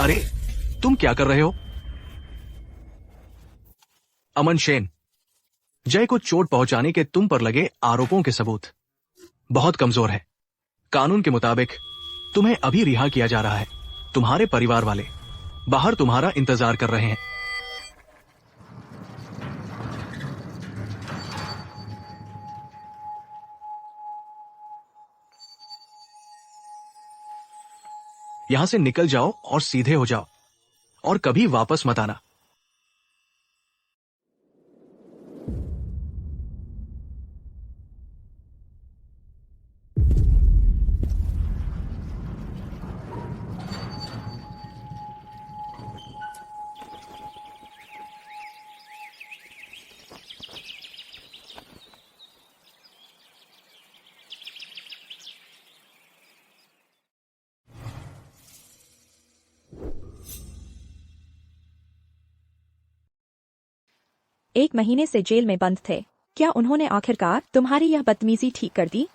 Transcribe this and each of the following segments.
अरे तुम क्या कर रहे हो? अमन शेन, जय को चोट पहुंचाने के तुम पर लगे आरोपों के सबूत बहुत कमजोर है। कानून के मुताबिक तुम्हें अभी रिहा किया जा रहा है। तुम्हारे परिवार वाले बाहर तुम्हारा इंतजार कर रहे हैं। यहां से निकल जाओ और सीधे हो जाओ और कभी वापस मत आना। एक महीने से जेल में बंद थे। क्या उन्होंने आखिरकार तुम्हारी यह बदतमीजी ठीक कर दी?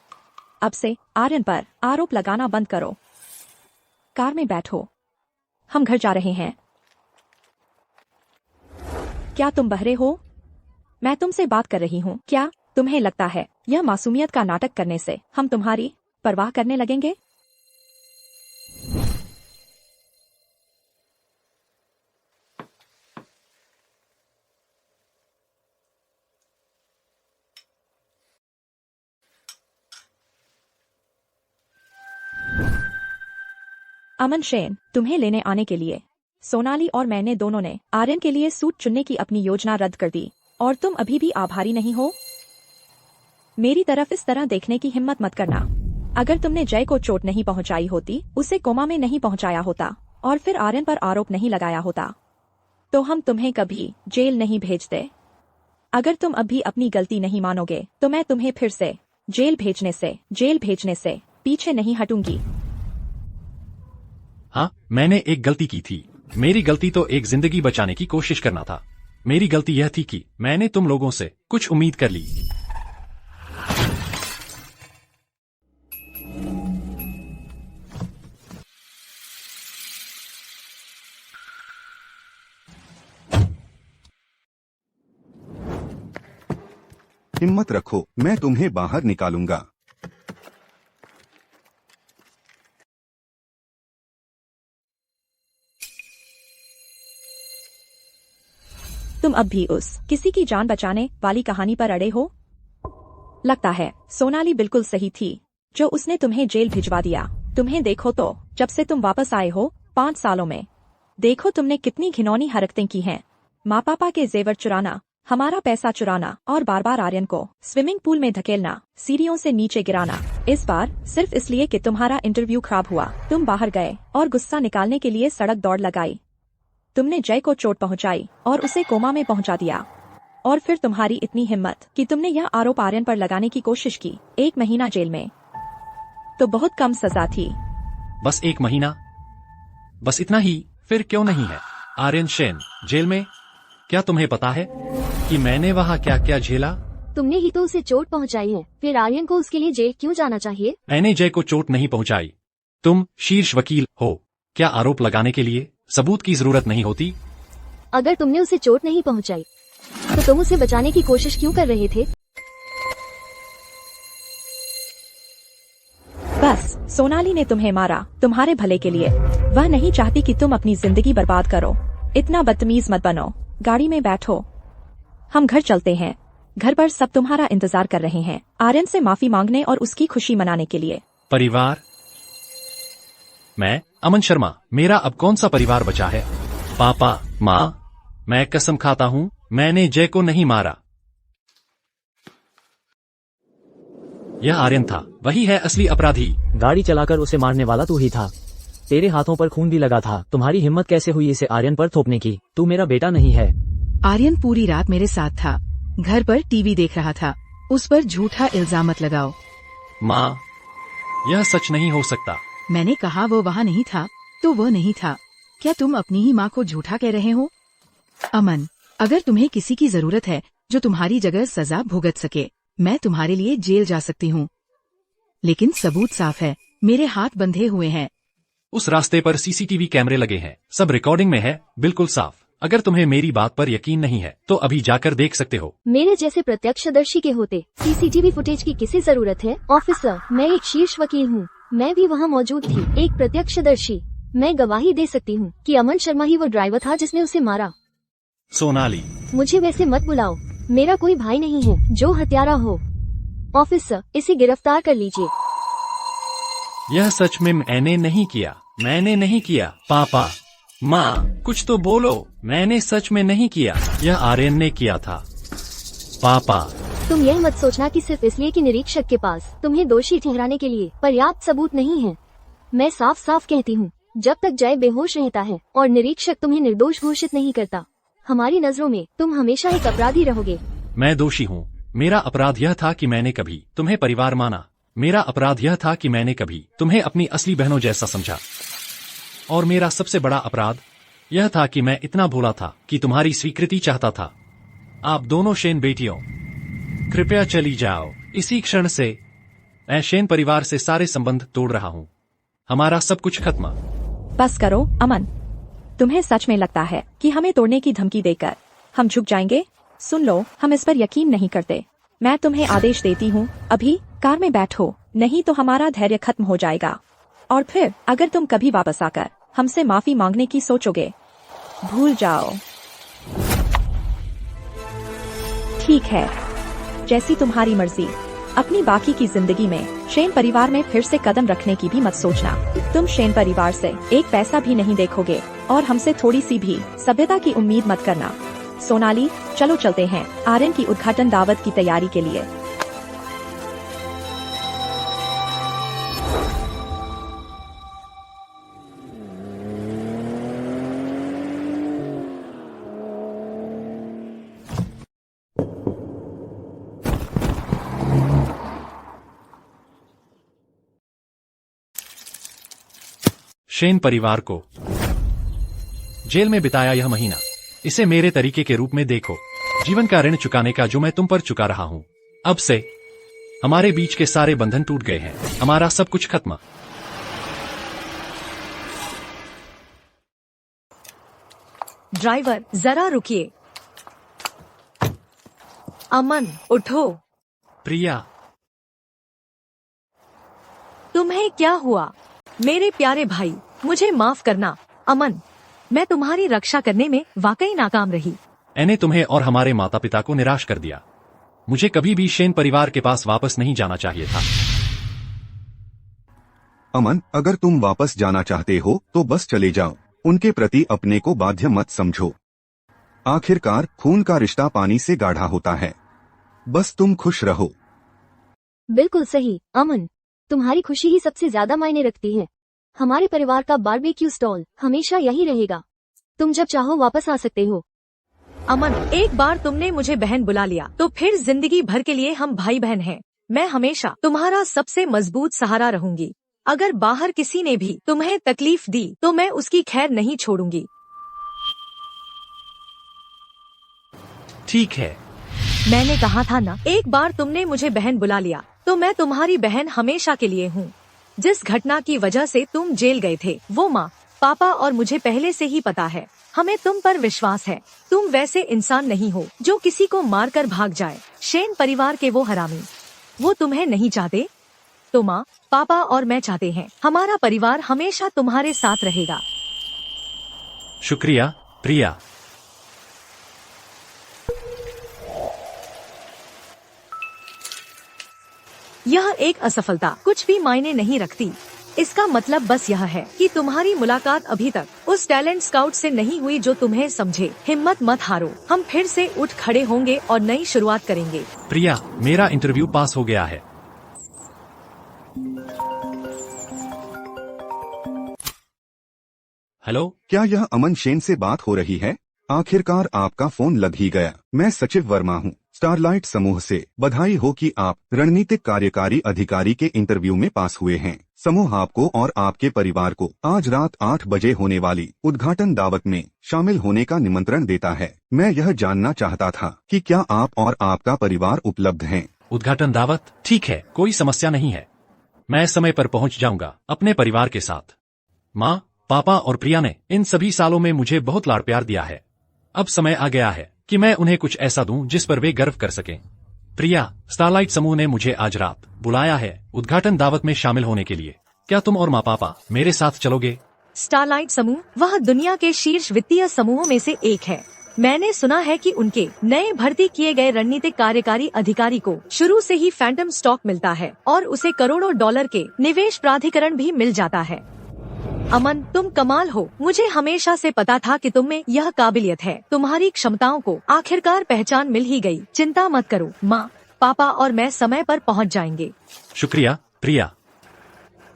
अब से आर्यन पर आरोप लगाना बंद करो। कार में बैठो, हम घर जा रहे हैं। क्या तुम बहरे हो? मैं तुमसे बात कर रही हूँ। क्या तुम्हें लगता है यह मासूमियत का नाटक करने से हम तुम्हारी परवाह करने लगेंगे? अमन शेन, तुम्हें लेने आने के लिए सोनाली और मैंने दोनों ने आर्यन के लिए सूट चुनने की अपनी योजना रद्द कर दी और तुम अभी भी आभारी नहीं हो? मेरी तरफ इस तरह देखने की हिम्मत मत करना। अगर तुमने जय को चोट नहीं पहुंचाई होती, उसे कोमा में नहीं पहुंचाया होता और फिर आर्यन पर आरोप नहीं लगाया होता, तो हम तुम्हें कभी जेल नहीं भेजते। अगर तुम अभी अपनी गलती नहीं मानोगे तो मैं तुम्हें फिर से जेल भेजने से पीछे नहीं हटूंगी। हाँ, मैंने एक गलती की थी। मेरी गलती तो एक जिंदगी बचाने की कोशिश करना था। मेरी गलती यह थी कि मैंने तुम लोगों से कुछ उम्मीद कर ली। हिम्मत रखो, मैं तुम्हें बाहर निकालूंगा। तुम अब भी उस किसी की जान बचाने वाली कहानी पर अड़े हो? लगता है सोनाली बिल्कुल सही थी जो उसने तुम्हें जेल भिजवा दिया। तुम्हें देखो तो, जब से तुम वापस आए हो 5 सालों में, देखो तुमने कितनी घिनौनी हरकतें की हैं। माँ पापा के जेवर चुराना, हमारा पैसा चुराना और बार बार आर्यन को स्विमिंग पूल में धकेलना, सीढ़ियों से नीचे गिराना। इस बार सिर्फ इसलिए कि तुम्हारा इंटरव्यू खराब हुआ, तुम बाहर गए और गुस्सा निकालने के लिए सड़क दौड़ लगाई। तुमने जय को चोट पहुंचाई और उसे कोमा में पहुंचा दिया। और फिर तुम्हारी इतनी हिम्मत कि तुमने यह आरोप आर्यन पर लगाने की कोशिश की। 1 महीना जेल में तो बहुत कम सजा थी। बस 1 महीना? बस इतना ही? फिर क्यों नहीं है? आर्यन शेन जेल में? क्या तुम्हें पता है कि मैंने वहाँ क्या क्या झेला? तुमने ही तो उसे चोट पहुंचाई है, फिर आर्यन को उसके लिए जेल क्यों जाना चाहिए? मैंने जय को चोट नहीं पहुंचाई। तुम शीर्ष वकील हो। क्या आरोप लगाने के लिए सबूत की जरूरत नहीं होती? अगर तुमने उसे चोट नहीं पहुंचाई तो तुम उसे बचाने की कोशिश क्यों कर रहे थे? बस सोनाली ने तुम्हें मारा तुम्हारे भले के लिए। वह नहीं चाहती कि तुम अपनी जिंदगी बर्बाद करो। इतना बदतमीज मत बनो। गाड़ी में बैठो, हम घर चलते हैं। घर पर सब तुम्हारा इंतजार कर रहे हैं, आर्यन से माफी मांगने और उसकी खुशी मनाने के लिए। परिवार? मैं अमन शर्मा, मेरा अब कौन सा परिवार बचा है? पापा, माँ? मैं कसम खाता हूँ मैंने जय को नहीं मारा। यह आर्यन था, वही है असली अपराधी। गाड़ी चलाकर उसे मारने वाला तू ही था। तेरे हाथों पर खून भी लगा था। तुम्हारी हिम्मत कैसे हुई इसे आर्यन पर थोपने की? तू मेरा बेटा नहीं है। आर्यन पूरी रात मेरे साथ था, घर पर टीवी देख रहा था। उस पर झूठा इल्जाम मत लगाओ। माँ, यह सच नहीं हो सकता। मैंने कहा वो वहाँ नहीं था तो वो नहीं था। क्या तुम अपनी ही माँ को झूठा कह रहे हो? अमन, अगर तुम्हें किसी की जरूरत है जो तुम्हारी जगह सजा भुगत सके, मैं तुम्हारे लिए जेल जा सकती हूँ, लेकिन सबूत साफ है, मेरे हाथ बंधे हुए हैं। उस रास्ते पर सीसीटीवी कैमरे लगे हैं, सब रिकॉर्डिंग में है, बिल्कुल साफ। अगर तुम्हें मेरी बात पर यकीन नहीं है तो अभी जाकर देख सकते हो। मेरे जैसे प्रत्यक्षदर्शी के होते सीसीटीवी फुटेज की किसे जरूरत है? ऑफिसर, मैं एक शीर्ष वकील हूँ, मैं भी वहाँ मौजूद थी, एक प्रत्यक्षदर्शी। मैं गवाही दे सकती हूँ कि अमन शर्मा ही वो ड्राइवर था जिसने उसे मारा। सोनाली, मुझे वैसे मत बुलाओ, मेरा कोई भाई नहीं है जो हत्यारा हो। ऑफिसर, इसे गिरफ्तार कर लीजिए। यह सच में मैंने नहीं किया, मैंने नहीं किया। पापा, माँ, कुछ तो बोलो। मैंने सच में नहीं किया, यह आर्यन ने किया था। पापा, तुम यह मत सोचना कि सिर्फ इसलिए कि निरीक्षक के पास तुम्हें दोषी ठहराने के लिए पर्याप्त सबूत नहीं है। मैं साफ साफ कहती हूँ, जब तक जय बेहोश रहता है और निरीक्षक तुम्हें निर्दोष घोषित नहीं करता, हमारी नजरों में तुम हमेशा एक अपराधी रहोगे। मैं दोषी हूँ। मेरा अपराध यह था कि मैंने कभी तुम्हें परिवार माना। मेरा अपराध यह था कि मैंने कभी तुम्हें अपनी असली बहनों जैसा समझा। और मेरा सबसे बड़ा अपराध यह था कि मैं इतना भोला था कि तुम्हारी स्वीकृति चाहता था। आप दोनों शेन बेटियों, कृपया चली जाओ। इसी क्षण से मैं शेन परिवार से सारे संबंध तोड़ रहा हूँ। हमारा सब कुछ खत्म। बस करो अमन, तुम्हें सच में लगता है कि हमें तोड़ने की धमकी देकर हम झुक जाएंगे? सुन लो, हम इस पर यकीन नहीं करते। मैं तुम्हें आदेश देती हूँ, अभी कार में बैठो, नहीं तो हमारा धैर्य खत्म हो जाएगा। और फिर अगर तुम कभी वापस आकर हमसे माफी मांगने की सोचोगे, भूल जाओ। ठीक है, जैसी तुम्हारी मर्जी। अपनी बाकी की जिंदगी में शेन परिवार में फिर से कदम रखने की भी मत सोचना। तुम शेन परिवार से एक पैसा भी नहीं देखोगे और हमसे थोड़ी सी भी सभ्यता की उम्मीद मत करना। सोनाली, चलो चलते हैं आर्यन की उद्घाटन दावत की तैयारी के लिए। शेन परिवार को जेल में बिताया यह महीना, इसे मेरे तरीके के रूप में देखो। जीवन का ऋण चुकाने का जो मैं तुम पर चुका रहा हूँ। अब से हमारे बीच के सारे बंधन टूट गए हैं, हमारा सब कुछ खत्म। ड्राइवर, जरा रुकिए। अमन, उठो। प्रिया, तुम्हें क्या हुआ? मेरे प्यारे भाई, मुझे माफ करना। अमन, मैं तुम्हारी रक्षा करने में वाकई नाकाम रही। मैंने तुम्हें और हमारे माता पिता को निराश कर दिया। मुझे कभी भी शेन परिवार के पास वापस नहीं जाना चाहिए था। अमन, अगर तुम वापस जाना चाहते हो तो बस चले जाओ। उनके प्रति अपने को बाध्य मत समझो। आखिरकार खून का रिश्ता पानी से गाढ़ा होता है। बस तुम खुश रहो। बिल्कुल सही अमन, तुम्हारी खुशी ही सबसे ज्यादा मायने रखती है। हमारे परिवार का बारबेक्यू स्टॉल हमेशा यही रहेगा। तुम जब चाहो वापस आ सकते हो। अमन, एक बार तुमने मुझे बहन बुला लिया तो फिर जिंदगी भर के लिए हम भाई बहन हैं। मैं हमेशा तुम्हारा सबसे मजबूत सहारा रहूंगी। अगर बाहर किसी ने भी तुम्हें तकलीफ दी तो मैं उसकी खैर नहीं छोड़ूंगी। ठीक है, मैंने कहा था ना, एक बार तुमने मुझे बहन बुला लिया तो मैं तुम्हारी बहन हमेशा के लिए हूँ। जिस घटना की वजह से तुम जेल गए थे वो माँ, पापा और मुझे पहले से ही पता है। हमें तुम पर विश्वास है। तुम वैसे इंसान नहीं हो जो किसी को मारकर भाग जाए। शेन परिवार के वो हरामी, वो तुम्हें नहीं चाहते। तो माँ, पापा और मैं चाहते हैं हमारा परिवार हमेशा तुम्हारे साथ रहेगा। शुक्रिया प्रिया। यह एक असफलता कुछ भी मायने नहीं रखती। इसका मतलब बस यह है कि तुम्हारी मुलाकात अभी तक उस टैलेंट स्काउट से नहीं हुई जो तुम्हें समझे। हिम्मत मत हारो, हम फिर से उठ खड़े होंगे और नई शुरुआत करेंगे। प्रिया, मेरा इंटरव्यू पास हो गया है। हेलो, क्या यह अमन शेन से बात हो रही है? आखिरकार आपका फोन लग ही गया। मैं सचिव वर्मा हूँ, स्टारलाइट समूह से। बधाई हो कि आप रणनीतिक कार्यकारी अधिकारी के इंटरव्यू में पास हुए हैं। समूह आपको और आपके परिवार को आज रात 8 बजे होने वाली उद्घाटन दावत में शामिल होने का निमंत्रण देता है। मैं यह जानना चाहता था कि क्या आप और आपका परिवार उपलब्ध हैं? उद्घाटन दावत? ठीक है, कोई समस्या नहीं है। मैं समय पर पहुंच जाऊंगा अपने परिवार के साथ। माँ, पापा और प्रिया ने इन सभी सालों में मुझे बहुत लाड़ प्यार दिया है। अब समय आ गया है कि मैं उन्हें कुछ ऐसा दूं जिस पर वे गर्व कर सकें। प्रिया, स्टारलाइट समूह ने मुझे आज रात बुलाया है उद्घाटन दावत में शामिल होने के लिए। क्या तुम और माँ पापा मेरे साथ चलोगे? स्टारलाइट समूह वह दुनिया के शीर्ष वित्तीय समूहों में से एक है। मैंने सुना है कि उनके नए भर्ती किए गए रणनीतिक कार्यकारी अधिकारी को शुरू से ही फैंटम स्टॉक मिलता है और उसे करोड़ों डॉलर के निवेश प्राधिकरण भी मिल जाता है। अमन, तुम कमाल हो। मुझे हमेशा से पता था कि तुम में यह काबिलियत है। तुम्हारी क्षमताओं को आखिरकार पहचान मिल ही गई। चिंता मत करो, माँ, पापा और मैं समय पर पहुँच जाएंगे। शुक्रिया प्रिया।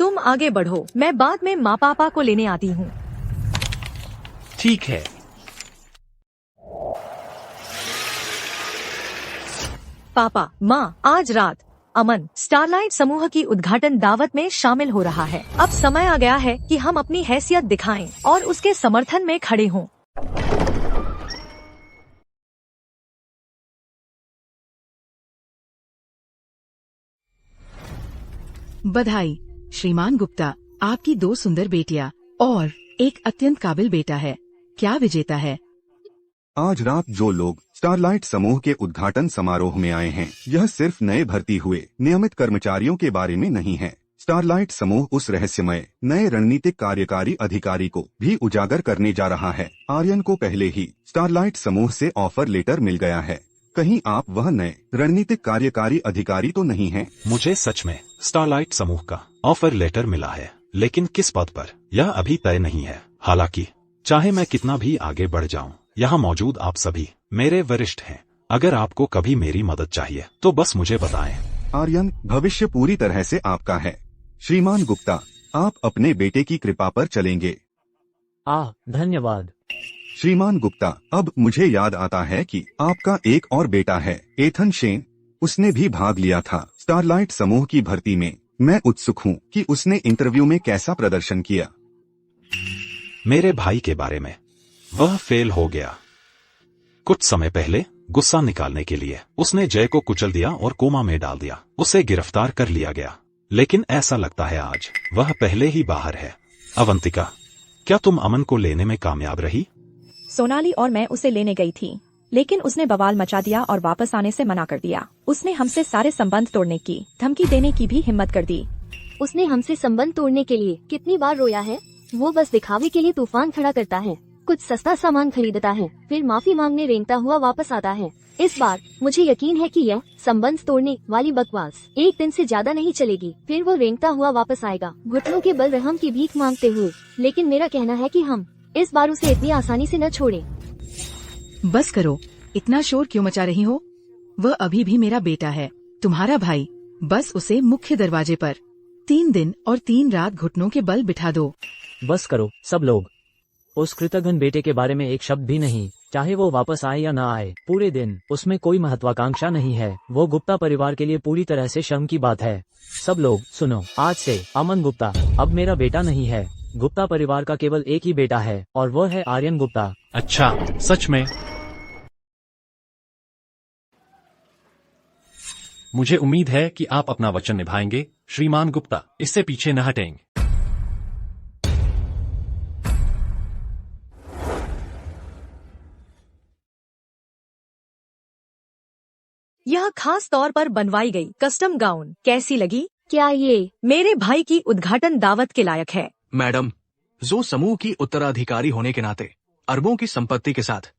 तुम आगे बढ़ो, मैं बाद में माँ पापा को लेने आती हूँ। ठीक है। पापा, माँ, आज रात अमन स्टारलाइट समूह की उद्घाटन दावत में शामिल हो रहा है। अब समय आ गया है कि हम अपनी हैसियत दिखाएं और उसके समर्थन में खड़े हों। बधाई श्रीमान गुप्ता, आपकी 2 सुंदर बेटियां और एक अत्यंत काबिल बेटा है। क्या विजेता है? आज रात जो लोग स्टारलाइट समूह के उद्घाटन समारोह में आए हैं, यह सिर्फ नए भर्ती हुए नियमित कर्मचारियों के बारे में नहीं है। स्टारलाइट समूह उस रहस्यमय नए रणनीतिक कार्यकारी अधिकारी को भी उजागर करने जा रहा है। आर्यन को पहले ही स्टारलाइट समूह से ऑफर लेटर मिल गया है। कहीं आप वह नए रणनीतिक कार्यकारी अधिकारी तो नहीं हैं? मुझे सच में स्टारलाइट समूह का ऑफर लेटर मिला है, लेकिन किस पद पर यह अभी तय नहीं है। हालांकि चाहे मैं कितना भी आगे बढ़ जाऊं, यहाँ मौजूद आप सभी मेरे वरिष्ठ हैं। अगर आपको कभी मेरी मदद चाहिए तो बस मुझे बताएं। आर्यन, भविष्य पूरी तरह से आपका है। श्रीमान गुप्ता, आप अपने बेटे की कृपा पर चलेंगे। धन्यवाद। श्रीमान गुप्ता, अब मुझे याद आता है कि आपका एक और बेटा है, एथन शेन। उसने भी भाग लिया था स्टारलाइट समूह की भर्ती में। मैं उत्सुक हूँ कि उसने इंटरव्यू में कैसा प्रदर्शन किया। मेरे भाई के बारे में, वह फेल हो गया। कुछ समय पहले गुस्सा निकालने के लिए उसने जय को कुचल दिया और कोमा में डाल दिया। उसे गिरफ्तार कर लिया गया, लेकिन ऐसा लगता है आज वह पहले ही बाहर है। अवंतिका, क्या तुम अमन को लेने में कामयाब रही? सोनाली और मैं उसे लेने गई थी, लेकिन उसने बवाल मचा दिया और वापस आने से मना कर दिया। उसने हमसे सारे संबंध तोड़ने की धमकी देने की भी हिम्मत कर दी। उसने हमसे संबंध तोड़ने के लिए कितनी बार रोया है। वो बस दिखावे के लिए तूफान खड़ा करता है, कुछ सस्ता सामान खरीदता है, फिर माफी मांगने रेंगता हुआ वापस आता है। इस बार मुझे यकीन है कि यह संबंध तोड़ने वाली बकवास एक दिन से ज्यादा नहीं चलेगी। फिर वो रेंगता हुआ वापस आएगा, घुटनों के बल रहम की भीख मांगते हुए। लेकिन मेरा कहना है कि हम इस बार उसे इतनी आसानी से न छोड़ें। बस करो, इतना शोर क्यों मचा रही हो? वह अभी भी मेरा बेटा है, तुम्हारा भाई। बस उसे मुख्य दरवाजे पर 3 दिन और 3 रात घुटनों के बल बिठा दो। बस करो सब लोग। उस कृतघ्न बेटे के बारे में एक शब्द भी नहीं, चाहे वो वापस आए या ना आए। पूरे दिन उसमें कोई महत्वाकांक्षा नहीं है। वो गुप्ता परिवार के लिए पूरी तरह से शर्म की बात है। सब लोग सुनो, आज से अमन गुप्ता अब मेरा बेटा नहीं है। गुप्ता परिवार का केवल एक ही बेटा है और वह है आर्यन गुप्ता। अच्छा, सच में? मुझे उम्मीद है कि आप अपना वचन निभाएंगे श्रीमान गुप्ता। इससे पीछे न हटेंगे। यह खास तौर पर बनवाई गई कस्टम गाउन कैसी लगी? क्या ये मेरे भाई की उद्घाटन दावत के लायक है? मैडम, जो समूह की उत्तराधिकारी होने के नाते अरबों की संपत्ति के साथ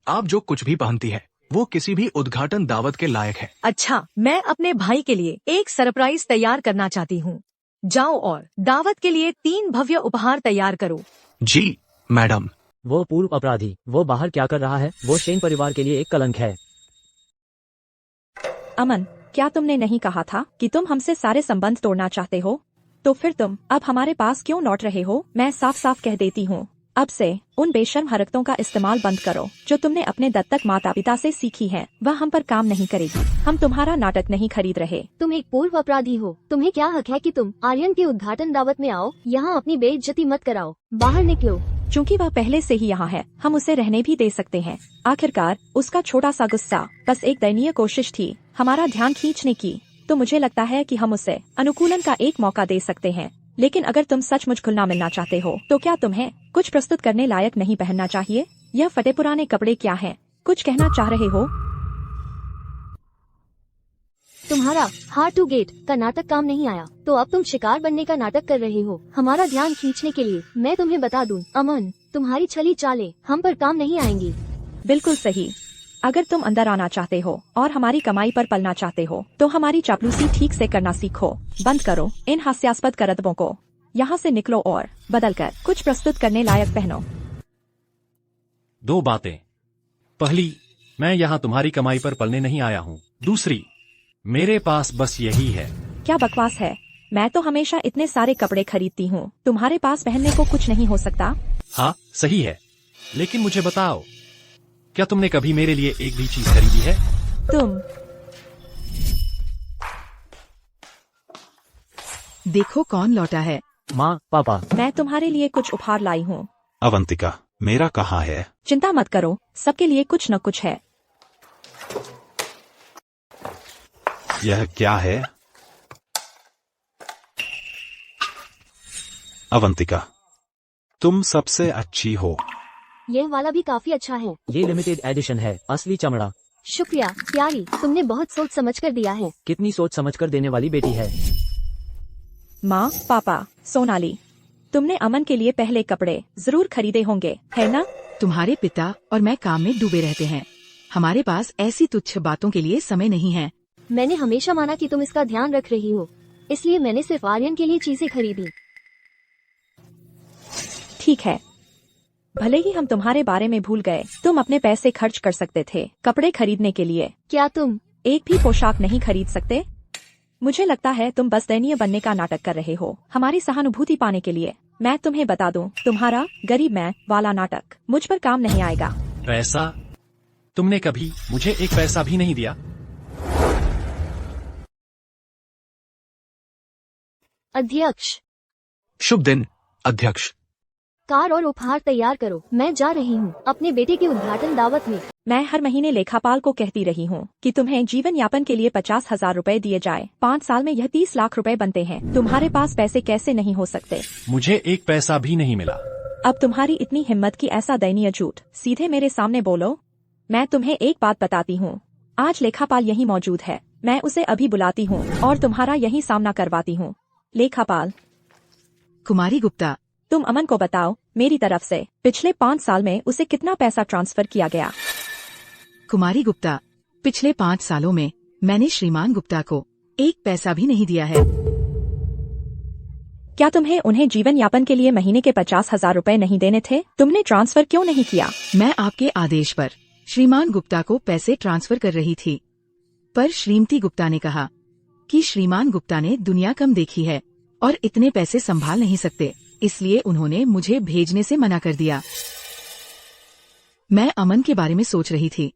आप जो कुछ भी पहनती है वो किसी भी उद्घाटन दावत के लायक है। अच्छा, मैं अपने भाई के लिए एक सरप्राइज तैयार करना चाहती हूँ। जाओ और दावत के लिए 3 भव्य उपहार तैयार करो। जी मैडम। वो पूर्व अपराधी, वो बाहर क्या कर रहा है? वो शेन परिवार के लिए एक कलंक है। अमन, क्या तुमने नहीं कहा था कि तुम हमसे सारे संबंध तोड़ना चाहते हो? तो फिर तुम अब हमारे पास क्यों लौट रहे हो? मैं साफ साफ कह देती हूँ, अब से उन बेशर्म हरकतों का इस्तेमाल बंद करो जो तुमने अपने दत्तक माता पिता से सीखी है। वह हम पर काम नहीं करेगी। हम तुम्हारा नाटक नहीं खरीद रहे। तुम एक पूर्व अपराधी हो। तुम्हें क्या हक है कि तुम आर्यन की उद्घाटन दावत में आओ? यहाँ अपनी बेइज्जती मत कराओ, बाहर निकलो। चूँकि वह पहले से ही यहाँ है, हम उसे रहने भी दे सकते हैं। आखिरकार उसका छोटा सा गुस्सा बस एक दयनीय कोशिश थी हमारा ध्यान खींचने की। तो मुझे लगता है कि हम उसे अनुकूलन का एक मौका दे सकते हैं। लेकिन अगर तुम सचमुच खुलना मिलना चाहते हो तो क्या तुम्हें कुछ प्रस्तुत करने लायक नहीं पहनना चाहिए? यह फटे पुराने कपड़े क्या हैं? कुछ कहना चाह रहे हो? तुम्हारा हार्ड टू गेट का नाटक काम नहीं आया, तो अब तुम शिकार बनने का नाटक कर रहे हो हमारा ध्यान खींचने के लिए। मैं तुम्हें बता दूं, अमन, तुम्हारी छली चालें हम पर काम नहीं आएंगी। बिल्कुल सही। अगर तुम अंदर आना चाहते हो और हमारी कमाई पर पलना चाहते हो तो हमारी चापलूसी ठीक से करना सीखो। बंद करो इन हास्यास्पद करतबों को। यहाँ से निकलो और बदलकर कुछ प्रस्तुत करने लायक पहनो। दो बातें। पहली, मैं यहाँ तुम्हारी कमाई पर पलने नहीं आया हूँ। दूसरी, मेरे पास बस यही है। क्या बकवास है? मैं तो हमेशा इतने सारे कपड़े खरीदती हूँ, तुम्हारे पास पहनने को कुछ नहीं हो सकता? हाँ सही है, लेकिन मुझे बताओ, क्या तुमने कभी मेरे लिए एक भी चीज खरीदी है? तुम देखो कौन लौटा है। माँ, पापा, मैं तुम्हारे लिए कुछ उपहार लाई हूँ। अवंतिका, मेरा कहाँ है? चिंता मत करो, सबके लिए कुछ न कुछ है। यह क्या है? अवंतिका, तुम सबसे अच्छी हो। यह वाला भी काफी अच्छा है। ये लिमिटेड एडिशन है, असली चमड़ा। शुक्रिया प्यारी, तुमने बहुत सोच समझ कर दिया है। कितनी सोच समझ कर देने वाली बेटी है। माँ, पापा, सोनाली, तुमने अमन के लिए पहले कपड़े जरूर खरीदे होंगे, है ना? तुम्हारे पिता और मैं काम में डूबे रहते हैं। हमारे पास ऐसी तुच्छ बातों के लिए समय नहीं है। मैंने हमेशा माना कि तुम इसका ध्यान रख रही हो, इसलिए मैंने सिर्फ आर्यन के लिए चीजें खरीदी। ठीक है, भले ही हम तुम्हारे बारे में भूल गए, तुम अपने पैसे खर्च कर सकते थे कपड़े खरीदने के लिए। क्या तुम एक भी पोशाक नहीं खरीद सकते? मुझे लगता है तुम बस दयनीय बनने का नाटक कर रहे हो हमारी सहानुभूति पाने के लिए। मैं तुम्हें बता दूं, तुम्हारा गरीब मैं वाला नाटक मुझ पर काम नहीं आएगा। पैसा? तुमने कभी मुझे एक पैसा भी नहीं दिया। अध्यक्ष, शुभ दिन अध्यक्ष। कार और उपहार तैयार करो, मैं जा रही हूँ अपने बेटे की उद्घाटन दावत में। मैं हर महीने लेखापाल को कहती रही हूँ कि तुम्हें जीवन यापन के लिए 50,000 रुपए दिए जाए। 5 साल में यह 30 लाख रुपए बनते हैं। तुम्हारे पास पैसे कैसे नहीं हो सकते? मुझे एक पैसा भी नहीं मिला। अब तुम्हारी इतनी हिम्मत की ऐसा दयनीय झूठ सीधे मेरे सामने बोलो। मैं तुम्हें एक बात बताती हूँ, आज लेखापाल यहीं मौजूद है। मैं उसे अभी बुलाती हूँ और तुम्हारा यहीं सामना करवाती हूँ। लेखापाल। कुमारी गुप्ता, तुम अमन को बताओ मेरी तरफ से पिछले 5 साल में उसे कितना पैसा ट्रांसफर किया गया? कुमारी गुप्ता, पिछले 5 सालों में मैंने श्रीमान गुप्ता को एक पैसा भी नहीं दिया है। क्या तुम्हें उन्हें जीवन यापन के लिए महीने के 50,000 रुपए नहीं देने थे? तुमने ट्रांसफर क्यों नहीं किया? मैं आपके आदेश पर श्रीमान गुप्ता को पैसे ट्रांसफर कर रही थी, पर श्रीमती गुप्ता ने कहा कि श्रीमान गुप्ता ने दुनिया कम देखी है और इतने पैसे संभाल नहीं सकते, इसलिए उन्होंने मुझे भेजने से मना कर दिया। मैं अमन के बारे में सोच रही थी,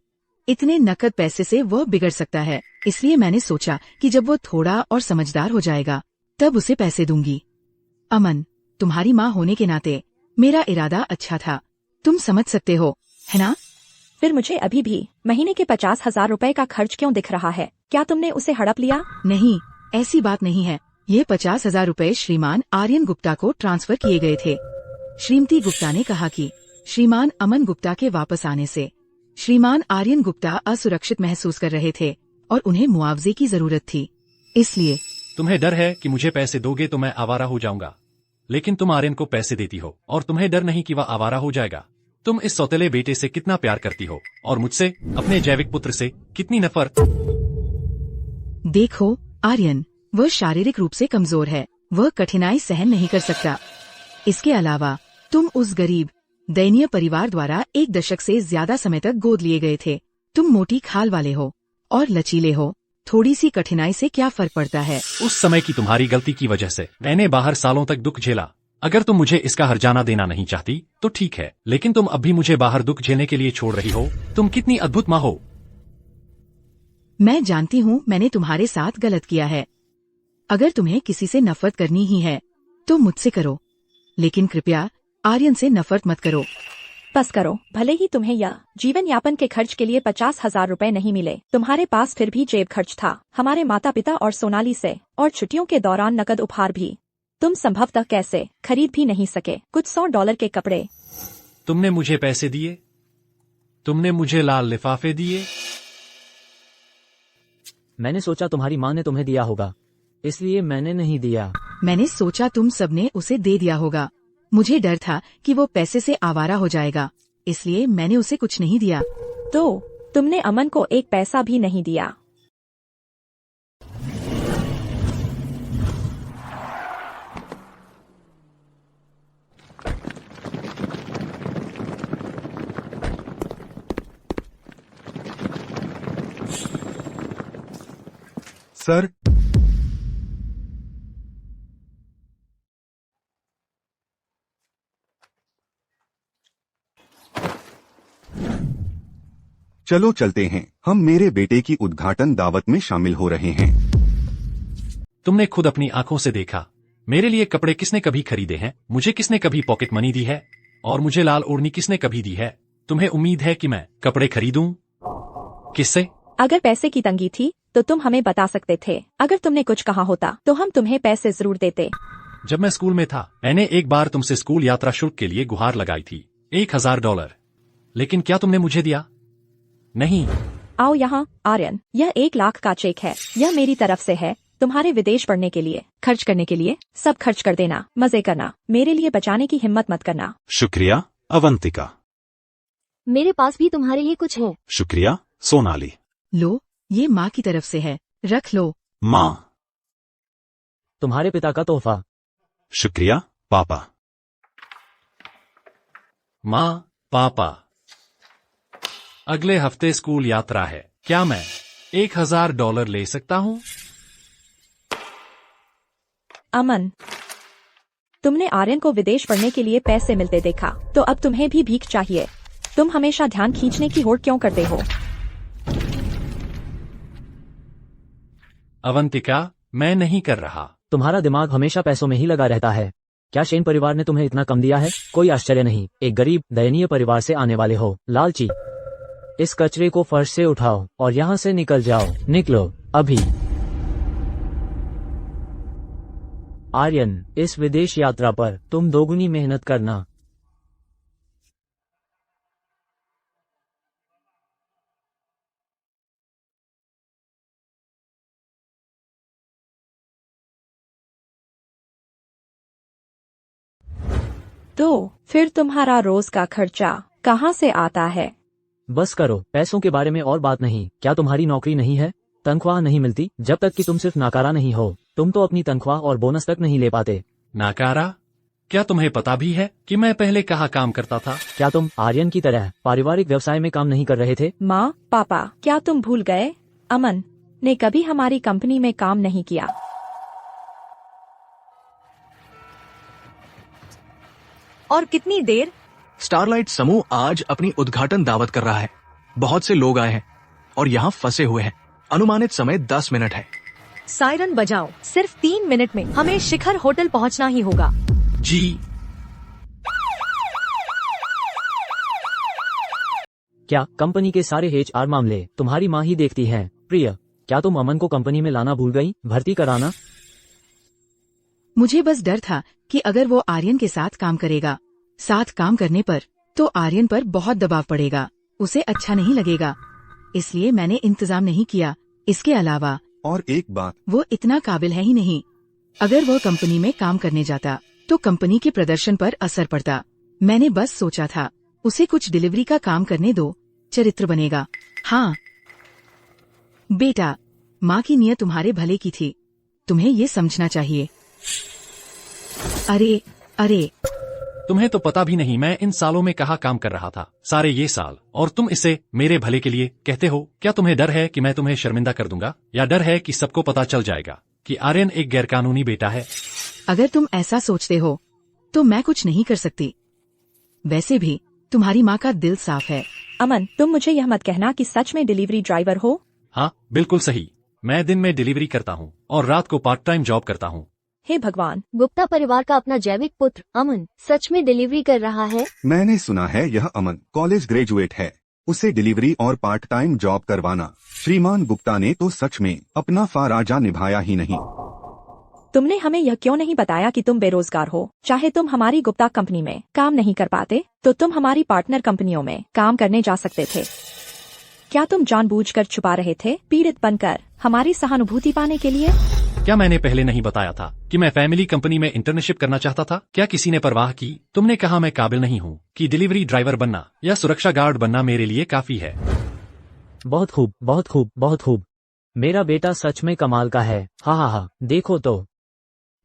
इतने नकद पैसे से वह बिगड़ सकता है, इसलिए मैंने सोचा कि जब वो थोड़ा और समझदार हो जाएगा तब उसे पैसे दूंगी। अमन, तुम्हारी माँ होने के नाते मेरा इरादा अच्छा था, तुम समझ सकते हो, है ना? फिर मुझे अभी भी महीने के 50,000 रुपए का खर्च क्यों दिख रहा है? क्या तुमने उसे हड़प लिया? नहीं, ऐसी बात नहीं है। ये 50,000 रुपए श्रीमान आर्यन गुप्ता को ट्रांसफर किए गए थे। श्रीमती गुप्ता ने कहा कि श्रीमान अमन गुप्ता के वापस आने से श्रीमान आर्यन गुप्ता असुरक्षित महसूस कर रहे थे और उन्हें मुआवजे की जरूरत थी, इसलिए। तुम्हें डर है कि मुझे पैसे दोगे तो मैं आवारा हो जाऊंगा, लेकिन तुम आर्यन को पैसे देती हो और तुम्हें डर नहीं कि वह आवारा हो जाएगा। तुम इस सौतेले बेटे से कितना प्यार करती हो और मुझसे, अपने जैविक पुत्र से, कितनी नफरत। देखो आर्यन, वह शारीरिक रूप से कमजोर है, वह कठिनाई सहन नहीं कर सकता। इसके अलावा तुम उस गरीब दयनीय परिवार द्वारा 1 दशक से ज्यादा समय तक गोद लिए गए थे। तुम मोटी खाल वाले हो और लचीले हो, थोड़ी सी कठिनाई से क्या फर्क पड़ता है? उस समय की तुम्हारी गलती की वजह से मैंने बाहर सालों तक दुख झेला। अगर तुम मुझे इसका हर्जाना देना नहीं चाहती तो ठीक है, लेकिन तुम अब भी मुझे बाहर दुख झेलने के लिए छोड़ रही हो। तुम कितनी अद्भुत माँ हो। मैं जानती हूँ मैंने तुम्हारे साथ गलत किया है। अगर तुम्हें किसी से नफरत करनी ही है तो मुझसे करो, लेकिन कृपया आर्यन से नफरत मत करो। बस करो, भले ही तुम्हें यह जीवन यापन के खर्च के लिए 50,000 रुपए नहीं मिले, तुम्हारे पास फिर भी जेब खर्च था, हमारे माता पिता और सोनाली से, और छुट्टियों के दौरान नकद उपहार भी। तुम संभवतः कैसे खरीद भी नहीं सके कुछ $100 के कपड़े। तुमने मुझे पैसे दिए? तुमने मुझे लाल लिफाफे दिए? मैंने सोचा तुम्हारी माँ ने तुम्हें दिया होगा, इसलिए मैंने नहीं दिया। मैंने सोचा तुम सबने उसे दे दिया होगा। मुझे डर था कि वो पैसे से आवारा हो जाएगा, इसलिए मैंने उसे कुछ नहीं दिया। तो तुमने अमन को एक पैसा भी नहीं दिया। सर, चलो चलते हैं, हम मेरे बेटे की उद्घाटन दावत में शामिल हो रहे हैं। तुमने खुद अपनी आंखों से देखा। मेरे लिए कपड़े किसने कभी खरीदे हैं? मुझे किसने कभी पॉकेट मनी दी है? और मुझे लाल ओढ़नी किसने कभी दी है? तुम्हें उम्मीद है कि मैं कपड़े खरीदूं? किससे? अगर पैसे की तंगी थी तो तुम हमें बता सकते थे। अगर तुमने कुछ कहा होता तो हम तुम्हें पैसे जरूर देते। जब मैं स्कूल में था, मैंने एक बार तुमसे स्कूल यात्रा शुल्क के लिए गुहार लगाई थी, $1000। लेकिन क्या तुमने मुझे दिया? नहीं। आओ यहाँ आर्यन, यह 1 लाख का चेक है। यह मेरी तरफ से है, तुम्हारे विदेश पढ़ने के लिए, खर्च करने के लिए। सब खर्च कर देना, मजे करना, मेरे लिए बचाने की हिम्मत मत करना। शुक्रिया अवंतिका। मेरे पास भी तुम्हारे लिए कुछ है। शुक्रिया सोनाली। लो, ये माँ की तरफ से है, रख लो। माँ। तुम्हारे पिता का तोहफा। शुक्रिया पापा। माँ, पापा, अगले हफ्ते स्कूल यात्रा है, क्या मैं $1000 ले सकता हूँ? अमन, तुमने आर्यन को विदेश पढ़ने के लिए पैसे मिलते देखा, तो अब तुम्हें भी भीख चाहिए। तुम हमेशा ध्यान खींचने की होड़ क्यों करते हो? अवंतिका, मैं नहीं कर रहा। तुम्हारा दिमाग हमेशा पैसों में ही लगा रहता है। क्या शेन परिवार ने तुम्हें इतना कम दिया है? कोई आश्चर्य नहीं, एक गरीब दयनीय परिवार से आने वाले हो। लालची। इस कचरे को फर्श से उठाओ और यहाँ से निकल जाओ। निकलो अभी। आर्यन, इस विदेश यात्रा पर तुम दोगुनी मेहनत करना। तो फिर तुम्हारा रोज का खर्चा कहाँ से आता है? बस करो, पैसों के बारे में और बात नहीं। क्या तुम्हारी नौकरी नहीं है? तनख्वाह नहीं मिलती जब तक कि तुम सिर्फ नाकारा नहीं हो। तुम तो अपनी तनख्वाह और बोनस तक नहीं ले पाते। नाकारा? क्या तुम्हें पता भी है कि मैं पहले कहाँ काम करता था? क्या तुम आर्यन की तरह पारिवारिक व्यवसाय में काम नहीं कर रहे थे? माँ, पापा, क्या तुम भूल गए? अमन ने कभी हमारी कंपनी में काम नहीं किया। और कितनी देर? स्टारलाइट समूह आज अपनी उद्घाटन दावत कर रहा है। बहुत से लोग आए हैं और यहाँ फंसे हुए हैं। अनुमानित समय 10 मिनट है। सायरन बजाओ। सिर्फ 3 मिनट में हमें शिखर होटल पहुँचना ही होगा। जी। क्या कंपनी के सारे HR मामले तुम्हारी माँ ही देखती है? प्रिय, क्या तुम अमन को कंपनी में लाना भूल गई? भर्ती कराना। मुझे बस डर था कि अगर वो आर्यन के साथ काम करेगा, साथ काम करने पर, तो आर्यन पर बहुत दबाव पड़ेगा, उसे अच्छा नहीं लगेगा, इसलिए मैंने इंतजाम नहीं किया। इसके अलावा और एक बात, वो इतना काबिल है ही नहीं। अगर वह कंपनी में काम करने जाता तो कंपनी के प्रदर्शन पर असर पड़ता। मैंने बस सोचा था उसे कुछ डिलीवरी का काम करने दो, चरित्र बनेगा। हाँ बेटा, माँ की नीयत तुम्हारे भले की थी, तुम्हें ये समझना चाहिए। अरे अरे, तुम्हें तो पता भी नहीं मैं इन सालों में कहाँ काम कर रहा था, सारे ये साल, और तुम इसे मेरे भले के लिए कहते हो। क्या तुम्हें डर है कि मैं तुम्हें शर्मिंदा कर दूंगा, या डर है कि सबको पता चल जाएगा कि आर्यन एक गैरकानूनी बेटा है? अगर तुम ऐसा सोचते हो तो मैं कुछ नहीं कर सकती। वैसे भी तुम्हारी माँ का दिल साफ है। अमन, तुम मुझे यह मत कहना कि सच में डिलीवरी ड्राइवर हो। हाँ बिल्कुल सही, मैं दिन में डिलीवरी करता हूँ और रात को पार्ट टाइम जॉब करता हूँ। हे भगवान, गुप्ता परिवार का अपना जैविक पुत्र अमन सच में डिलीवरी कर रहा है। मैंने सुना है यह अमन कॉलेज ग्रेजुएट है, उसे डिलीवरी और पार्ट टाइम जॉब करवाना। श्रीमान गुप्ता ने तो सच में अपना फाराजा निभाया ही नहीं। तुमने हमें यह क्यों नहीं बताया कि तुम बेरोजगार हो? चाहे तुम हमारी गुप्ता कंपनी में काम नहीं कर पाते तो तुम हमारी पार्टनर कंपनियों में काम करने जा सकते थे। क्या तुम जानबूझकर छुपा रहे थे, पीड़ित बनकर हमारी सहानुभूति पाने के लिए? क्या मैंने पहले नहीं बताया था कि मैं फैमिली कंपनी में इंटर्नशिप करना चाहता था? क्या किसी ने परवाह की? तुमने कहा मैं काबिल नहीं हूँ कि डिलीवरी ड्राइवर बनना या सुरक्षा गार्ड बनना मेरे लिए काफी है। बहुत खूब, बहुत खूब, बहुत खूब। मेरा बेटा सच में कमाल का है। हा हा हा, देखो तो।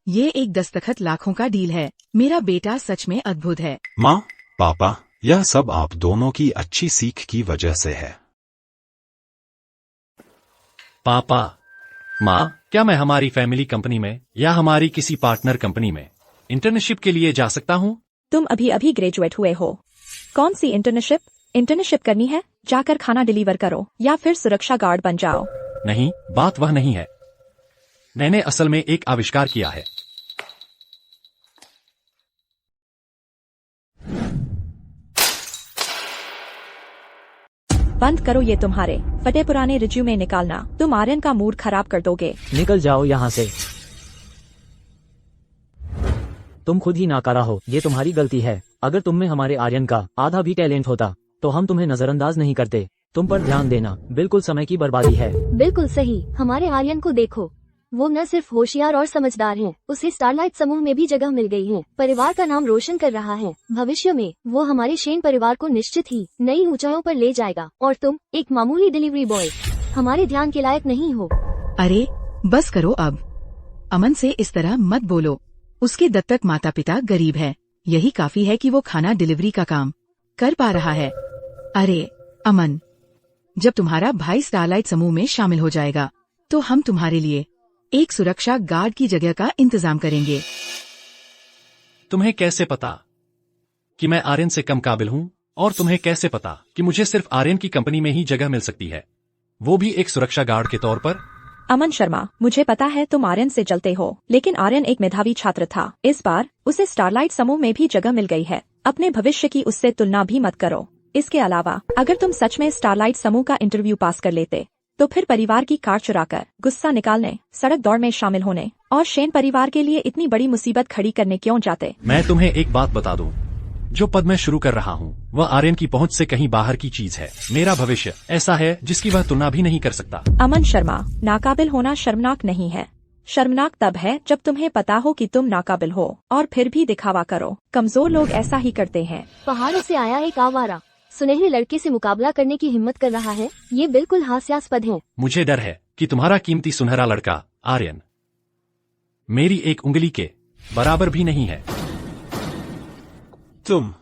ये एक दस्तखत लाखों का डील है। मेरा बेटा सच में अद्भुत है। माँ, पापा, यह सब आप दोनों की अच्छी सीख की वजह से है। पापा, माँ, क्या मैं हमारी फैमिली कंपनी में या हमारी किसी पार्टनर कंपनी में इंटर्नशिप के लिए जा सकता हूँ? तुम अभी अभी ग्रेजुएट हुए हो। कौन सी इंटर्नशिप? इंटर्नशिप करनी है, जाकर खाना डिलीवर करो या फिर सुरक्षा गार्ड बन जाओ। नहीं, बात वह नहीं है। मैंने असल में एक आविष्कार किया है। बंद करो ये तुम्हारे फटे पुराने रिज्यूमे निकालना। तुम आर्यन का मूड खराब कर दोगे। निकल जाओ यहाँ से। तुम खुद ही नाकारा हो, ये तुम्हारी गलती है। अगर तुम में हमारे आर्यन का आधा भी टैलेंट होता तो हम तुम्हें नजरअंदाज नहीं करते। तुम पर ध्यान देना बिल्कुल समय की बर्बादी है। बिल्कुल सही। हमारे आर्यन को देखो, वो न सिर्फ होशियार और समझदार है, उसे स्टारलाइट समूह में भी जगह मिल गई है। परिवार का नाम रोशन कर रहा है। भविष्य में वो हमारे शेन परिवार को निश्चित ही नई ऊंचाइयों पर ले जाएगा। और तुम एक मामूली डिलीवरी बॉय हमारे ध्यान के लायक नहीं हो। अरे बस करो अब। अमन से इस तरह मत बोलो। उसके दत्तक माता पिता गरीब है, यही काफी है कि वो खाना डिलीवरी का काम कर पा रहा है। अरे अमन, जब तुम्हारा भाई स्टारलाइट समूह में शामिल हो जाएगा तो हम तुम्हारे लिए एक सुरक्षा गार्ड की जगह का इंतजाम करेंगे। तुम्हें कैसे पता कि मैं आर्यन से कम काबिल हूँ? और तुम्हें कैसे पता कि मुझे सिर्फ आर्यन की कंपनी में ही जगह मिल सकती है, वो भी एक सुरक्षा गार्ड के तौर पर? अमन शर्मा, मुझे पता है तुम आर्यन से जलते हो, लेकिन आर्यन एक मेधावी छात्र था। इस बार उसे स्टारलाइट समूह में भी जगह मिल गई है। अपने भविष्य की उससे तुलना भी मत करो। इसके अलावा अगर तुम सच में स्टारलाइट समूह का इंटरव्यू पास कर लेते तो फिर परिवार की कार चुराकर गुस्सा निकालने, सड़क दौड़ में शामिल होने और शेन परिवार के लिए इतनी बड़ी मुसीबत खड़ी करने क्यों जाते? मैं तुम्हें एक बात बता दूं, जो पद मैं शुरू कर रहा हूँ वह आर्यन की पहुँच से कहीं बाहर की चीज है। मेरा भविष्य ऐसा है जिसकी वह तुलना भी नहीं कर सकता। अमन शर्मा, नाकाबिल होना शर्मनाक नहीं है। शर्मनाक तब है जब तुम्हें पता हो कि तुम नाकाबिल हो और फिर भी दिखावा करो। कमजोर लोग ऐसा ही करते हैं। पहाड़ों से आया एक आवारा सुनहरे लड़के से मुकाबला करने की हिम्मत कर रहा है। ये बिल्कुल हास्यास्पद है। मुझे डर है कि तुम्हारा कीमती सुनहरा लड़का आर्यन मेरी एक उंगली के बराबर भी नहीं है। तुम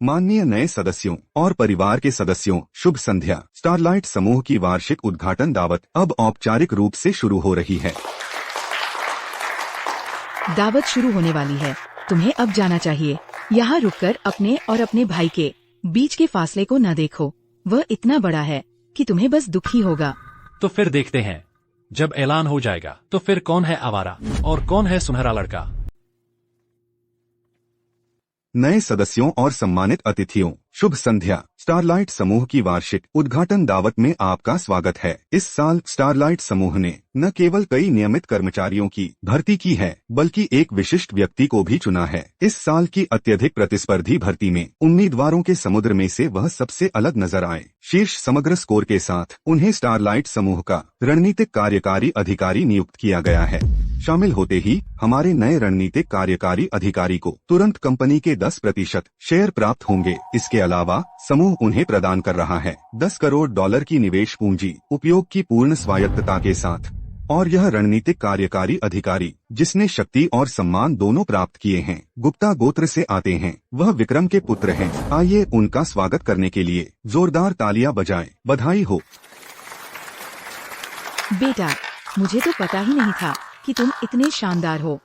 माननीय नए सदस्यों और परिवार के सदस्यों, शुभ संध्या। स्टारलाइट समूह की वार्षिक उद्घाटन दावत अब औपचारिक रूप से शुरू हो रही है। दावत शुरू होने वाली है। तुम्हें अब जाना चाहिए। यहाँ रुककर अपने और अपने भाई के बीच के फासले को न देखो। वह इतना बड़ा है कि तुम्हें बस दुख ही होगा। तो फिर देखते हैं, जब ऐलान हो जाएगा तो फिर कौन है आवारा और कौन है सुनहरा लड़का। नए सदस्यों और सम्मानित अतिथियों, शुभ संध्या। स्टारलाइट समूह की वार्षिक उद्घाटन दावत में आपका स्वागत है। इस साल स्टारलाइट समूह ने न केवल कई नियमित कर्मचारियों की भर्ती की है, बल्कि एक विशिष्ट व्यक्ति को भी चुना है। इस साल की अत्यधिक प्रतिस्पर्धी भर्ती में उम्मीदवारों के समुद्र में से वह सबसे अलग नजर आए। शीर्ष समग्र स्कोर के साथ उन्हें स्टारलाइट समूह का रणनीतिक कार्यकारी अधिकारी नियुक्त किया गया है। शामिल होते ही हमारे नए रणनीतिक कार्यकारी अधिकारी को तुरंत कंपनी के 10% शेयर प्राप्त होंगे। इसके अलावा समूह उन्हें प्रदान कर रहा है $10 करोड़ की निवेश पूंजी, उपयोग की पूर्ण स्वायत्तता के साथ। और यह रणनीतिक कार्यकारी अधिकारी, जिसने शक्ति और सम्मान दोनों प्राप्त किए हैं, गुप्ता गोत्र से आते हैं। वह विक्रम के पुत्र हैं। आइए उनका स्वागत करने के लिए जोरदार तालियां बजाएं। बधाई हो बेटा, मुझे तो पता ही नहीं था कि तुम इतने शानदार हो।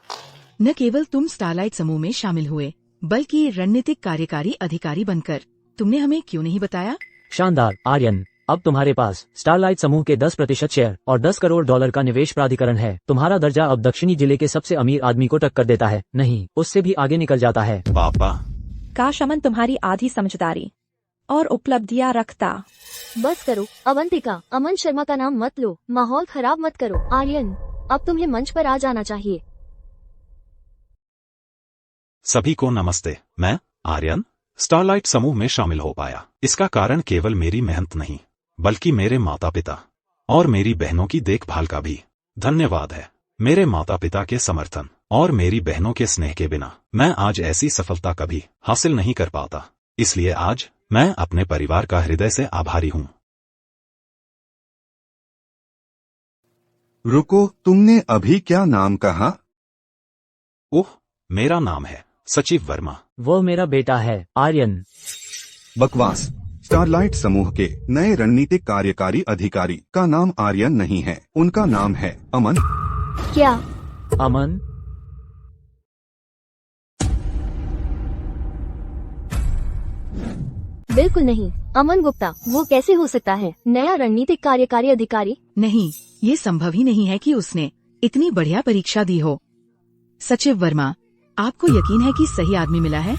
न केवल तुम स्टारलाइट समूह में शामिल हुए, बल्कि रणनीतिक कार्यकारी अधिकारी बनकर। तुमने हमें क्यों नहीं बताया? शानदार आर्यन, अब तुम्हारे पास स्टारलाइट समूह के 10% शेयर और $10 करोड़ का निवेश प्राधिकरण है। तुम्हारा दर्जा अब दक्षिणी जिले के सबसे अमीर आदमी को टक्कर देता है, नहीं उससे भी आगे निकल जाता है। पापा, काश अमन तुम्हारी आधी समझदारी और उपलब्धियां रखता। बस करो अवंतिका, अमन शर्मा का नाम मत लो। माहौल खराब मत करो। आर्यन, अब तुम्हें मंच पर आ जाना चाहिए। सभी को नमस्ते। मैं आर्यन स्टारलाइट समूह में शामिल हो पाया। इसका कारण केवल मेरी मेहनत नहीं, बल्कि मेरे माता पिता और मेरी बहनों की देखभाल का भी धन्यवाद है। मेरे माता पिता के समर्थन और मेरी बहनों के स्नेह के बिना मैं आज ऐसी सफलता कभी हासिल नहीं कर पाता। इसलिए आज मैं अपने परिवार का हृदय से आभारी हूँ। रुको, तुमने अभी क्या नाम कहा? ओह, मेरा नाम है सचिव वर्मा। वो मेरा बेटा है आर्यन। बकवास। स्टारलाइट समूह के नए रणनीतिक कार्यकारी अधिकारी का नाम आर्यन नहीं है, उनका नाम है अमन। क्या? अमन? बिल्कुल नहीं, अमन गुप्ता वो कैसे हो सकता है? नया रणनीतिक कार्यकारी अधिकारी? नहीं, ये संभव ही नहीं है कि उसने इतनी बढ़िया परीक्षा दी हो। सचिव वर्मा, आपको यकीन है कि सही आदमी मिला है?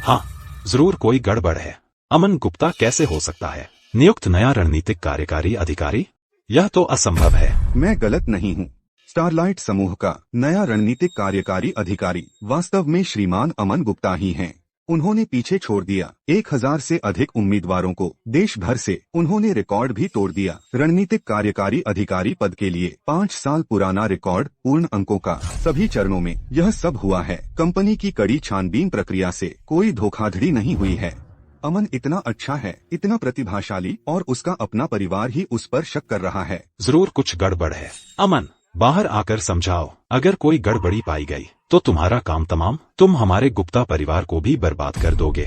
हाँ, जरूर कोई गड़बड़ है। अमन गुप्ता कैसे हो सकता है नियुक्त नया रणनीतिक कार्यकारी अधिकारी? यह तो असंभव है। मैं गलत नहीं हूँ। स्टारलाइट समूह का नया रणनीतिक कार्यकारी अधिकारी वास्तव में श्रीमान अमन गुप्ता ही हैं। उन्होंने पीछे छोड़ दिया 1000 से अधिक उम्मीदवारों को देश भर से। उन्होंने रिकॉर्ड भी तोड़ दिया। रणनीतिक कार्यकारी अधिकारी पद के लिए 5 साल पुराना रिकॉर्ड, पूर्ण अंकों का, सभी चरणों में यह सब हुआ है। कंपनी की कड़ी छानबीन प्रक्रिया से कोई धोखाधड़ी नहीं हुई है। अमन इतना अच्छा है, इतना प्रतिभाशाली, और उसका अपना परिवार ही उस पर शक कर रहा है। जरूर कुछ गड़बड़ है। अमन, बाहर आकर समझाओ। अगर कोई गड़बड़ी पाई गई तो तुम्हारा काम तमाम। तुम हमारे गुप्ता परिवार को भी बर्बाद कर दोगे।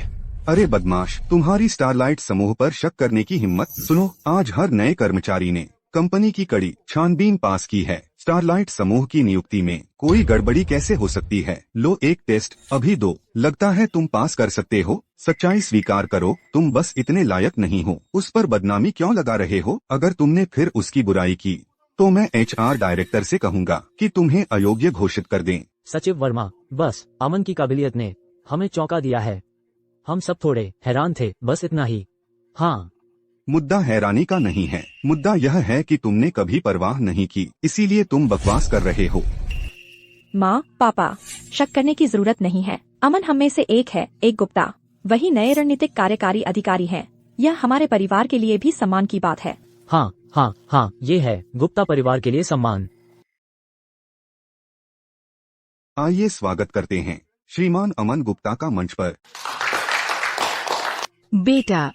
अरे बदमाश, तुम्हारी स्टारलाइट समूह पर शक करने की हिम्मत। सुनो, आज हर नए कर्मचारी ने कंपनी की कड़ी छानबीन पास की है। स्टारलाइट समूह की नियुक्ति में कोई गड़बड़ी कैसे हो सकती है? लो एक टेस्ट, अभी दो। लगता है तुम पास कर सकते हो। सच्चाई स्वीकार करो, तुम बस इतने लायक नहीं हो। उस पर बदनामी क्यों लगा रहे हो? अगर तुमने फिर उसकी बुराई की तो मैं HR डायरेक्टर से कहूँगा कि तुम्हें अयोग्य घोषित कर दें। सचिव वर्मा, बस अमन की काबिलियत ने हमें चौंका दिया है। हम सब थोड़े हैरान थे, बस इतना ही। हाँ, मुद्दा हैरानी का नहीं है, मुद्दा यह है कि तुमने कभी परवाह नहीं की, इसीलिए तुम बकवास कर रहे हो। माँ, पापा, शक करने की जरूरत नहीं है। अमन हम में से एक है, एक गुप्ता। वही नए रणनीतिक कार्यकारी अधिकारी हैं। यह हमारे परिवार के लिए भी सम्मान की बात है। हाँ हाँ हाँ, ये है गुप्ता परिवार के लिए सम्मान। आइए स्वागत करते हैं श्रीमान अमन गुप्ता का मंच पर। बेटा,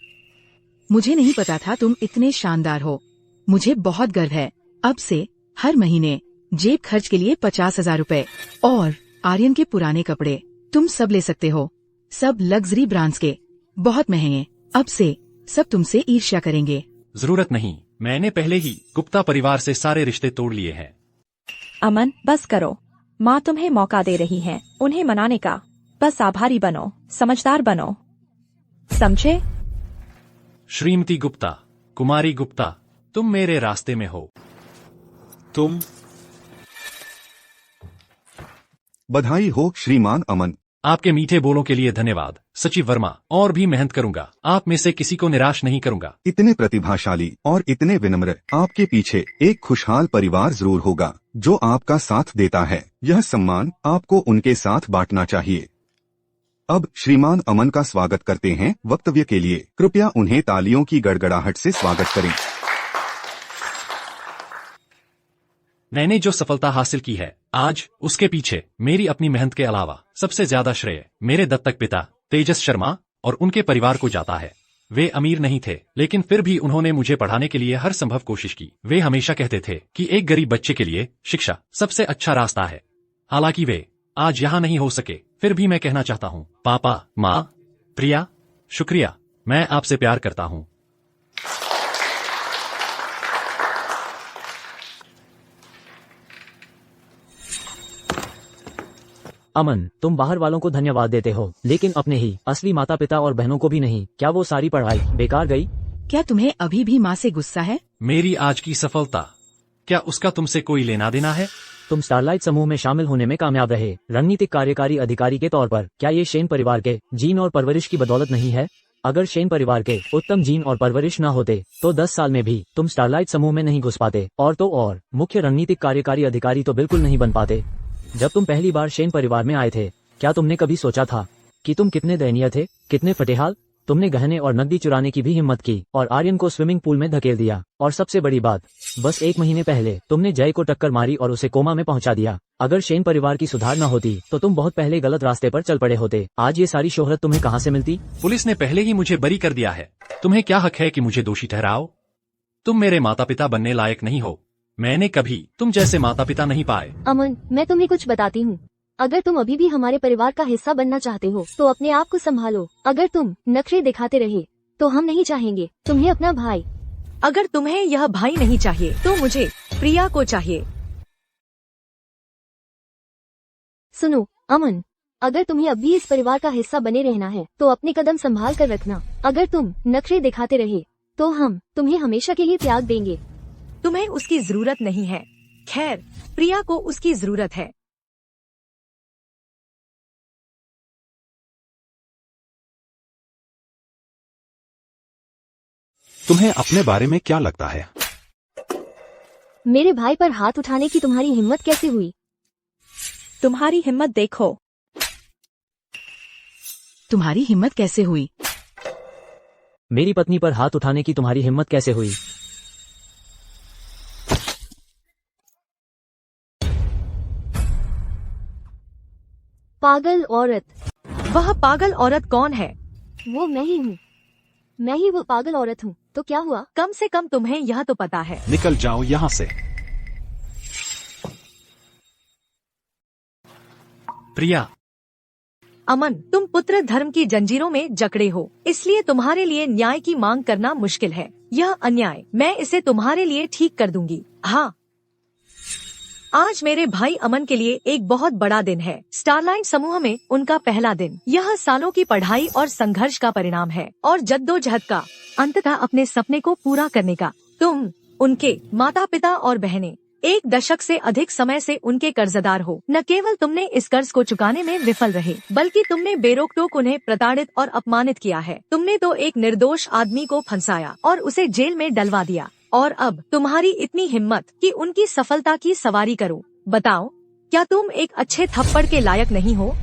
मुझे नहीं पता था तुम इतने शानदार हो। मुझे बहुत गर्व है। अब से हर महीने जेब खर्च के लिए 50,000 रुपए और आर्यन के पुराने कपड़े तुम सब ले सकते हो। सब लग्जरी ब्रांड्स के, बहुत महंगे। अब से सब तुमसे ईर्ष्या करेंगे। जरूरत नहीं, मैंने पहले ही गुप्ता परिवार से सारे रिश्ते तोड़ लिए हैं। अमन, बस करो। माँ तुम्हें मौका दे रही हैं उन्हें मनाने का। बस आभारी बनो, समझदार बनो, समझे? श्रीमती गुप्ता, कुमारी गुप्ता, तुम मेरे रास्ते में हो। तुम बधाई हो श्रीमान अमन। आपके मीठे बोलों के लिए धन्यवाद सचिव वर्मा। और भी मेहनत करूंगा, आप में से किसी को निराश नहीं करूंगा। इतने प्रतिभाशाली और इतने विनम्र, आपके पीछे एक खुशहाल परिवार जरूर होगा जो आपका साथ देता है। यह सम्मान आपको उनके साथ बांटना चाहिए। अब श्रीमान अमन का स्वागत करते हैं वक्तव्य के लिए। कृपया उन्हें तालियों की गड़गड़ाहट से स्वागत करें। मैंने जो सफलता हासिल की है आज, उसके पीछे मेरी अपनी मेहनत के अलावा सबसे ज्यादा श्रेय मेरे दत्तक पिता तेजस शर्मा और उनके परिवार को जाता है। वे अमीर नहीं थे, लेकिन फिर भी उन्होंने मुझे पढ़ाने के लिए हर संभव कोशिश की। वे हमेशा कहते थे कि एक गरीब बच्चे के लिए शिक्षा सबसे अच्छा रास्ता है। हालांकि वे आज यहाँ नहीं हो सके, फिर भी मैं कहना चाहता हूँ, पापा, माँ, प्रिया, शुक्रिया। मैं आपसे प्यार करता हूँ। अमन, तुम बाहर वालों को धन्यवाद देते हो, लेकिन अपने ही असली माता पिता और बहनों को भी नहीं। क्या वो सारी पढ़ाई बेकार गई? क्या तुम्हें अभी भी माँ से गुस्सा है? मेरी आज की सफलता, क्या उसका तुमसे कोई लेना देना है? तुम स्टारलाइट समूह में शामिल होने में कामयाब रहे रणनीतिक कार्यकारी अधिकारी के तौर पर। क्या ये शेन परिवार के जीन और परवरिश की बदौलत नहीं है? अगर शेन परिवार के उत्तम जीन और परवरिश न होते तो 10 साल में भी तुम स्टारलाइट समूह में नहीं घुस पाते, और तो और मुख्य रणनीतिक कार्यकारी अधिकारी तो बिल्कुल नहीं बन पाते। जब तुम पहली बार शेन परिवार में आए थे, क्या तुमने कभी सोचा था कि तुम कितने दयनीय थे, कितने फटेहाल? तुमने गहने और नकदी चुराने की भी हिम्मत की और आर्यन को स्विमिंग पूल में धकेल दिया। और सबसे बड़ी बात, बस 1 महीने पहले तुमने जय को टक्कर मारी और उसे कोमा में पहुंचा दिया। अगर शेन परिवार की सुधार न होती तो तुम बहुत पहले गलत रास्ते पर चल पड़े होते। आज ये सारी शोहरत तुम्हें कहाँ से मिलती? पुलिस ने पहले ही मुझे बरी कर दिया है। तुम्हें क्या हक है कि मुझे दोषी ठहराओ? तुम मेरे माता पिता बनने लायक नहीं हो। मैंने कभी तुम जैसे माता पिता नहीं पाए। अमन, मैं तुम्हें कुछ बताती हूँ। अगर तुम अभी भी हमारे परिवार का हिस्सा बनना चाहते हो तो अपने आप को संभालो। अगर तुम नखरे दिखाते रहे तो हम नहीं चाहेंगे तुम्हें अपना भाई। अगर तुम्हें यह भाई नहीं चाहिए तो मुझे प्रिया को चाहिए। सुनो अमन, अगर तुम्हें अब भी इस परिवार का हिस्सा बने रहना है तो अपने कदम संभाल कर रखना। अगर तुम नखरे दिखाते रहे तो हम तुम्हें हमेशा के लिए त्याग देंगे। तुम्हें उसकी जरूरत नहीं है। खैर, प्रिया को उसकी जरूरत है। तुम्हें अपने बारे में क्या लगता है? मेरे भाई पर हाथ उठाने की तुम्हारी हिम्मत कैसे हुई? तुम्हारी हिम्मत देखो। तुम्हारी हिम्मत कैसे हुई? मेरी पत्नी पर हाथ उठाने की तुम्हारी हिम्मत कैसे हुई? पागल औरत। वह पागल औरत कौन है? वो मैं ही हूँ। मैं ही वो पागल औरत हूँ। तो क्या हुआ? कम से कम तुम्हें यह तो पता है। निकल जाओ यहाँ से। प्रिया, अमन, तुम पुत्र धर्म की जंजीरों में जकड़े हो, इसलिए तुम्हारे लिए न्याय की मांग करना मुश्किल है। यह अन्याय, मैं इसे तुम्हारे लिए ठीक कर दूंगी। हाँ, आज मेरे भाई अमन के लिए एक बहुत बड़ा दिन है। स्टारलाइट समूह में उनका पहला दिन। यह सालों की पढ़ाई और संघर्ष का परिणाम है और जद्दोजहद का, अंततः अपने सपने को पूरा करने का। तुम, उनके माता पिता और बहनें 1 दशक से अधिक समय से उनके कर्जदार हो। न केवल तुमने इस कर्ज को चुकाने में विफल रहे, बल्कि तुमने बेरोक-टोक उन्हें प्रताड़ित और अपमानित किया है। तुमने तो एक निर्दोष आदमी को फंसाया और उसे जेल में डलवा दिया, और अब तुम्हारी इतनी हिम्मत कि उनकी सफलता की सवारी करो। बताओ, क्या तुम एक अच्छे थप्पड़ के लायक नहीं हो?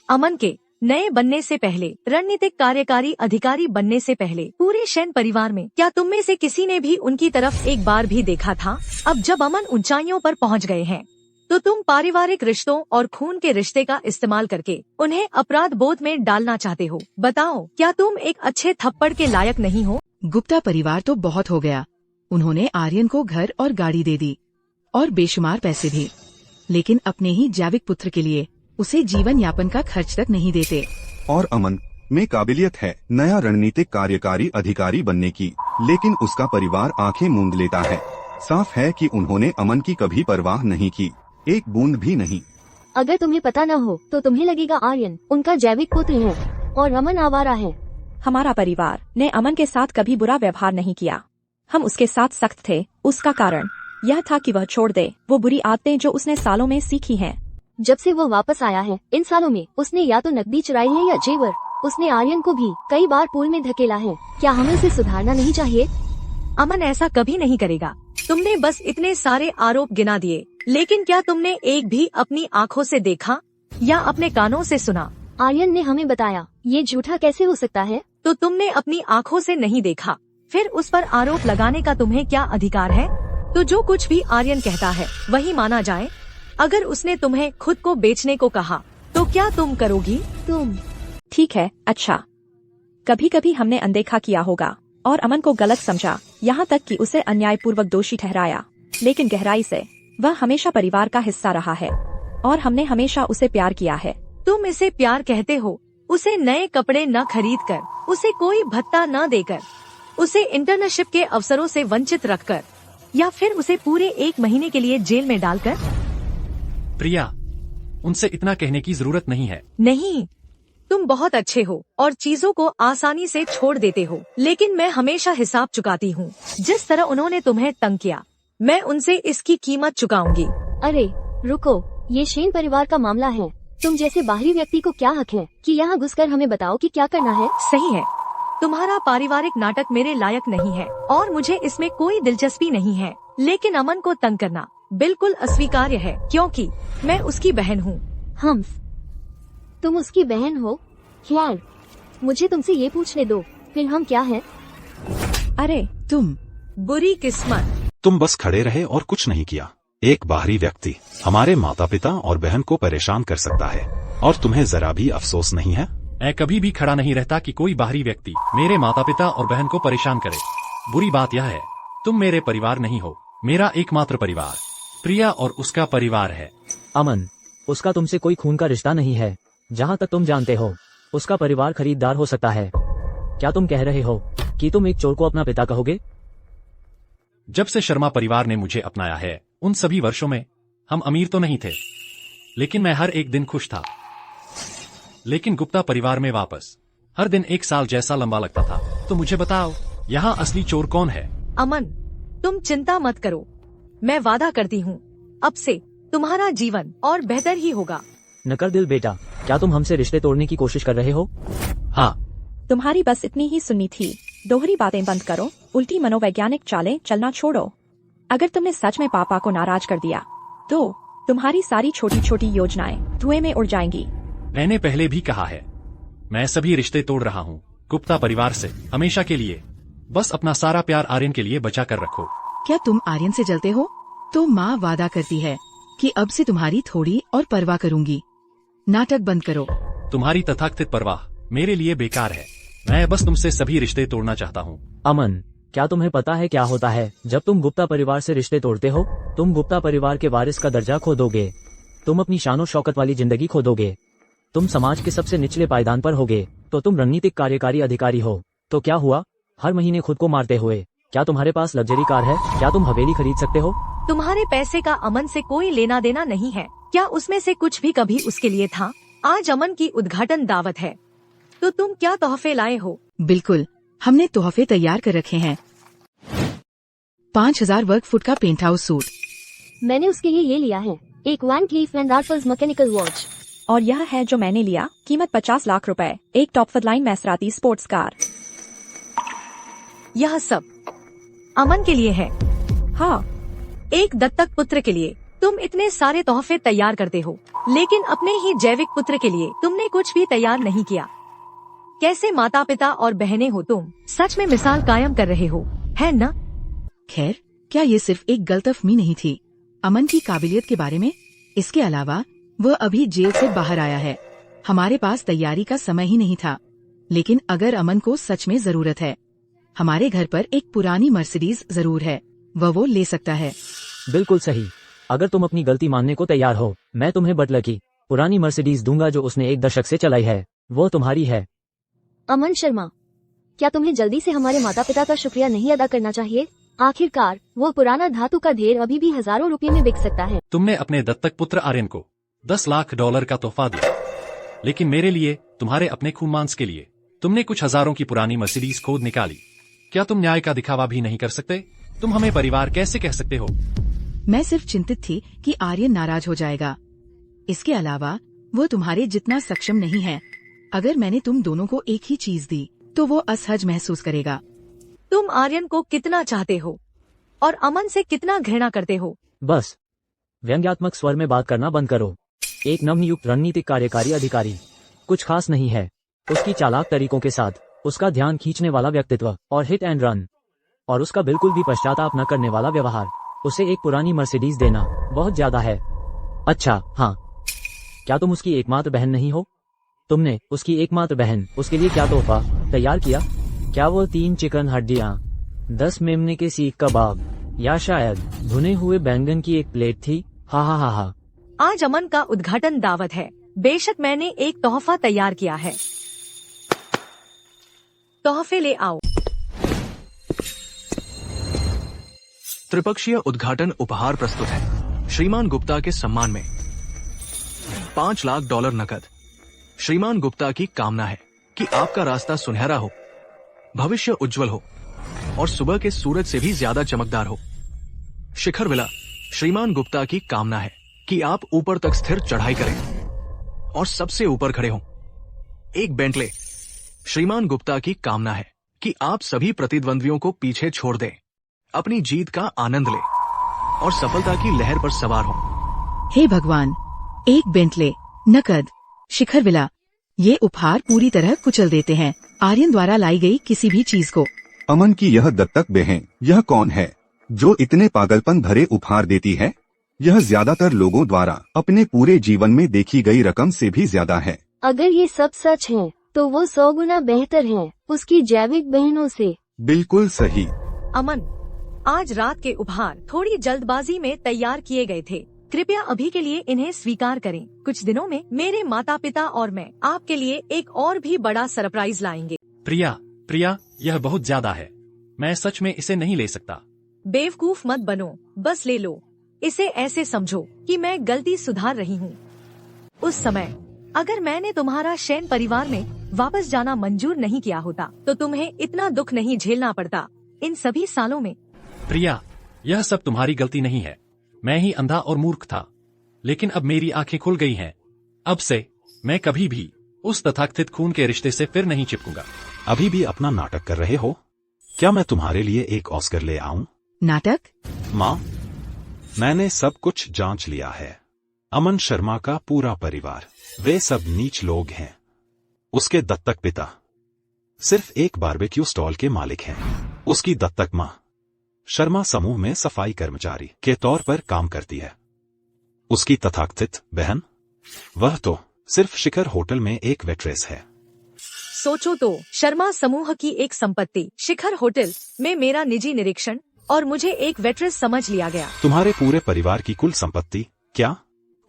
अमन के नए बनने से पहले, रणनीतिक कार्यकारी अधिकारी बनने से पहले, पूरे शेन परिवार में क्या तुम में से किसी ने भी उनकी तरफ एक बार भी देखा था? अब जब अमन ऊंचाइयों पर पहुंच गए हैं, तो तुम पारिवारिक रिश्तों और खून के रिश्ते का इस्तेमाल करके उन्हें अपराध बोध में डालना चाहते हो। बताओ, क्या तुम एक अच्छे थप्पड़ के लायक नहीं हो? गुप्ता परिवार तो बहुत हो गया। उन्होंने आर्यन को घर और गाड़ी दे दी और बेशुमार पैसे भी, लेकिन अपने ही जैविक पुत्र के लिए उसे जीवन यापन का खर्च तक नहीं देते। और अमन में काबिलियत है नया रणनीतिक कार्यकारी अधिकारी बनने की, लेकिन उसका परिवार आंखें मूंद लेता है। साफ है कि उन्होंने अमन की कभी परवाह नहीं की, एक बूंद भी नहीं। अगर तुम्हें पता न हो तो तुम्हें लगेगा आर्यन उनका जैविक पुत्र है और अमन आवारा है। हमारा परिवार ने अमन के साथ कभी बुरा व्यवहार नहीं किया। हम उसके साथ सख्त थे। उसका कारण यह था कि वह छोड़ दे वो बुरी आदतें जो उसने सालों में सीखी हैं। जब से वो वापस आया है, इन सालों में उसने या तो नकदी चुराई है या जेवर। उसने आर्यन को भी कई बार पूल में धकेला है। क्या हमें उसे सुधारना नहीं चाहिए? अमन ऐसा कभी नहीं करेगा। तुमने बस इतने सारे आरोप गिना दिए, लेकिन क्या तुमने एक भी अपनी आँखों से देखा या अपने कानों से सुना? आर्यन ने हमें बताया। ये झूठा कैसे हो सकता है? तो तुमने अपनी आँखों से नहीं देखा, फिर उस पर आरोप लगाने का तुम्हें क्या अधिकार है? तो जो कुछ भी आर्यन कहता है वही माना जाए। अगर उसने तुम्हें खुद को बेचने को कहा तो क्या तुम करोगी? तुम ठीक है, अच्छा, कभी कभी हमने अनदेखा किया होगा और अमन को गलत समझा, यहाँ तक कि उसे अन्यायपूर्वक दोषी ठहराया, लेकिन गहराई से वह हमेशा परिवार का हिस्सा रहा है और हमने हमेशा उसे प्यार किया है। तुम इसे प्यार कहते हो? उसे नए कपड़े न खरीद कर, उसे कोई भत्ता न देकर, उसे इंटर्नशिप के अवसरों से वंचित रखकर, या फिर उसे पूरे 1 महीने के लिए जेल में डालकर? प्रिया, उनसे इतना कहने की जरूरत नहीं है। नहीं, तुम बहुत अच्छे हो और चीजों को आसानी से छोड़ देते हो, लेकिन मैं हमेशा हिसाब चुकाती हूँ। जिस तरह उन्होंने तुम्हें तंग किया, मैं उनसे इसकी कीमत चुकाऊंगी। अरे रुको, ये शेन परिवार का मामला है। तुम जैसे बाहरी व्यक्ति को क्या हक है कि यहाँ घुसकर हमें बताओ कि क्या करना है? सही है, तुम्हारा पारिवारिक नाटक मेरे लायक नहीं है और मुझे इसमें कोई दिलचस्पी नहीं है। लेकिन अमन को तंग करना बिल्कुल अस्वीकार्य है क्योंकि मैं उसकी बहन हूँ। हम्स, तुम उसकी बहन हो? यार, मुझे तुमसे ये पूछने दो, फिर हम क्या हैं? अरे तुम बुरी किस्मत। तुम बस खड़े रहे और कुछ नहीं किया। एक बाहरी व्यक्ति हमारे माता पिता और बहन को परेशान कर सकता है और तुम्हें जरा भी अफसोस नहीं है? मैं कभी भी खड़ा नहीं रहता कि कोई बाहरी व्यक्ति मेरे माता पिता और बहन को परेशान करे। बुरी बात यह है, तुम मेरे परिवार नहीं हो। मेरा एकमात्र परिवार प्रिया और उसका परिवार है। अमन, उसका तुमसे कोई खून का रिश्ता नहीं है। जहाँ तक तुम जानते हो, उसका परिवार खरीदार हो सकता है। क्या तुम कह रहे हो कि तुम एक चोर को अपना पिता कहोगे? जब से शर्मा परिवार ने मुझे अपनाया है, उन सभी वर्षों में हम अमीर तो नहीं थे, लेकिन मैं हर एक दिन खुश था। लेकिन गुप्ता परिवार में वापस हर दिन एक साल जैसा लंबा लगता था। तो मुझे बताओ, यहाँ असली चोर कौन है? अमन, तुम चिंता मत करो, मैं वादा करती हूँ अब से तुम्हारा जीवन और बेहतर ही होगा। नकर दिल बेटा, क्या तुम हमसे रिश्ते तोड़ने की कोशिश कर रहे हो? हाँ, तुम्हारी बस इतनी ही सुननी थी। दोहरी बातें बंद करो, उल्टी मनोवैज्ञानिक चालें चलना छोड़ो। अगर तुमने सच में पापा को नाराज कर दिया तो तुम्हारी सारी छोटी छोटी योजनाएं धुएं में उड़ जाएंगी। मैंने पहले भी कहा है, मैं सभी रिश्ते तोड़ रहा हूँ गुप्ता परिवार से, हमेशा के लिए। बस अपना सारा प्यार आर्यन के लिए बचा कर रखो। क्या तुम आर्यन से जलते हो? तो माँ वादा करती है कि अब से तुम्हारी थोड़ी और परवाह करूंगी। नाटक बंद करो। तुम्हारी तथाकथित परवाह मेरे लिए बेकार है। मैं बस तुमसे सभी रिश्ते तोड़ना चाहता हूँ। अमन, क्या तुम्हें पता है क्या होता है जब तुम गुप्ता परिवार से रिश्ते तोड़ते हो? तुम गुप्ता परिवार के वारिस का दर्जा खो दोगे। तुम अपनी शानो शौकत वाली जिंदगी खो दोगे। तुम समाज के सबसे निचले पायदान पर होगे। तो तुम रणनीतिक कार्यकारी अधिकारी हो, तो क्या हुआ? हर महीने खुद को मारते हुए। क्या तुम्हारे पास लग्जरी कार है? क्या तुम हवेली खरीद सकते हो? तुम्हारे पैसे का अमन से कोई लेना देना नहीं है। क्या उसमें से कुछ भी कभी उसके लिए था? आज अमन की उद्घाटन दावत है, तो तुम क्या तोहफे लाए हो? बिल्कुल, हमने तोहफे तैयार कर रखे हैं। 5000 वर्ग फुट का पेंट हाउस सूट। मैंने उसके लिए ये लिया है, एक Van Cleef and Raffles mechanical watch. और यह है जो मैंने लिया, कीमत 50 लाख रुपए, एक टॉप लाइन मैसराती स्पोर्ट्स कार। यह सब अमन के लिए है। हाँ, एक दत्तक पुत्र के लिए तुम इतने सारे तोहफे तैयार करते हो, लेकिन अपने ही जैविक पुत्र के लिए तुमने कुछ भी तैयार नहीं किया। कैसे माता पिता और बहनें हो तुम? सच में मिसाल कायम कर रहे हो, है न? खैर, क्या ये सिर्फ एक गलतफहमी नहीं थी अमन की काबिलियत के बारे में? इसके अलावा वह अभी जेल से बाहर आया है। हमारे पास तैयारी का समय ही नहीं था। लेकिन अगर अमन को सच में जरूरत है, हमारे घर पर एक पुरानी मर्सिडीज जरूर है, वो ले सकता है। बिल्कुल सही। अगर तुम अपनी गलती मानने को तैयार हो, मैं तुम्हें बटलर की पुरानी मर्सिडीज दूंगा जो उसने 1 दशक से चलाई है। वो तुम्हारी है। अमन शर्मा, क्या तुम्हें जल्दी से हमारे माता पिता का शुक्रिया नहीं अदा करना चाहिए? आखिरकार वो पुराना धातु का ढेर अभी भी हजारों रुपए में बिक सकता है। तुमने अपने दत्तक पुत्र आर्यन को $10 लाख का तोहफा दिया, लेकिन मेरे लिए, तुम्हारे अपने खून मांस के लिए, तुमने कुछ हजारों की पुरानी मर्सिडीज खोद निकाली। क्या तुम न्याय का दिखावा भी नहीं कर सकते? तुम हमें परिवार कैसे कह सकते हो? मैं सिर्फ चिंतित थी कि आर्यन नाराज हो जाएगा। इसके अलावा वो तुम्हारे जितना सक्षम नहीं है। अगर मैंने तुम दोनों को एक ही चीज दी तो वो असहज महसूस करेगा। तुम आर्यन को कितना चाहते हो और अमन से कितना घृणा करते हो? बस व्यंग्यात्मक स्वर में बात करना बंद करो। एक नवनियुक्त रणनीतिक कार्यकारी अधिकारी कुछ खास नहीं है। उसकी चालाक तरीकों के साथ, उसका ध्यान खींचने वाला व्यक्तित्व और हिट एंड रन, और उसका बिल्कुल भी पश्चाताप न करने वाला व्यवहार, उसे एक पुरानी मर्सिडीज देना बहुत ज्यादा है। अच्छा हाँ, क्या तुम उसकी एकमात्र बहन नहीं हो? तुमने उसकी एकमात्र बहन, उसके लिए क्या तोहफा तैयार किया? क्या वो 3 चिकन हड्डियाँ, 10 मेमने के सीख कबाब, या शायद भुने हुए बैंगन की एक प्लेट थी? हा हा हा हा। आज अमन का उद्घाटन दावत है। बेशक मैंने एक तोहफा तैयार किया है। तोहफे ले आओ। त्रिपक्षीय उद्घाटन उपहार प्रस्तुत है। श्रीमान गुप्ता के सम्मान में $5 लाख नकद। श्रीमान गुप्ता की कामना है कि आपका रास्ता सुनहरा हो, भविष्य उज्जवल हो और सुबह के सूरज से भी ज्यादा चमकदार हो। शिखर विला। श्रीमान गुप्ता की कामना है कि आप ऊपर तक स्थिर चढ़ाई करें और सबसे ऊपर खड़े हों। एक बेंटले। श्रीमान गुप्ता की कामना है कि आप सभी प्रतिद्वंद्वियों को पीछे छोड़ दें, अपनी जीत का आनंद लें और सफलता की लहर पर सवार हों। हे भगवान, एक बेंटले, नकद, शिखर विला, ये उपहार पूरी तरह कुचल देते हैं आर्यन द्वारा लाई गई किसी भी चीज को। अमन की यह दत्तक बहन, यह कौन है जो इतने पागलपन भरे उपहार देती है? यह ज्यादातर लोगों द्वारा अपने पूरे जीवन में देखी गई रकम से भी ज्यादा है। अगर ये सब सच है तो वो 100 गुना बेहतर है उसकी जैविक बहनों से। बिल्कुल सही। अमन, आज रात के उपहार थोड़ी जल्दबाजी में तैयार किए गए थे। कृपया अभी के लिए इन्हें स्वीकार करें। कुछ दिनों में मेरे माता पिता और मैं आपके लिए एक और भी बड़ा सरप्राइज लाएंगे। प्रिया, यह बहुत ज्यादा है। मैं सच में इसे नहीं ले सकता। बेवकूफ मत बनो, बस ले लो। इसे ऐसे समझो कि मैं गलती सुधार रही हूँ। उस समय अगर मैंने तुम्हारा शैन परिवार में वापस जाना मंजूर नहीं किया होता तो तुम्हें इतना दुख नहीं झेलना पड़ता इन सभी सालों में। प्रिया, यह सब तुम्हारी गलती नहीं है। मैं ही अंधा और मूर्ख था, लेकिन अब मेरी आंखें खुल गई हैं। अब से मैं कभी भी उस तथाकथित खून के रिश्ते से फिर नहीं चिपकूंगा। अभी भी अपना नाटक कर रहे हो? क्या मैं तुम्हारे लिए एक ऑस्कर ले आऊं? नाटक? माँ, मैंने सब कुछ जांच लिया है। अमन शर्मा का पूरा परिवार, वे सब नीच लोग हैं। उसके दत्तक पिता सिर्फ एक बारबेक्यू स्टॉल के मालिक हैं। उसकी दत्तक माँ शर्मा समूह में सफाई कर्मचारी के तौर पर काम करती है। उसकी तथाकथित बहन, वह तो सिर्फ शिखर होटल में एक वेट्रेस है। सोचो तो, शर्मा समूह की एक संपत्ति शिखर होटल में मेरा निजी निरीक्षण और मुझे एक वेट्रेस समझ लिया गया। तुम्हारे पूरे परिवार की कुल संपत्ति क्या?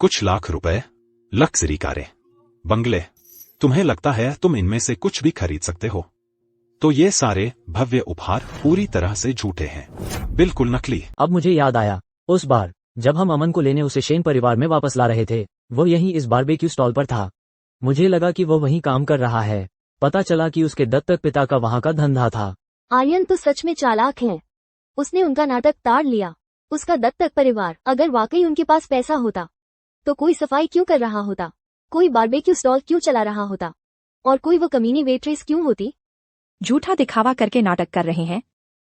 कुछ लाख रुपए, लग्जरी कारें, बंगले। तुम्हें लगता है तुम इनमें से कुछ भी खरीद सकते हो? तो ये सारे भव्य उपहार पूरी तरह से झूठे हैं, बिल्कुल नकली। अब मुझे याद आया, उस बार जब हम अमन को लेने उसे शेन परिवार में वापस ला रहे थे, वो यहीं इस बारबेक्यू स्टॉल पर था। मुझे लगा कि वो वहीं काम कर रहा है। पता चला कि उसके दत्तक पिता का वहाँ का धंधा था। आर्यन तो सच में चालाक है। उसने उनका नाटक ताड़ लिया। उसका दत्तक परिवार अगर वाकई उनके पास पैसा होता तो कोई सफाई क्यों कर रहा होता, कोई बारबेक्यू स्टॉल क्यों चला रहा होता, और कोई वो कमीनी वेट्रेस क्यों होती? झूठा दिखावा करके नाटक कर रहे हैं।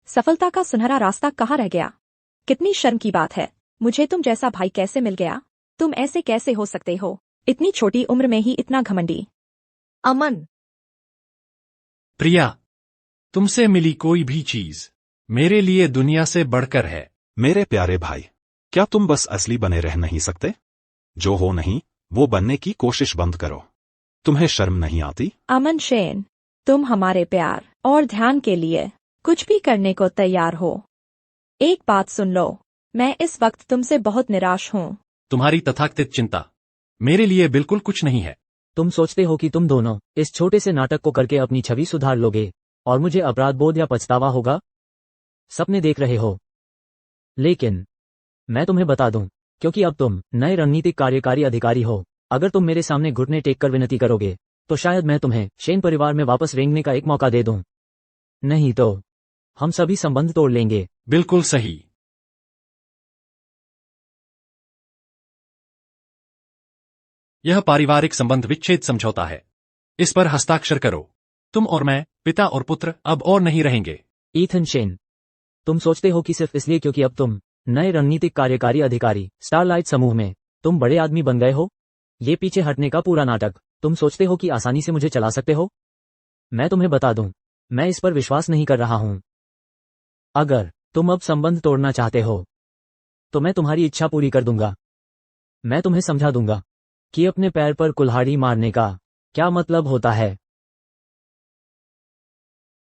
सफलता का सुनहरा रास्ता कहाँ रह गया? कितनी शर्म की बात है। मुझे तुम जैसा भाई कैसे मिल गया? तुम ऐसे कैसे हो सकते हो? इतनी छोटी उम्र में ही इतना घमंडी। अमन, प्रिया, तुमसे मिली कोई भी चीज मेरे लिए दुनिया से बढ़कर है। मेरे प्यारे भाई, क्या तुम बस असली बने रह नहीं सकते? जो हो नहीं वो बनने की कोशिश बंद करो। तुम्हें शर्म नहीं आती? अमन शेन, तुम हमारे प्यार और ध्यान के लिए कुछ भी करने को तैयार हो। एक बात सुन लो, मैं इस वक्त तुमसे बहुत निराश हूँ। तुम्हारी तथाकथित चिंता मेरे लिए बिल्कुल कुछ नहीं है। तुम सोचते हो कि तुम दोनों इस छोटे से नाटक को करके अपनी छवि सुधार लोगे और मुझे अपराध बोध या पछतावा होगा? सपने देख रहे हो। लेकिन मैं तुम्हें बता दूं, क्योंकि अब तुम नए रणनीतिक कार्यकारी अधिकारी हो, अगर तुम मेरे सामने घुटने टेक कर विनती करोगे तो शायद मैं तुम्हें शेन परिवार में वापस रेंगने का एक मौका दे दूं। नहीं तो हम सभी संबंध तोड़ लेंगे। बिल्कुल सही। यह पारिवारिक संबंध विच्छेद समझौता है। इस पर हस्ताक्षर करो। तुम और मैं, पिता और पुत्र, अब और नहीं रहेंगे। ईथन शेन, तुम सोचते हो कि सिर्फ इसलिए क्योंकि अब तुम नए रणनीतिक कार्यकारी अधिकारी स्टारलाइट समूह में तुम बड़े आदमी बन गए हो? ये पीछे हटने का पूरा नाटक। तुम सोचते हो कि आसानी से मुझे चला सकते हो? मैं तुम्हें बता दूं, मैं इस पर विश्वास नहीं कर रहा हूं। अगर तुम अब संबंध तोड़ना चाहते हो तो मैं तुम्हारी इच्छा पूरी कर दूंगा। मैं तुम्हें समझा दूंगा कि अपने पैर पर कुल्हाड़ी मारने का क्या मतलब होता है।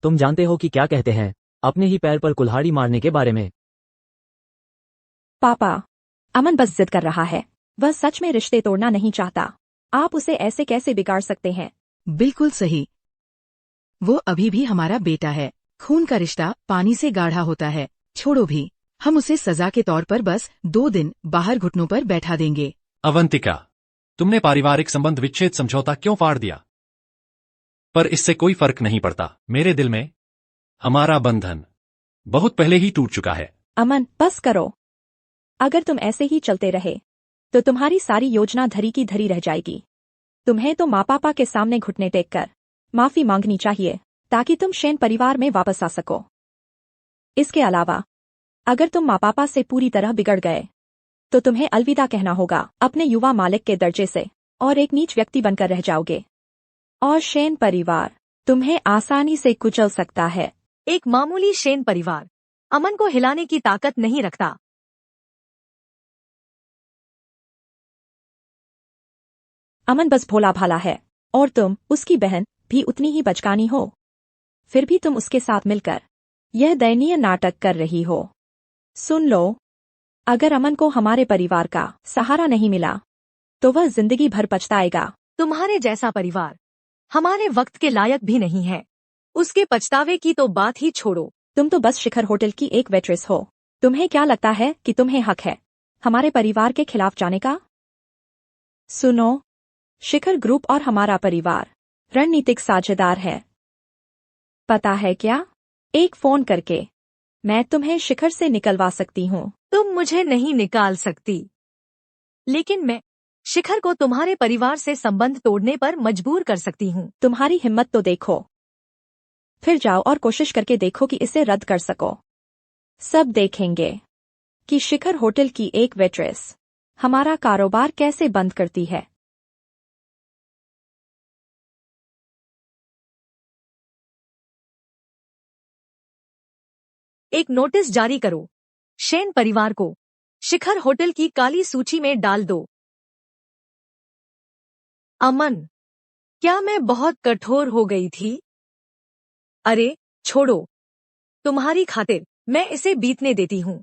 तुम जानते हो कि क्या कहते हैं अपने ही पैर पर कुल्हाड़ी मारने के बारे में। पापा, अमन बस जिद कर रहा है। वह सच में रिश्ते तोड़ना नहीं चाहता। आप उसे ऐसे कैसे बिगाड़ सकते हैं? बिल्कुल सही। वो अभी भी हमारा बेटा है। खून का रिश्ता पानी से गाढ़ा होता है। छोड़ो भी, हम उसे सजा के तौर पर बस 2 दिन बाहर घुटनों पर बैठा देंगे। अवंतिका, तुमने पारिवारिक संबंध विच्छेद समझौता क्यों फाड़ दिया? पर इससे कोई फर्क नहीं पड़ता। मेरे दिल में हमारा बंधन बहुत पहले ही टूट चुका है। अमन, बस करो। अगर तुम ऐसे ही चलते रहे तो तुम्हारी सारी योजना धरी की धरी रह जाएगी। तुम्हें तो माँ पापा के सामने घुटने टेक कर माफी मांगनी चाहिए ताकि तुम शेन परिवार में वापस आ सको। इसके अलावा अगर तुम माँ पापा से पूरी तरह बिगड़ गए तो तुम्हें अलविदा कहना होगा अपने युवा मालिक के दर्जे से और एक नीच व्यक्ति बनकर रह जाओगे। और शेन परिवार तुम्हें आसानी से कुचल सकता है। एक मामूली शेन परिवार अमन को हिलाने की ताकत नहीं रखता। अमन बस भोला भाला है और तुम उसकी बहन भी उतनी ही बचकानी हो। फिर भी तुम उसके साथ मिलकर यह दयनीय नाटक कर रही हो। सुन लो, अगर अमन को हमारे परिवार का सहारा नहीं मिला तो वह जिंदगी भर पछताएगा। तुम्हारे जैसा परिवार हमारे वक्त के लायक भी नहीं है। उसके पछतावे की तो बात ही छोड़ो। तुम तो बस शिखर होटल की एक वेट्रेस हो। तुम्हें क्या लगता है कि तुम्हें हक है हमारे परिवार के खिलाफ जाने का? सुनो, शिखर ग्रुप और हमारा परिवार रणनीतिक साझेदार है। पता है क्या? एक फोन करके मैं तुम्हें शिखर से निकलवा सकती हूँ। तुम मुझे नहीं निकाल सकती, लेकिन मैं शिखर को तुम्हारे परिवार से संबंध तोड़ने पर मजबूर कर सकती हूँ। तुम्हारी हिम्मत तो देखो। फिर जाओ और कोशिश करके देखो कि इसे रद्द कर सको। सब देखेंगे कि शिखर होटल की एक वेट्रेस हमारा कारोबार कैसे बंद करती है। एक नोटिस जारी करो। शेन परिवार को शिखर होटल की काली सूची में डाल दो। अमन, क्या मैं बहुत कठोर हो गई थी? अरे छोड़ो, तुम्हारी खातिर मैं इसे बीतने देती हूँ।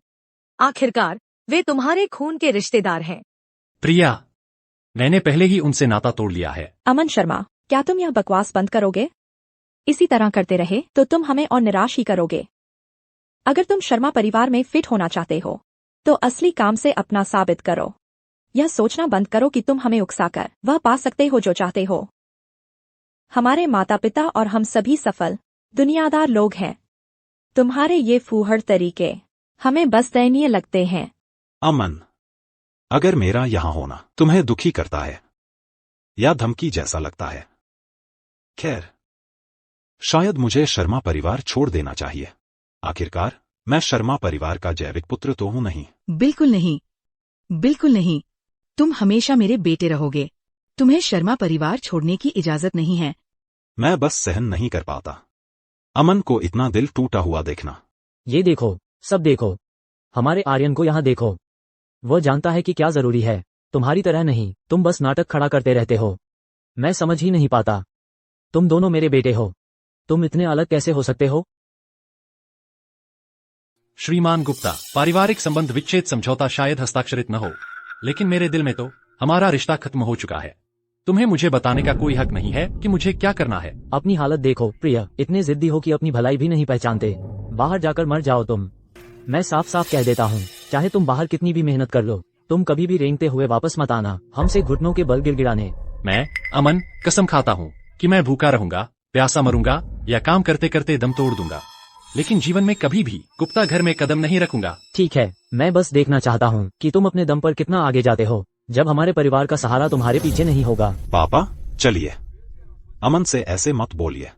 आखिरकार वे तुम्हारे खून के रिश्तेदार हैं। प्रिया, मैंने पहले ही उनसे नाता तोड़ लिया है। अमन शर्मा, क्या तुम यह बकवास बंद करोगे? इसी तरह करते रहे तो तुम हमें और निराश ही करोगे। अगर तुम शर्मा परिवार में फिट होना चाहते हो तो असली काम से अपना साबित करो। यह सोचना बंद करो कि तुम हमें उकसाकर वह पा सकते हो जो चाहते हो। हमारे माता पिता और हम सभी सफल दुनियादार लोग हैं। तुम्हारे ये फूहड़ तरीके हमें बस दयनीय लगते हैं। अमन, अगर मेरा यहां होना तुम्हें दुखी करता है या धमकी जैसा लगता है, खैर, शायद मुझे शर्मा परिवार छोड़ देना चाहिए। आखिरकार मैं शर्मा परिवार का जैविक पुत्र तो हूं नहीं। बिल्कुल नहीं, बिल्कुल नहीं। तुम हमेशा मेरे बेटे रहोगे। तुम्हें शर्मा परिवार छोड़ने की इजाजत नहीं है। मैं बस सहन नहीं कर पाता अमन को इतना दिल टूटा हुआ देखना। ये देखो, सब देखो, हमारे आर्यन को यहाँ देखो। वह जानता है कि क्या जरूरी है। तुम्हारी तरह नहीं, तुम बस नाटक खड़ा करते रहते हो। मैं समझ ही नहीं पाता। तुम दोनों मेरे बेटे हो, तुम इतने अलग कैसे हो सकते हो? श्रीमान गुप्ता, पारिवारिक संबंध विच्छेद समझौता शायद हस्ताक्षरित न हो, लेकिन मेरे दिल में तो हमारा रिश्ता खत्म हो चुका है। तुम्हें मुझे बताने का कोई हक नहीं है कि मुझे क्या करना है। अपनी हालत देखो प्रिया, इतने जिद्दी हो कि अपनी भलाई भी नहीं पहचानते। बाहर जाकर मर जाओ तुम। मैं साफ साफ कह देता हूँ, चाहे तुम बाहर कितनी भी मेहनत कर लो, तुम कभी भी रेंगते हुए वापस मत आना हमसे घुटनों के बल गिड़गिड़ाने। मैं, अमन, कसम खाता हूँ कि मैं भूखा रहूंगा, प्यासा मरूंगा या काम करते करते दम तोड़ दूंगा, लेकिन जीवन में कभी भी गुप्ता घर में कदम नहीं रखूंगा। ठीक है, मैं बस देखना चाहता हूँ कि तुम अपने दम पर कितना आगे जाते हो, जब हमारे परिवार का सहारा तुम्हारे पीछे नहीं होगा। पापा, चलिए, अमन से ऐसे मत बोलिए।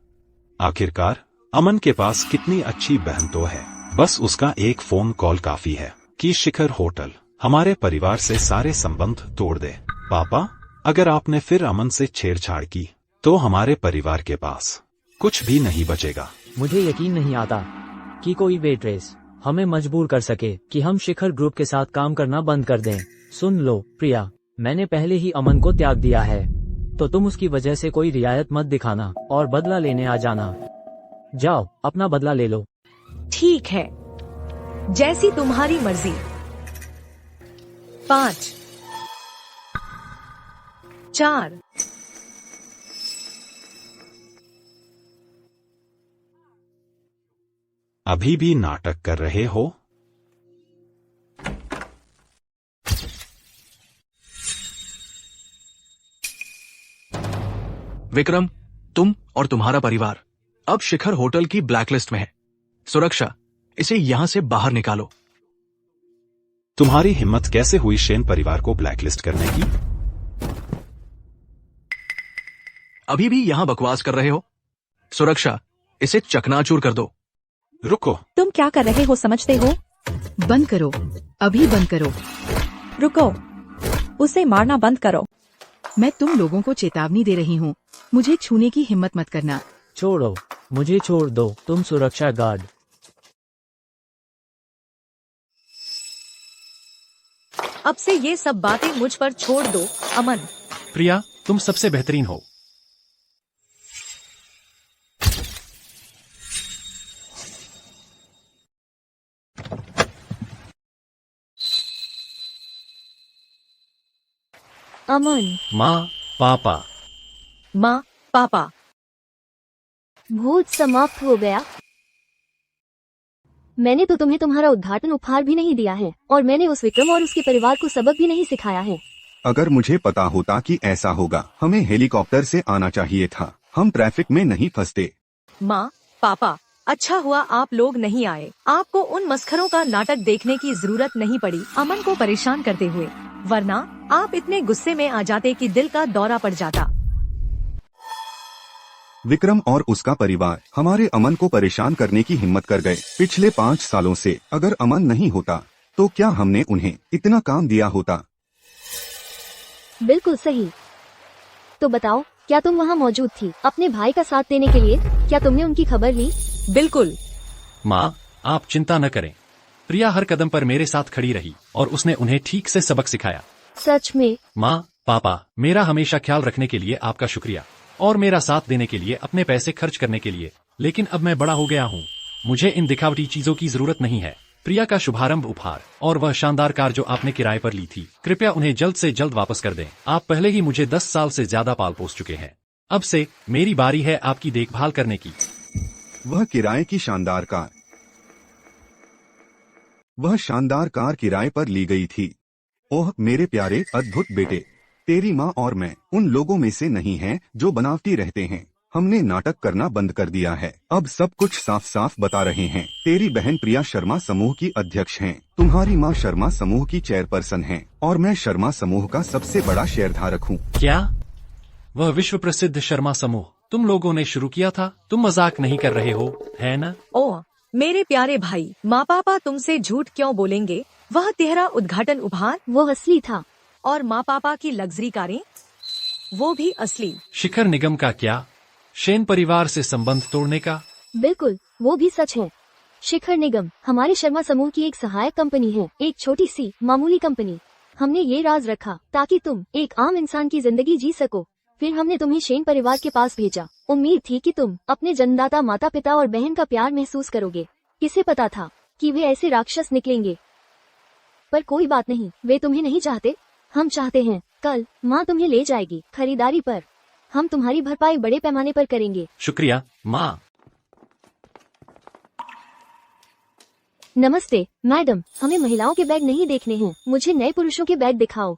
आखिरकार अमन के पास कितनी अच्छी बहन तो है। बस उसका एक फोन कॉल काफी है कि शिखर होटल हमारे परिवार से सारे संबंध तोड़ दे। पापा, अगर आपने फिर अमन से छेड़छाड़ की तो हमारे परिवार के पास कुछ भी नहीं बचेगा। मुझे यकीन नहीं आता कि कोई वेट्रेस हमें मजबूर कर सके कि हम शिखर ग्रुप के साथ काम करना बंद कर दें। सुन लो प्रिया, मैंने पहले ही अमन को त्याग दिया है, तो तुम उसकी वजह से कोई रियायत मत दिखाना और बदला लेने आ जाना। जाओ, अपना बदला ले लो। ठीक है, जैसी तुम्हारी मर्जी। 5, 4, अभी भी नाटक कर रहे हो? विक्रम, तुम और तुम्हारा परिवार अब शिखर होटल की ब्लैकलिस्ट में है। सुरक्षा, इसे यहां से बाहर निकालो। तुम्हारी हिम्मत कैसे हुई शेन परिवार को ब्लैकलिस्ट करने की? अभी भी यहाँ बकवास कर रहे हो? सुरक्षा, इसे चकनाचूर कर दो। रुको, तुम क्या कर रहे हो समझते हो? बंद करो, अभी बंद करो। रुको, उसे मारना बंद करो। मैं तुम लोगों को चेतावनी दे रही हूँ, मुझे छूने की हिम्मत मत करना। छोड़ो, मुझे छोड़ दो, तुम सुरक्षा गार्ड। अब से ये सब बातें मुझ पर छोड़ दो, अमन। प्रिया, तुम सबसे बेहतरीन हो। अमन, माँ, पापा। माँ, पापा। भूत समाप्त हो गया। मैंने तो तुम्हें तुम्हारा उद्घाटन उपहार भी नहीं दिया है, और मैंने उस विक्रम और उसके परिवार को सबक भी नहीं सिखाया है। अगर मुझे पता होता कि ऐसा होगा, हमें हेलीकॉप्टर से आना चाहिए था, हम ट्रैफिक में नहीं फंसते। माँ, पापा, अच्छा हुआ आप लोग नहीं आए। आपको उन मस्खरों का नाटक देखने की जरूरत नहीं पड़ी अमन को परेशान करते हुए, वरना आप इतने गुस्से में आ जाते कि दिल का दौरा पड़ जाता। विक्रम और उसका परिवार हमारे अमन को परेशान करने की हिम्मत कर गए। पिछले 5 सालों से अगर अमन नहीं होता तो क्या हमने उन्हें इतना काम दिया होता? बिल्कुल सही। तो बताओ, क्या तुम वहाँ मौजूद थी अपने भाई का साथ देने के लिए? क्या तुमने उनकी खबर ली? बिल्कुल। माँ, आप चिंता न करें। प्रिया हर कदम पर मेरे साथ खड़ी रही और उसने उन्हें ठीक से सबक सिखाया। सच में? माँ, पापा, मेरा हमेशा ख्याल रखने के लिए आपका शुक्रिया, और मेरा साथ देने के लिए, अपने पैसे खर्च करने के लिए। लेकिन अब मैं बड़ा हो गया हूँ, मुझे इन दिखावटी चीजों की जरूरत नहीं है। प्रिया का शुभारंभ उपहार और वह शानदार कार जो आपने किराए पर ली थी, कृपया उन्हें जल्द से जल्द वापस कर दें। आप पहले ही मुझे 10 साल से ज्यादा पाल पोस चुके हैं। अब से मेरी बारी है आपकी देखभाल करने की। वह किराए की शानदार कार, वह शानदार कार किराए पर ली गई थी। ओह मेरे प्यारे अद्भुत बेटे, तेरी माँ और मैं उन लोगों में से नहीं हैं जो बनावटी रहते हैं। हमने नाटक करना बंद कर दिया है, अब सब कुछ साफ साफ बता रहे हैं। तेरी बहन प्रिया शर्मा समूह की अध्यक्ष हैं, तुम्हारी माँ शर्मा समूह की चेयरपर्सन हैं, और मैं शर्मा समूह का सबसे बड़ा शेयरधारक हूँ। क्या? वह विश्व प्रसिद्ध शर्मा समूह तुम लोगों ने शुरू किया था? तुम मजाक नहीं कर रहे हो, है न? ओह मेरे प्यारे भाई, माँ पापा तुमसे झूठ क्यों बोलेंगे? वह तेरा उद्घाटन उपहार वो असली था। और माँ पापा की लग्जरी कारें, वो भी असली। शिखर निगम का क्या? शेन परिवार से संबंध तोड़ने का? बिल्कुल, वो भी सच है। शिखर निगम हमारे शर्मा समूह की एक सहायक कंपनी है, एक छोटी सी मामूली कंपनी। हमने ये राज रखा ताकि तुम एक आम इंसान की जिंदगी जी सको। फिर हमने तुम्हें शेन परिवार के पास भेजा। उम्मीद थी कि तुम अपने जन्मदाता माता पिता और बहन का प्यार महसूस करोगे। किसे पता था कि वे ऐसे राक्षस निकलेंगे? पर कोई बात नहीं, वे तुम्हें नहीं चाहते, हम चाहते हैं। कल माँ तुम्हें ले जाएगी खरीदारी पर। हम तुम्हारी भरपाई बड़े पैमाने पर करेंगे। शुक्रिया माँ। नमस्ते मैडम, हमें महिलाओं के बैग नहीं देखने हैं, मुझे नए पुरुषों के बैग दिखाओ।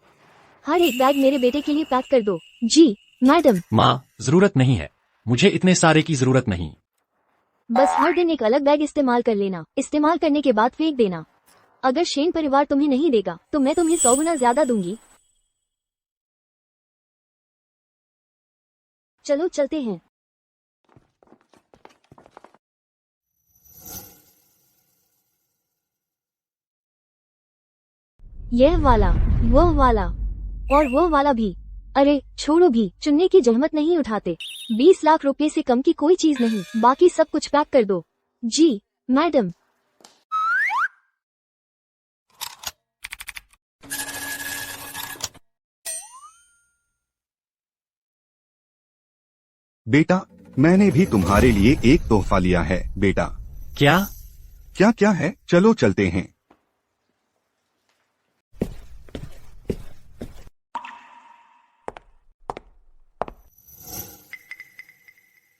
हर एक बैग मेरे बेटे के लिए पैक कर दो। जी मैडम। माँ, जरूरत नहीं है, मुझे इतने सारे की जरूरत नहीं। बस हर दिन एक अलग बैग इस्तेमाल कर लेना, इस्तेमाल करने के बाद फेंक देना। अगर शेन परिवार तुम्हें नहीं देगा तो मैं तुम्हें 100 गुना ज्यादा दूंगी। चलो चलते हैं। यह वाला, वह वाला और वह वाला भी। अरे छोड़ो भी, चुनने की जहमत नहीं उठाते। 20 लाख रुपए से कम की कोई चीज नहीं, बाकी सब कुछ पैक कर दो। जी मैडम। बेटा, मैंने भी तुम्हारे लिए एक तोहफा लिया है बेटा। क्या? क्या क्या है? चलो चलते हैं।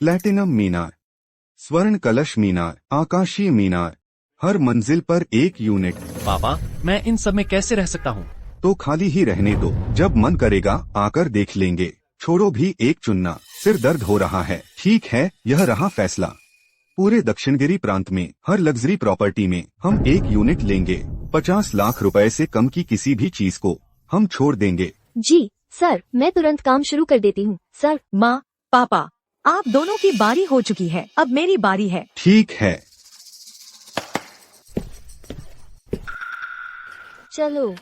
प्लैटिनम मीनार, स्वर्ण कलश मीनार, आकाशीय मीनार, हर मंजिल पर 1 यूनिट। पापा, मैं इन सब में कैसे रह सकता हूँ? तो खाली ही रहने दो, जब मन करेगा आकर देख लेंगे। छोड़ो भी एक चुनना, सिर दर्द हो रहा है। ठीक है, यह रहा फैसला। पूरे दक्षिणगिरी प्रांत में हर लग्जरी प्रॉपर्टी में हम 1 यूनिट लेंगे। 50 लाख रुपए से कम की किसी भी चीज को हम छोड़ देंगे। जी सर, मैं तुरंत काम शुरू कर देती हूँ। सर। माँ, पापा, आप दोनों की बारी हो चुकी है, अब मेरी बारी है। ठीक है। चलो।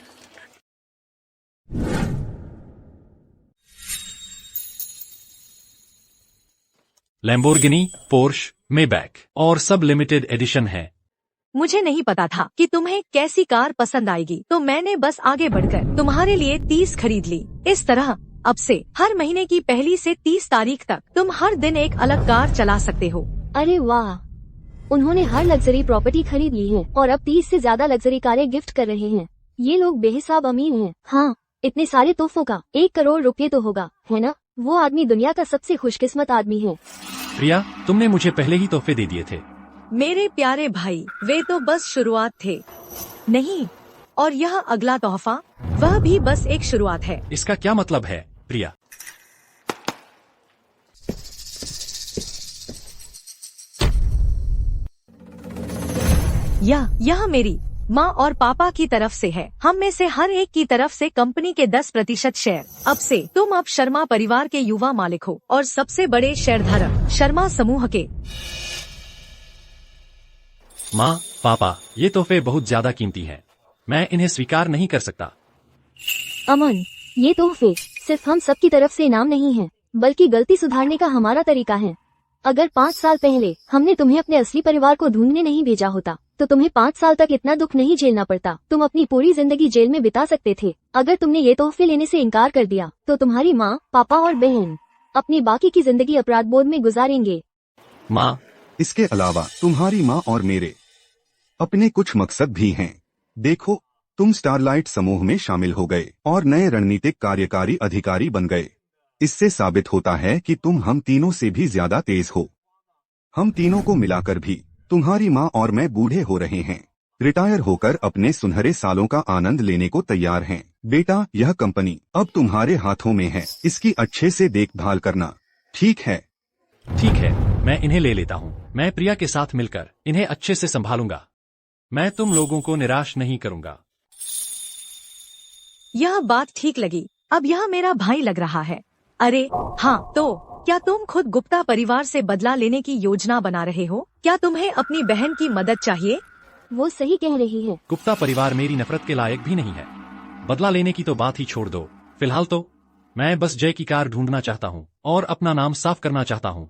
लैम्बोर्गिनी, पोर्श, मेबैक और सब लिमिटेड एडिशन है। मुझे नहीं पता था कि तुम्हें कैसी कार पसंद आएगी, तो मैंने बस आगे बढ़कर तुम्हारे लिए 30 खरीद ली। इस तरह अब से हर महीने की 1 से 30 तारीख तक तुम हर दिन एक अलग कार चला सकते हो। अरे वाह, उन्होंने हर लग्जरी प्रॉपर्टी खरीद ली है और अब 30 से ज्यादा लग्जरी कारें गिफ्ट कर रहे हैं। ये लोग बेहिसाब अमीर हैं। हाँ, इतने सारे तोहफों का 1 करोड़ रुपये तो होगा, है ना? वो आदमी दुनिया का सबसे खुशकिस्मत आदमी है। प्रिया, तुमने मुझे पहले ही तोहफे दे दिए थे। मेरे प्यारे भाई, वे तो बस शुरुआत थे। नहीं, और यह अगला तोहफा, वह भी बस एक शुरुआत है। इसका क्या मतलब है, प्रिया? यह मेरी माँ और पापा की तरफ से है। हम में से हर एक की तरफ से कंपनी के 10% शेयर। अब से तुम अब शर्मा परिवार के युवा मालिक हो और सबसे बड़े शेयरधारक शर्मा समूह के। माँ, पापा, ये तोहफे बहुत ज्यादा कीमती हैं। मैं इन्हें स्वीकार नहीं कर सकता। अमन, ये तोहफे सिर्फ हम सब की तरफ से इनाम नहीं है, बल्कि गलती सुधारने का हमारा तरीका है। अगर 5 साल पहले हमने तुम्हें अपने असली परिवार को ढूंढने नहीं भेजा होता, तो तुम्हें 5 साल तक इतना दुख नहीं झेलना पड़ता। तुम अपनी पूरी जिंदगी जेल में बिता सकते थे। अगर तुमने ये तोहफे लेने से इनकार कर दिया, तो तुम्हारी माँ, पापा और बहन अपनी बाकी की जिंदगी अपराध बोध में गुजारेंगे। माँ, इसके अलावा तुम्हारी माँ और मेरे अपने कुछ मकसद भी हैं। देखो, तुम स्टारलाइट समूह में शामिल हो गए और नए रणनीतिक कार्यकारी अधिकारी बन गए। इससे साबित होता है कि तुम हम तीनों से भी ज्यादा तेज हो। हम तीनों को मिलाकर भी तुम्हारी माँ और मैं बूढ़े हो रहे हैं, रिटायर होकर अपने सुनहरे सालों का आनंद लेने को तैयार हैं। बेटा, यह कंपनी अब तुम्हारे हाथों में है, इसकी अच्छे से देखभाल करना, ठीक है? ठीक है, मैं इन्हें ले लेता हूँ। मैं प्रिया के साथ मिलकर इन्हें अच्छे से संभालूंगा। मैं तुम लोगों को निराश नहीं करूंगा। यह बात ठीक लगी। अब यह मेरा भाई लग रहा है। अरे हाँ, तो क्या तुम खुद गुप्ता परिवार से बदला लेने की योजना बना रहे हो? क्या तुम्हें अपनी बहन की मदद चाहिए? वो सही कह रही है। गुप्ता परिवार मेरी नफरत के लायक भी नहीं है। बदला लेने की तो बात ही छोड़ दो। फिलहाल तो मैं बस जय की कार ढूंढना चाहता हूँ और अपना नाम साफ करना चाहता हूँ।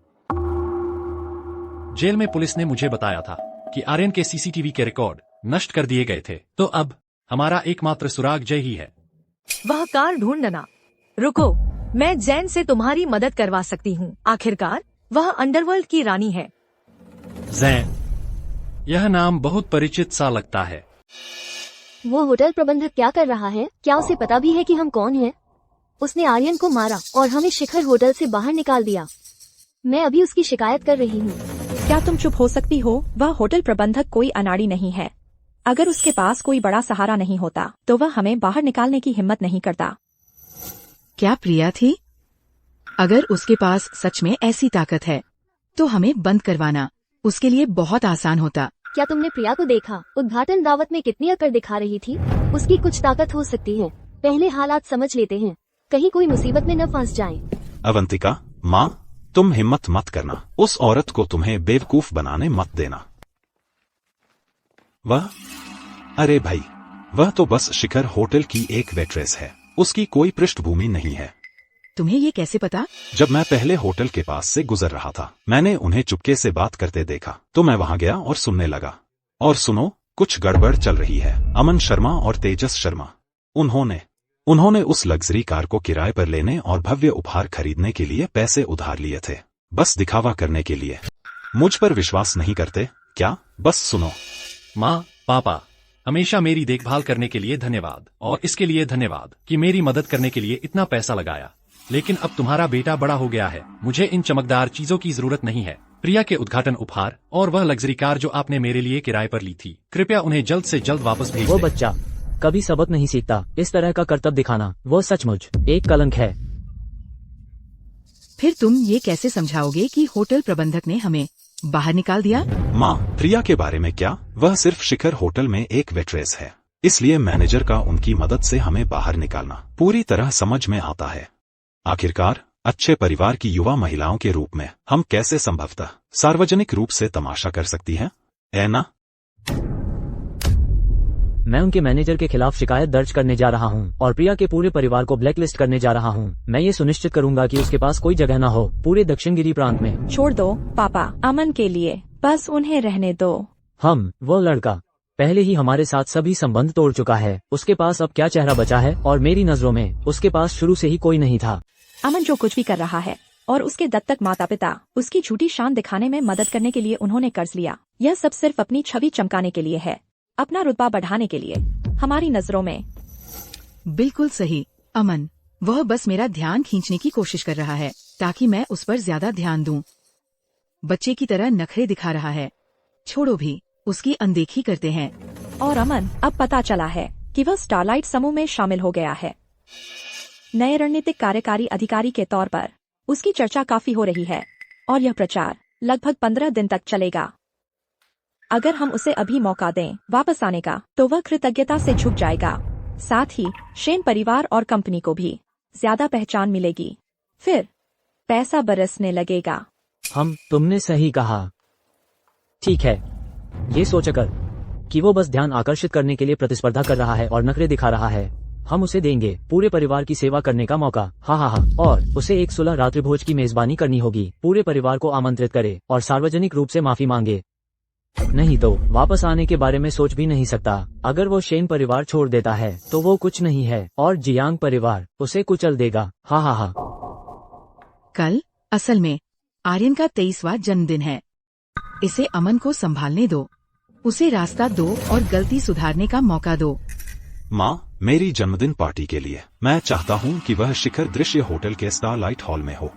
जेल में पुलिस ने मुझे बताया था कि आर्यन के सीसीटीवी के रिकॉर्ड नष्ट कर दिए गए थे, तो अब हमारा एकमात्र सुराग जय ही है। वह कार ढूंढना। रुको, मैं जैन से तुम्हारी मदद करवा सकती हूँ। आखिरकार वह अंडरवर्ल्ड की रानी है। जैन, यह नाम बहुत परिचित सा लगता है। वो होटल प्रबंधक क्या कर रहा है? क्या उसे पता भी है कि हम कौन हैं? उसने आर्यन को मारा और हमें शिखर होटल से बाहर निकाल दिया। मैं अभी उसकी शिकायत कर रही हूँ। क्या तुम चुप हो सकती हो? वह होटल प्रबंधक कोई अनाड़ी नहीं है। अगर उसके पास कोई बड़ा सहारा नहीं होता, तो वह हमें बाहर निकालने की हिम्मत नहीं करता। क्या प्रिया थी? अगर उसके पास सच में ऐसी ताकत है, तो हमें बंद करवाना उसके लिए बहुत आसान होता। क्या तुमने प्रिया को देखा? उद्घाटन दावत में कितनी अकड़ दिखा रही थी। उसकी कुछ ताकत हो सकती है। पहले हालात समझ लेते हैं, कहीं कोई मुसीबत में न फंस जाए। अवंतिका, माँ, तुम हिम्मत मत करना। उस औरत को तुम्हें बेवकूफ बनाने मत देना। अरे भाई, वह तो बस शिखर होटल की एक वेट्रेस है। उसकी कोई पृष्ठभूमि नहीं है। तुम्हें ये कैसे पता? जब मैं पहले होटल के पास से गुजर रहा था, मैंने उन्हें चुपके से बात करते देखा, तो मैं वहां गया और सुनने लगा। और सुनो, कुछ गड़बड़ चल रही है। अमन शर्मा और तेजस शर्मा, उन्होंने उस लग्जरी कार को किराए पर लेने और भव्य उपहार खरीदने के लिए पैसे उधार लिए थे, बस दिखावा करने के लिए। मुझ पर विश्वास नहीं करते क्या? बस सुनो। माँ, पापा, हमेशा मेरी देखभाल करने के लिए धन्यवाद, और इसके लिए धन्यवाद कि मेरी मदद करने के लिए इतना पैसा लगाया। लेकिन अब तुम्हारा बेटा बड़ा हो गया है, मुझे इन चमकदार चीजों की जरूरत नहीं है। प्रिया के उद्घाटन उपहार और वह लग्जरी कार जो आपने मेरे लिए किराए पर ली थी, कृपया उन्हें जल्द से जल्द वापस भेज वो दें। बच्चा कभी सबक नहीं सीखता। इस तरह का करतब दिखाना वो सचमुच एक कलंक है। फिर तुम ये कैसे समझाओगे कि होटल प्रबंधक ने हमें बाहर निकाल दिया? माँ, प्रिया के बारे में क्या? वह सिर्फ शिखर होटल में एक वेट्रेस है, इसलिए मैनेजर का उनकी मदद से हमें बाहर निकालना पूरी तरह समझ में आता है। आखिरकार अच्छे परिवार की युवा महिलाओं के रूप में हम कैसे संभवतः सार्वजनिक रूप से तमाशा कर सकती हैं? ना मैं उनके मैनेजर के खिलाफ शिकायत दर्ज करने जा रहा हूं और प्रिया के पूरे परिवार को ब्लैकलिस्ट करने जा रहा हूं। मैं ये सुनिश्चित करूंगा कि उसके पास कोई जगह न हो पूरे दक्षिणगिरी प्रांत में। छोड़ दो पापा, अमन के लिए बस उन्हें रहने दो। वो लड़का पहले ही हमारे साथ सभी संबंध तोड़ चुका है। उसके पास अब क्या चेहरा बचा है, और मेरी नजरों में उसके पास शुरू से ही कोई नहीं था। अमन जो कुछ भी कर रहा है और उसके दत्तक माता पिता उसकी झूठी शान दिखाने में मदद करने के लिए उन्होंने कर्ज लिया। यह सब सिर्फ अपनी छवि चमकाने के लिए है, अपना रुतबा बढ़ाने के लिए हमारी नजरों में। बिल्कुल सही अमन, वह बस मेरा ध्यान खींचने की कोशिश कर रहा है ताकि मैं उस पर ज्यादा ध्यान दूं। बच्चे की तरह नखरे दिखा रहा है। छोड़ो भी, उसकी अनदेखी करते हैं। और अमन अब पता चला है कि वह स्टारलाइट समूह में शामिल हो गया है। नए रणनीतिक कार्यकारी अधिकारी के तौर पर उसकी चर्चा काफी हो रही है और यह प्रचार लगभग 15 दिन तक चलेगा। अगर हम उसे अभी मौका दें वापस आने का तो वह कृतज्ञता से झुक जाएगा। साथ ही शेन परिवार और कंपनी को भी ज्यादा पहचान मिलेगी। फिर पैसा बरसने लगेगा। तुमने सही कहा। ठीक है, ये सोचकर कि वो बस ध्यान आकर्षित करने के लिए प्रतिस्पर्धा कर रहा है और नखरे दिखा रहा है, हम उसे देंगे पूरे परिवार की सेवा करने का मौका। हा। और उसे एक सुलह रात्रि भोज की मेजबानी करनी होगी। पूरे परिवार को आमंत्रित करे और सार्वजनिक रूप से माफी मांगे। नहीं तो वापस आने के बारे में सोच भी नहीं सकता। अगर वो शेन परिवार छोड़ देता है तो वो कुछ नहीं है और जियांग परिवार उसे कुचल देगा। हा। कल असल में आर्यन का 23वां जन्मदिन है। इसे अमन को संभालने दो, उसे रास्ता दो और गलती सुधारने का मौका दो। माँ, मेरी जन्मदिन पार्टी के लिए मैं चाहता हूँ कि वह शिखर दृश्य होटल के स्टारलाइट हॉल में हो।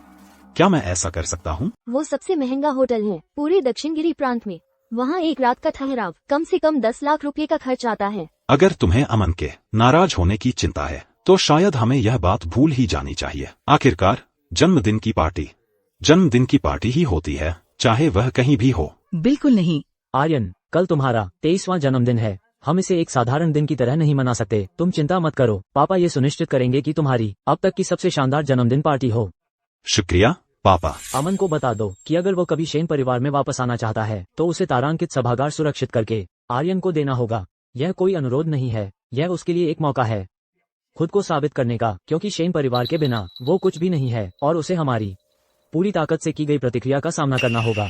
क्या मैं ऐसा कर सकता हूँ? वो सबसे महंगा होटल है पूरे दक्षिणगिरी प्रांत में। वहाँ एक रात का ठहराव कम से कम 10 लाख रुपए का खर्च आता है। अगर तुम्हें अमन के नाराज होने की चिंता है तो शायद हमें यह बात भूल ही जानी चाहिए। आखिरकार जन्मदिन की पार्टी ही होती है, चाहे वह कहीं भी हो। बिल्कुल नहीं आर्यन, कल तुम्हारा 23वां जन्मदिन है। हम इसे एक साधारण दिन की तरह नहीं मना सकते। तुम चिंता मत करो, पापा ये सुनिश्चित करेंगे कि तुम्हारी अब तक की सबसे शानदार जन्मदिन पार्टी हो। शुक्रिया पापा। अमन को बता दो कि अगर वो कभी शेन परिवार में वापस आना चाहता है तो उसे तारांकित सभागार सुरक्षित करके आर्यन को देना होगा। यह कोई अनुरोध नहीं है, यह उसके लिए एक मौका है खुद को साबित करने का, क्योंकि शेन परिवार के बिना वो कुछ भी नहीं है और उसे हमारी पूरी ताकत से की गई प्रतिक्रिया का सामना करना होगा।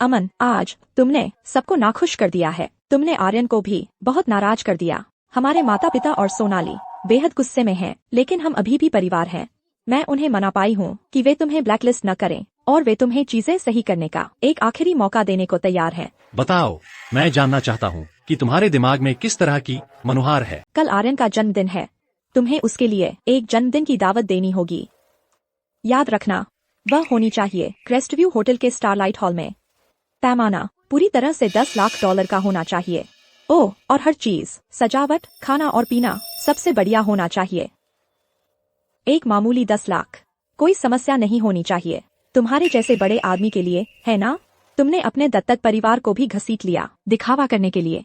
अमन, आज तुमने सबको नाखुश कर दिया है। तुमने आर्यन को भी बहुत नाराज कर दिया। हमारे माता पिता और सोनाली बेहद गुस्से में हैं, लेकिन हम अभी भी परिवार हैं। मैं उन्हें मना पाई हूँ कि वे तुम्हें ब्लैकलिस्ट न करें और वे तुम्हें चीजें सही करने का एक आखिरी मौका देने को तैयार हैं। बताओ, मैं जानना चाहता हूँ कि तुम्हारे दिमाग में किस तरह की मनोहार है। कल आर्यन का जन्मदिन है। तुम्हें उसके लिए एक जन्मदिन की दावत देनी होगी। याद रखना, वह होनी चाहिए क्रेस्टव्यू होटल के स्टारलाइट हॉल में। पैमाना पूरी तरह से $10 लाख का होना चाहिए। ओह, और हर चीज, सजावट, खाना और पीना सबसे बढ़िया होना चाहिए। एक मामूली 10 लाख, कोई समस्या नहीं होनी चाहिए। तुम्हारे जैसे बड़े आदमी के लिए, है ना? तुमने अपने दत्तक परिवार को भी घसीट लिया दिखावा करने के लिए।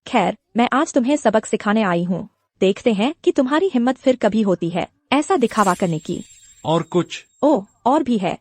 खैर, मैं आज तुम्हें सबक सिखाने आई हूँ। देखते हैं कि तुम्हारी हिम्मत फिर कभी होती है ऐसा दिखावा करने की। और कुछ? ओह, और भी है।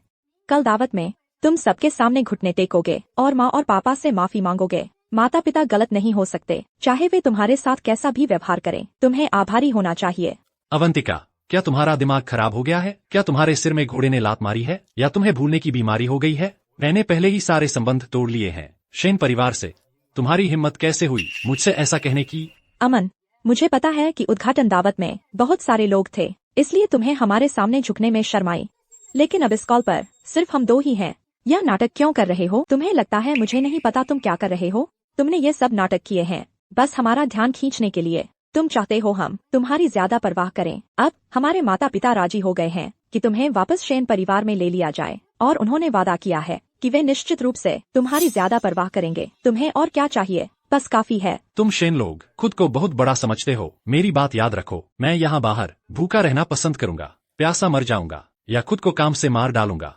कल दावत में तुम सबके सामने घुटने टेकोगे और माँ और पापा से माफी मांगोगे। माता पिता गलत नहीं हो सकते, चाहे वे तुम्हारे साथ कैसा भी व्यवहार करें। तुम्हें आभारी होना चाहिए। अवंतिका, क्या तुम्हारा दिमाग खराब हो गया है? क्या तुम्हारे सिर में घोड़े ने लात मारी है, या तुम्हें भूलने की बीमारी हो गई है? मैंने पहले ही सारे संबंध तोड़ लिए हैं शेन परिवार से। तुम्हारी हिम्मत कैसे हुई मुझसे ऐसा कहने की? अमन, मुझे पता है कि उद्घाटन दावत में बहुत सारे लोग थे, इसलिए तुम्हें हमारे सामने झुकने में शर्म आई। लेकिन अब इस कॉल पर सिर्फ हम 2 ही हैं। यह नाटक क्यों कर रहे हो? तुम्हें लगता है मुझे नहीं पता तुम क्या कर रहे हो? तुमने ये सब नाटक किए हैं बस हमारा ध्यान खींचने के लिए। तुम चाहते हो हम तुम्हारी ज्यादा परवाह करें। अब हमारे माता पिता राजी हो गए हैं कि तुम्हें वापस शेन परिवार में ले लिया जाए, और उन्होंने वादा किया है कि वे निश्चित रूप से तुम्हारी ज्यादा परवाह करेंगे। तुम्हें और क्या चाहिए? बस काफी है। तुम शेन लोग खुद को बहुत बड़ा समझते हो। मेरी बात याद रखो, मैं यहाँ बाहर भूखा रहना पसंद करूंगा, प्यासा मर जाऊंगा या खुद को काम से मार डालूंगा,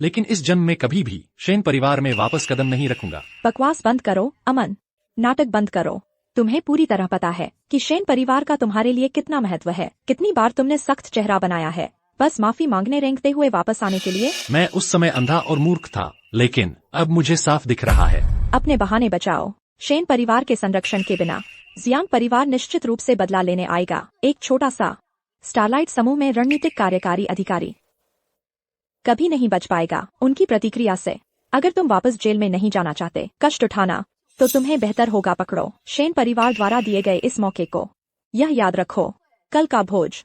लेकिन इस जन्म में कभी भी शेन परिवार में वापस कदम नहीं रखूंगा। बकवास बंद करो अमन, नाटक बंद करो। तुम्हें पूरी तरह पता है कि शेन परिवार का तुम्हारे लिए कितना महत्व है। कितनी बार तुमने सख्त चेहरा बनाया है बस माफी मांगने रेंगते हुए वापस आने के लिए। मैं उस समय अंधा और मूर्ख था, लेकिन अब मुझे साफ दिख रहा है। अपने बहाने बचाओ। शेन परिवार के संरक्षण के बिना जियांग परिवार निश्चित रूप से बदला लेने आएगा। एक छोटा सा स्टारलाइट समूह में रणनीतिक कार्यकारी अधिकारी कभी नहीं बच पाएगा उनकी प्रतिक्रिया से। अगर तुम वापस जेल में नहीं जाना चाहते कष्ट उठाना, तो तुम्हें बेहतर होगा पकड़ो शेन परिवार द्वारा दिए गए इस मौके को। यह याद रखो, कल का भोज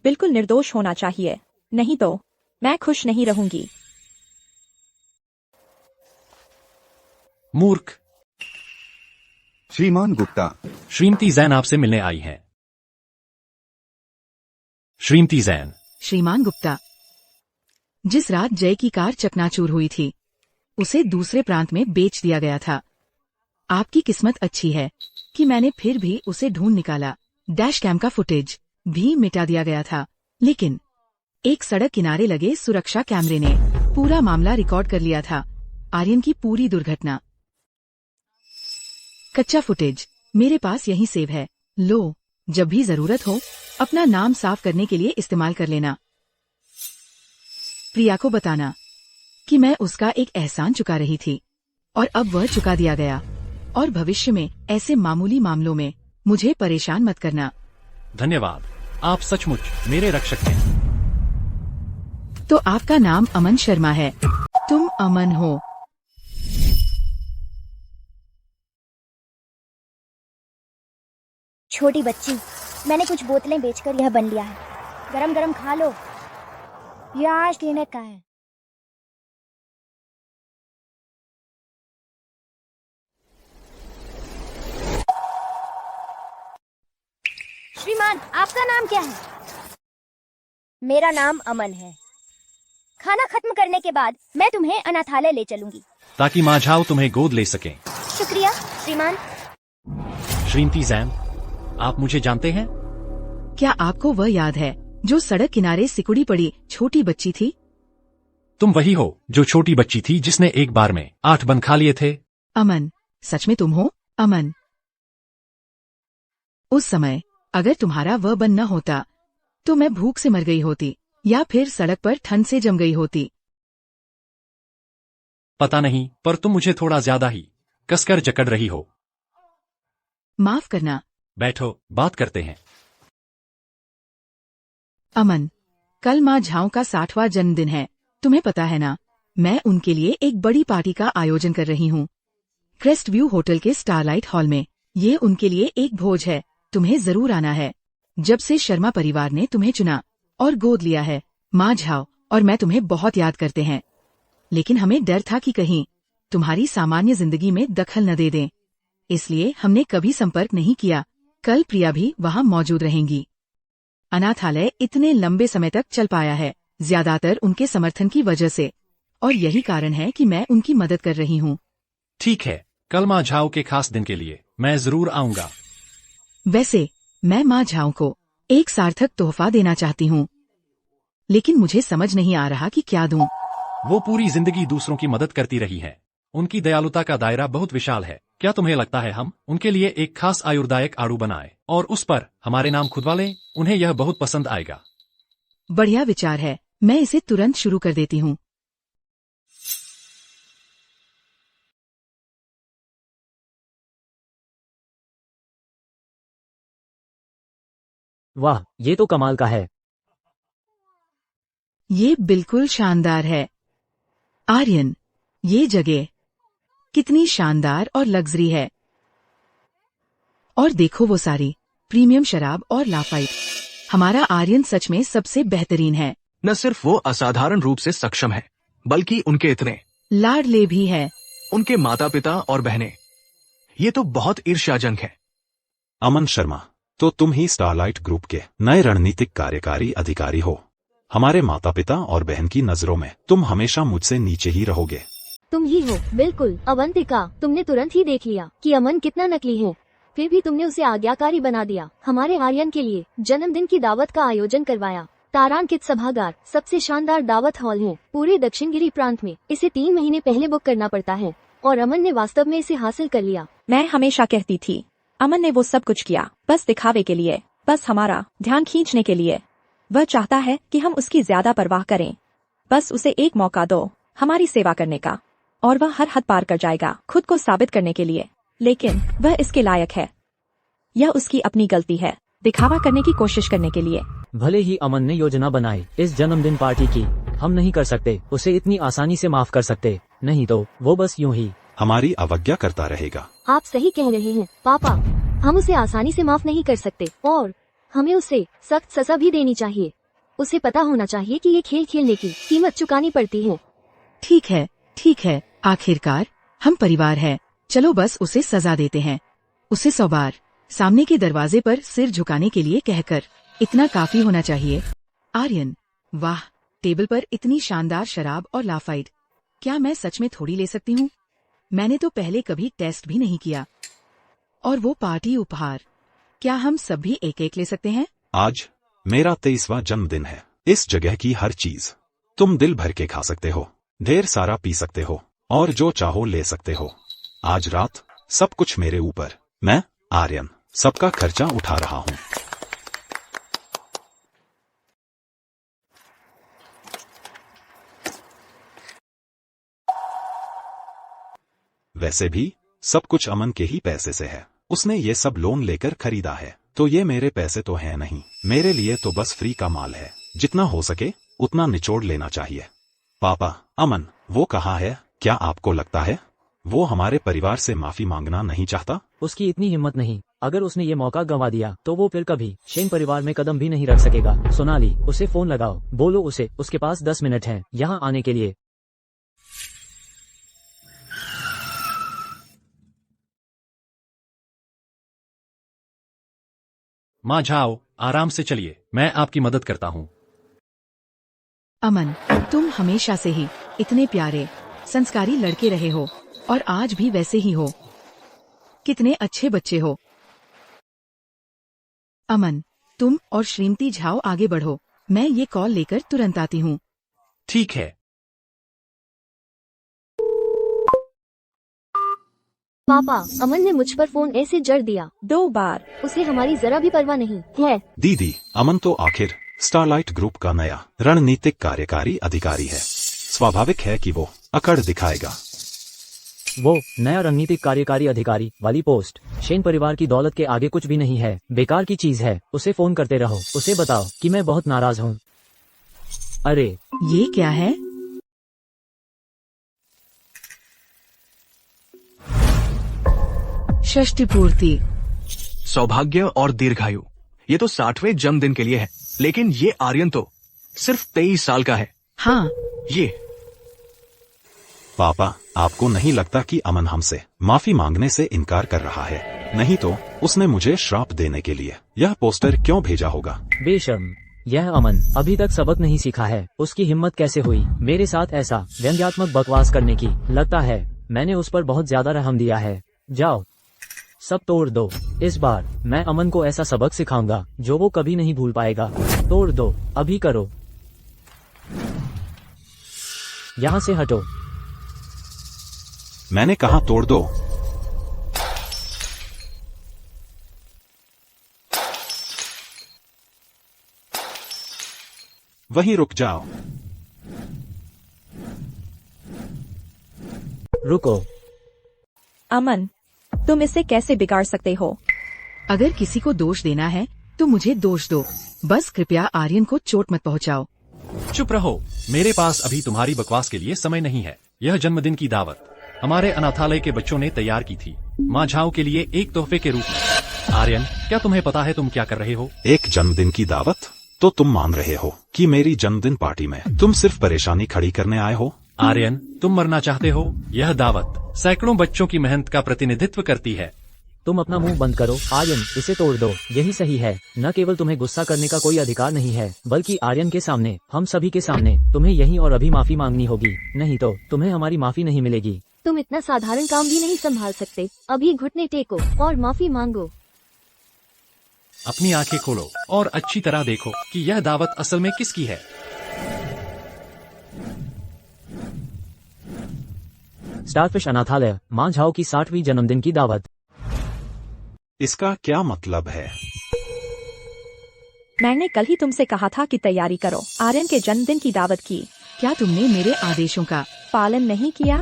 बिल्कुल निर्दोष होना चाहिए, नहीं तो मैं खुश नहीं रहूंगी। मूर्ख। श्रीमान गुप्ता, श्रीमती जैन आपसे मिलने आई हैं। श्रीमती जैन। श्रीमान गुप्ता, जिस रात जय की कार चकनाचूर हुई थी उसे दूसरे प्रांत में बेच दिया गया था। आपकी किस्मत अच्छी है कि मैंने फिर भी उसे ढूंढ निकाला। डैश कैम का फुटेज भी मिटा दिया गया था, लेकिन एक सड़क किनारे लगे सुरक्षा कैमरे ने पूरा मामला रिकॉर्ड कर लिया था। आर्यन की पूरी दुर्घटना। कच्चा फुटेज मेरे पास यहीं सेव है, लो, जब भी जरूरत हो अपना नाम साफ करने के लिए इस्तेमाल कर लेना। प्रिया को बताना कि मैं उसका एक एहसान चुका रही थी और अब वह चुका दिया गया, और भविष्य में ऐसे मामूली मामलों में मुझे परेशान मत करना। धन्यवाद, आप सचमुच मेरे रक्षक हैं। तो आपका नाम अमन शर्मा है, तुम अमन हो। छोटी बच्ची, मैंने कुछ बोतलें बेचकर यह बन लिया है, गरम गरम खा लो। यह आज क्लिनिक का है। श्रीमान, आपका नाम क्या है? मेरा नाम अमन है। खाना खत्म करने के बाद मैं तुम्हें अनाथालय ले चलूंगी, ताकि माँ झाओ तुम्हें गोद ले सकें। शुक्रिया श्रीमान। श्रीमती जैन, आप मुझे जानते हैं? क्या आपको वह याद है जो सड़क किनारे सिकुड़ी पड़ी छोटी बच्ची थी? तुम वही हो जो छोटी बच्ची थी जिसने एक बार में 8 बन खा लिए थे। अमन, सच में तुम हो अमन? उस समय अगर तुम्हारा वह बन न होता तो मैं भूख से मर गई होती या फिर सड़क पर ठंड से जम गई होती। पता नहीं, पर तुम मुझे थोड़ा ज्यादा ही कसकर जकड़ रही हो। माफ करना। बैठो, बात करते हैं। अमन, कल माँ झाओ का 60वां जन्मदिन है, तुम्हें पता है ना? मैं उनके लिए एक बड़ी पार्टी का आयोजन कर रही हूँ क्रेस्ट व्यू होटल के स्टारलाइट हॉल में। ये उनके लिए एक भोज है, तुम्हें जरूर आना है। जब से शर्मा परिवार ने तुम्हें चुना और गोद लिया है, माँ झाओ और मैं तुम्हें बहुत याद करते हैं, लेकिन हमें डर था कि कहीं तुम्हारी सामान्य जिंदगी में दखल न दे दें, इसलिए हमने कभी संपर्क नहीं किया। कल प्रिया भी वहाँ मौजूद रहेंगी। अनाथालय इतने लंबे समय तक चल पाया है ज्यादातर उनके समर्थन की वजह से, और यही कारण है कि मैं उनकी मदद कर रही हूँ। ठीक है, कल माँ झाओ के खास दिन के लिए मैं जरूर आऊंगा। वैसे मैं माँ झाओ को एक सार्थक तोहफा देना चाहती हूँ, लेकिन मुझे समझ नहीं आ रहा कि क्या दूं। वो पूरी जिंदगी दूसरों की मदद करती रही है, उनकी दयालुता का दायरा बहुत विशाल है। क्या तुम्हें लगता है हम उनके लिए एक खास आयुर्दायक आड़ू बनाए और उस पर हमारे नाम खुदवा लें? उन्हें यह बहुत पसंद आएगा। बढ़िया विचार है, मैं इसे तुरंत शुरू कर देती हूँ। वाह, ये तो कमाल का है। ये बिल्कुल शानदार है। आर्यन, ये जगह कितनी शानदार और लग्जरी है। और देखो वो सारी प्रीमियम शराब और लाफाइट। हमारा आर्यन सच में सबसे बेहतरीन है। न सिर्फ वो असाधारण रूप से सक्षम है, बल्कि उनके इतने लाडले भी है। उनके माता पिता और बहनें, ये तो बहुत ईर्ष्याजनक है। अमन शर्मा, तो तुम ही स्टारलाइट ग्रुप के नए रणनीतिक कार्यकारी अधिकारी हो। हमारे माता पिता और बहन की नजरों में तुम हमेशा मुझसे नीचे ही रहोगे। तुम ही हो, बिल्कुल। अवंतिका, तुमने तुरंत ही देख लिया कि अमन कितना नकली है, फिर भी तुमने उसे आज्ञाकारी बना दिया। हमारे आर्यन के लिए जन्मदिन की दावत का आयोजन करवाया। तारांकित सभागार सबसे शानदार दावत हॉल है पूरे दक्षिण गिरी प्रांत में। इसे 3 महीने पहले बुक करना पड़ता है और अमन ने वास्तव में इसे हासिल कर लिया। मैं हमेशा कहती थी अमन ने वो सब कुछ किया बस दिखावे के लिए, बस हमारा ध्यान खींचने के लिए। वह चाहता है कि हम उसकी ज्यादा परवाह करें। बस उसे एक मौका दो हमारी सेवा करने का, और वह हर हद पार कर जाएगा खुद को साबित करने के लिए। लेकिन वह इसके लायक है। यह उसकी अपनी गलती है, दिखावा करने की कोशिश करने के लिए। भले ही अमन ने योजना बनाई इस जन्मदिन पार्टी की, हम नहीं कर सकते उसे इतनी आसानी से माफ कर सकते, नहीं तो वो बस यूं ही हमारी अवज्ञा करता रहेगा। आप सही कह रहे हैं पापा, हम उसे आसानी से माफ नहीं कर सकते और हमें उसे सख्त सजा भी देनी चाहिए। उसे पता होना चाहिए कि ये खेल खेलने की कीमत चुकानी पड़ती है। ठीक है, आखिरकार हम परिवार है, चलो बस उसे सजा देते हैं। उसे 100 बार सामने के दरवाजे पर सिर झुकाने के लिए कहकर, इतना काफी होना चाहिए। आर्यन, वाह, टेबल पर इतनी शानदार शराब और लाफाइट, क्या मैं सच में थोड़ी ले सकती हूँ? मैंने तो पहले कभी टेस्ट भी नहीं किया। और वो पार्टी उपहार, क्या हम सब भी एक एक ले सकते हैं? आज मेरा 23वां जन्मदिन है। इस जगह की हर चीज तुम दिल भर के खा सकते हो, ढेर सारा पी सकते हो और जो चाहो ले सकते हो। आज रात सब कुछ मेरे ऊपर, मैं आर्यन सबका खर्चा उठा रहा हूँ। वैसे भी सब कुछ अमन के ही पैसे से है, उसने ये सब लोन लेकर खरीदा है, तो ये मेरे पैसे तो हैं नहीं। मेरे लिए तो बस फ्री का माल है, जितना हो सके उतना निचोड़ लेना चाहिए। पापा, अमन वो कहाँ है? क्या आपको लगता है वो हमारे परिवार से माफी मांगना नहीं चाहता? उसकी इतनी हिम्मत नहीं। अगर उसने ये मौका गंवा दिया तो वो फिर कभी शेन परिवार में कदम भी नहीं रख सकेगा। सोनाली, उसे फोन लगाओ, बोलो उसे उसके पास 10 मिनट हैं यहाँ आने के लिए। माँ झाओ, आराम से चलिए, मैं आपकी मदद करता हूँ। अमन, तुम हमेशा से ही इतने प्यारे संस्कारी लड़के रहे हो और आज भी वैसे ही हो। कितने अच्छे बच्चे हो। अमन, तुम और श्रीमती झाओ आगे बढ़ो, मैं ये कॉल लेकर तुरंत आती हूँ। ठीक है। पापा, अमन ने मुझ पर फोन ऐसे जड़ दिया 2 बार। उसे हमारी जरा भी परवाह नहीं है। दीदी, अमन तो आखिर स्टारलाइट ग्रुप का नया रणनीतिक कार्यकारी अधिकारी है, स्वाभाविक है कि वो अकड़ दिखाएगा। वो नया रणनीतिक कार्यकारी अधिकारी वाली पोस्ट शेन परिवार की दौलत के आगे कुछ भी नहीं है, बेकार की चीज है। उसे फोन करते रहो, उसे बताओ कि मैं बहुत नाराज हूँ। अरे ये क्या है? षष्ठी पूर्ति। सौभाग्य और दीर्घायु, ये तो 60वें जन्मदिन के लिए है, लेकिन ये आर्यन तो सिर्फ 23 साल का है। हाँ, ये पापा, आपको नहीं लगता कि अमन हमसे माफी मांगने से इनकार कर रहा है? नहीं तो उसने मुझे श्राप देने के लिए यह पोस्टर क्यों भेजा होगा? बेशर्म, यह अमन अभी तक सबक नहीं सीखा है। उसकी हिम्मत कैसे हुई मेरे साथ ऐसा व्यंग्यात्मक बकवास करने की? लगता है मैंने उस पर बहुत ज्यादा रहम दिया है। जाओ, सब तोड़ दो। इस बार मैं अमन को ऐसा सबक सिखाऊंगा जो वो कभी नहीं भूल पाएगा। तोड़ दो, अभी करो। यहाँ से हटो। मैंने कहा तोड़ दो। वहीं रुक जाओ। रुको। अमन, तुम इसे कैसे बिगाड़ सकते हो? अगर किसी को दोष देना है तो मुझे दोष दो, बस कृपया आर्यन को चोट मत पहुंचाओ। चुप रहो, मेरे पास अभी तुम्हारी बकवास के लिए समय नहीं है। यह जन्मदिन की दावत हमारे अनाथालय के बच्चों ने तैयार की थी, माँ झाओ के लिए एक तोहफे के रूप में। आर्यन, क्या तुम्हें पता है तुम क्या कर रहे हो? एक जन्मदिन की दावत? तो तुम मान रहे हो कि मेरी जन्मदिन पार्टी में तुम सिर्फ परेशानी खड़ी करने आए हो? आर्यन, तुम मरना चाहते हो? यह दावत सैकड़ों बच्चों की मेहनत का प्रतिनिधित्व करती है। तुम अपना मुंह बंद करो। आर्यन, इसे तोड़ दो, यही सही है। न केवल तुम्हें गुस्सा करने का कोई अधिकार नहीं है, बल्कि आर्यन के सामने, हम सभी के सामने तुम्हें यहीं और अभी माफी मांगनी होगी, नहीं तो तुम्हें हमारी माफी नहीं मिलेगी। तुम इतना साधारण काम भी नहीं संभाल सकते। अभी घुटने टेको और माफी मांगो। अपनी आंखें खोलो और अच्छी तरह देखो कि यह दावत असल में किसकी है। स्टारफिश अनाथालय, माँ झाओ की 60वीं जन्मदिन की दावत। इसका क्या मतलब है? मैंने कल ही तुमसे कहा था कि तैयारी करो आर्यन के जन्मदिन की दावत की। क्या तुमने मेरे आदेशों का पालन नहीं किया?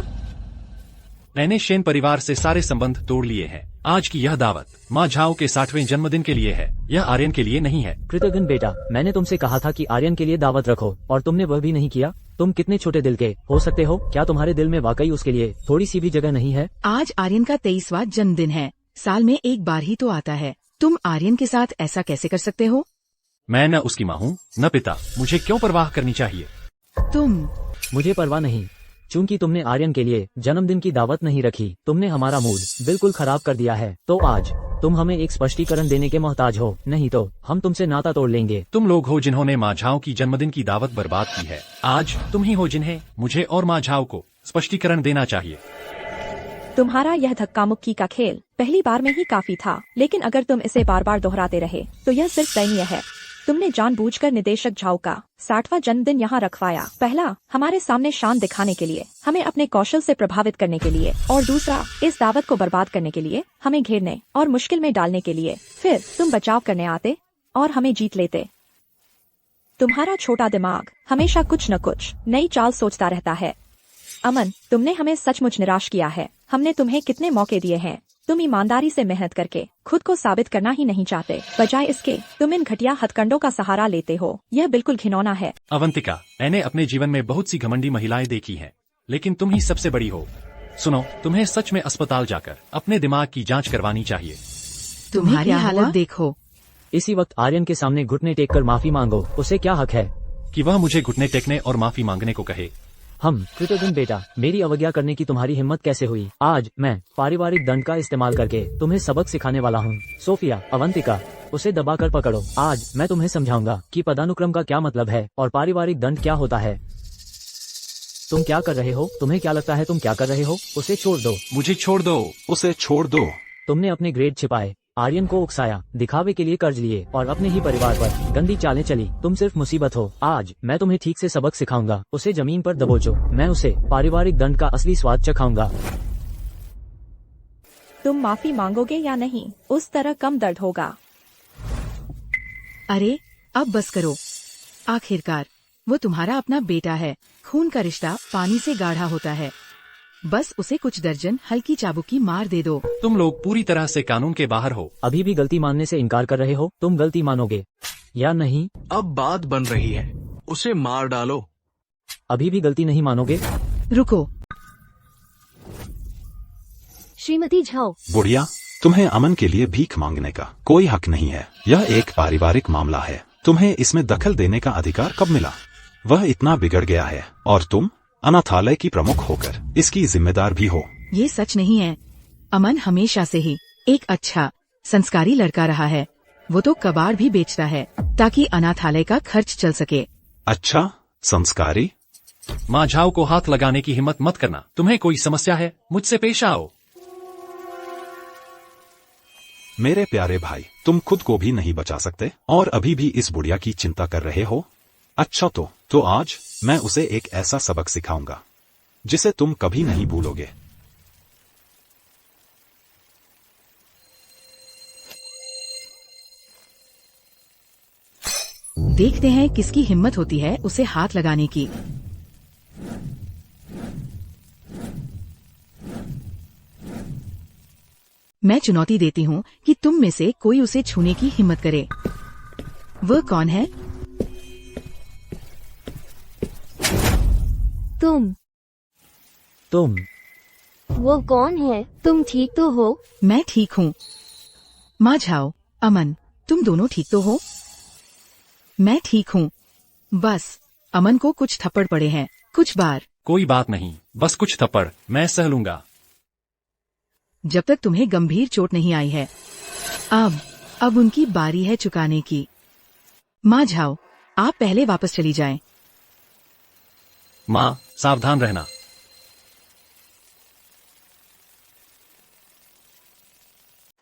मैंने शेन परिवार से सारे संबंध तोड़ लिए हैं। आज की यह दावत माँ झाओ के 60वें जन्मदिन के लिए है, यह आर्यन के लिए नहीं है। कृतघ्न बेटा, मैंने तुमसे कहा था कि आर्यन के लिए दावत रखो और तुमने वह भी नहीं किया। तुम कितने छोटे दिल के हो सकते हो? क्या तुम्हारे दिल में वाकई उसके लिए थोड़ी सी भी जगह नहीं है? आज आर्यन का 23वां जन्मदिन है। साल में एक बार ही तो आता है। तुम आर्यन के साथ ऐसा कैसे कर सकते हो? मैं न उसकी माँ हूँ न पिता, मुझे क्यों परवाह करनी चाहिए? मुझे परवाह नहीं, चूंकि तुमने आर्यन के लिए जन्मदिन की दावत नहीं रखी, तुमने हमारा मूड बिल्कुल खराब कर दिया है। तो आज तुम हमें एक स्पष्टीकरण देने के मोहताज हो, नहीं तो हम तुमसे नाता तोड़ लेंगे। तुम लोग हो जिन्होंने माँ झाओ की जन्मदिन की दावत बर्बाद की है। आज तुम ही हो जिन्हें मुझे और माँ झाओ को स्पष्टीकरण देना चाहिए। तुम्हारा यह धक्का मुक्की का खेल पहली बार में ही काफी था, लेकिन अगर तुम इसे बार बार दोहराते रहे तो यह सिर्फ दयनीय है। तुमने जानबूझकर निदेशक झाओ का 60वां जन्मदिन यहाँ रखवाया। पहला, हमारे सामने शान दिखाने के लिए, हमें अपने कौशल से प्रभावित करने के लिए, और दूसरा, इस दावत को बर्बाद करने के लिए, हमें घेरने और मुश्किल में डालने के लिए। फिर तुम बचाव करने आते और हमें जीत लेते। तुम्हारा छोटा दिमाग हमेशा कुछ न कुछ नई चाल सोचता रहता है। अमन, तुमने हमें सचमुच निराश किया है। हमने तुम्हें कितने मौके दिए हैं। तुम ईमानदारी से मेहनत करके खुद को साबित करना ही नहीं चाहते। बजाय इसके तुम इन घटिया हथकंडों का सहारा लेते हो। यह बिल्कुल घिनौना है। अवंतिका, मैंने अपने जीवन में बहुत सी घमंडी महिलाएं देखी हैं, लेकिन तुम ही सबसे बड़ी हो। सुनो, तुम्हें सच में अस्पताल जाकर अपने दिमाग की जांच करवानी चाहिए। तुम्हारी हालत देखो। इसी वक्त आर्यन के सामने घुटने टेक कर माफी मांगो। उसे क्या हक है कि वह मुझे घुटने टेकने और माफी मांगने को कहे? हम कृतघ्न बेटा, मेरी अवज्ञा करने की तुम्हारी हिम्मत कैसे हुई? आज मैं पारिवारिक दंड का इस्तेमाल करके तुम्हें सबक सिखाने वाला हूँ। सोफिया, अवंतिका, उसे दबाकर पकड़ो। आज मैं तुम्हें समझाऊंगा कि पदानुक्रम का क्या मतलब है और पारिवारिक दंड क्या होता है। तुम क्या कर रहे हो? तुम्हें क्या लगता है तुम क्या कर रहे हो? उसे छोड़ दो। मुझे छोड़ दो। उसे छोड़ दो। तुमने अपने ग्रेड छिपाए, आर्यन को उकसाया, दिखावे के लिए कर्ज लिए और अपने ही परिवार पर गंदी चालें चली। तुम सिर्फ मुसीबत हो। आज मैं तुम्हें ठीक से सबक सिखाऊंगा। उसे जमीन पर दबोचो। मैं उसे पारिवारिक दंड का असली स्वाद चखाऊंगा। तुम माफी मांगोगे या नहीं, उस तरह कम दर्द होगा। अरे अब बस करो। आखिरकार वो तुम्हारा अपना बेटा है। खून का रिश्ता पानी से गाढ़ा होता है। बस उसे कुछ दर्जन हल्की चाबुकी मार दे दो। तुम लोग पूरी तरह से कानून के बाहर हो। अभी भी गलती मानने से इनकार कर रहे हो? तुम गलती मानोगे या नहीं? अब बात बन रही है, उसे मार डालो। अभी भी गलती नहीं मानोगे? रुको। श्रीमती झाओ, बुढ़िया, तुम्हें अमन के लिए भीख मांगने का कोई हक नहीं है। यह एक पारिवारिक मामला है। तुम्हें इसमें दखल देने का अधिकार कब मिला? वह इतना बिगड़ गया है और तुम अनाथालय की प्रमुख होकर इसकी जिम्मेदार भी हो। ये सच नहीं है। अमन हमेशा से ही एक अच्छा संस्कारी लड़का रहा है। वो तो कबाड़ भी बेचता है ताकि अनाथालय का खर्च चल सके। अच्छा, संस्कारी? माँ झाओ को हाथ लगाने की हिम्मत मत करना। तुम्हें कोई समस्या है? मुझसे पेश आओ। मेरे प्यारे भाई, तुम खुद को भी नहीं बचा सकते और अभी भी इस बुढ़िया की चिंता कर रहे हो? अच्छा तो आज मैं उसे एक ऐसा सबक सिखाऊंगा जिसे तुम कभी नहीं भूलोगे। देखते हैं किसकी हिम्मत होती है उसे हाथ लगाने की। मैं चुनौती देती हूँ कि तुम में से कोई उसे छूने की हिम्मत करे। वह कौन है? तुम। वो कौन है? तुम ठीक तो हो? मैं ठीक हूँ। माँ झाओ, अमन, तुम दोनों ठीक तो हो? मैं ठीक हूँ। बस अमन को कुछ थप्पड़ पड़े हैं, कुछ बार। कोई बात नहीं, बस कुछ थप्पड़ मैं सह लूंगा। जब तक तुम्हें गंभीर चोट नहीं आई है। अब उनकी बारी है चुकाने की। माँ झाओ, आप पहले वापस चली जाएं। माँ, सावधान रहना।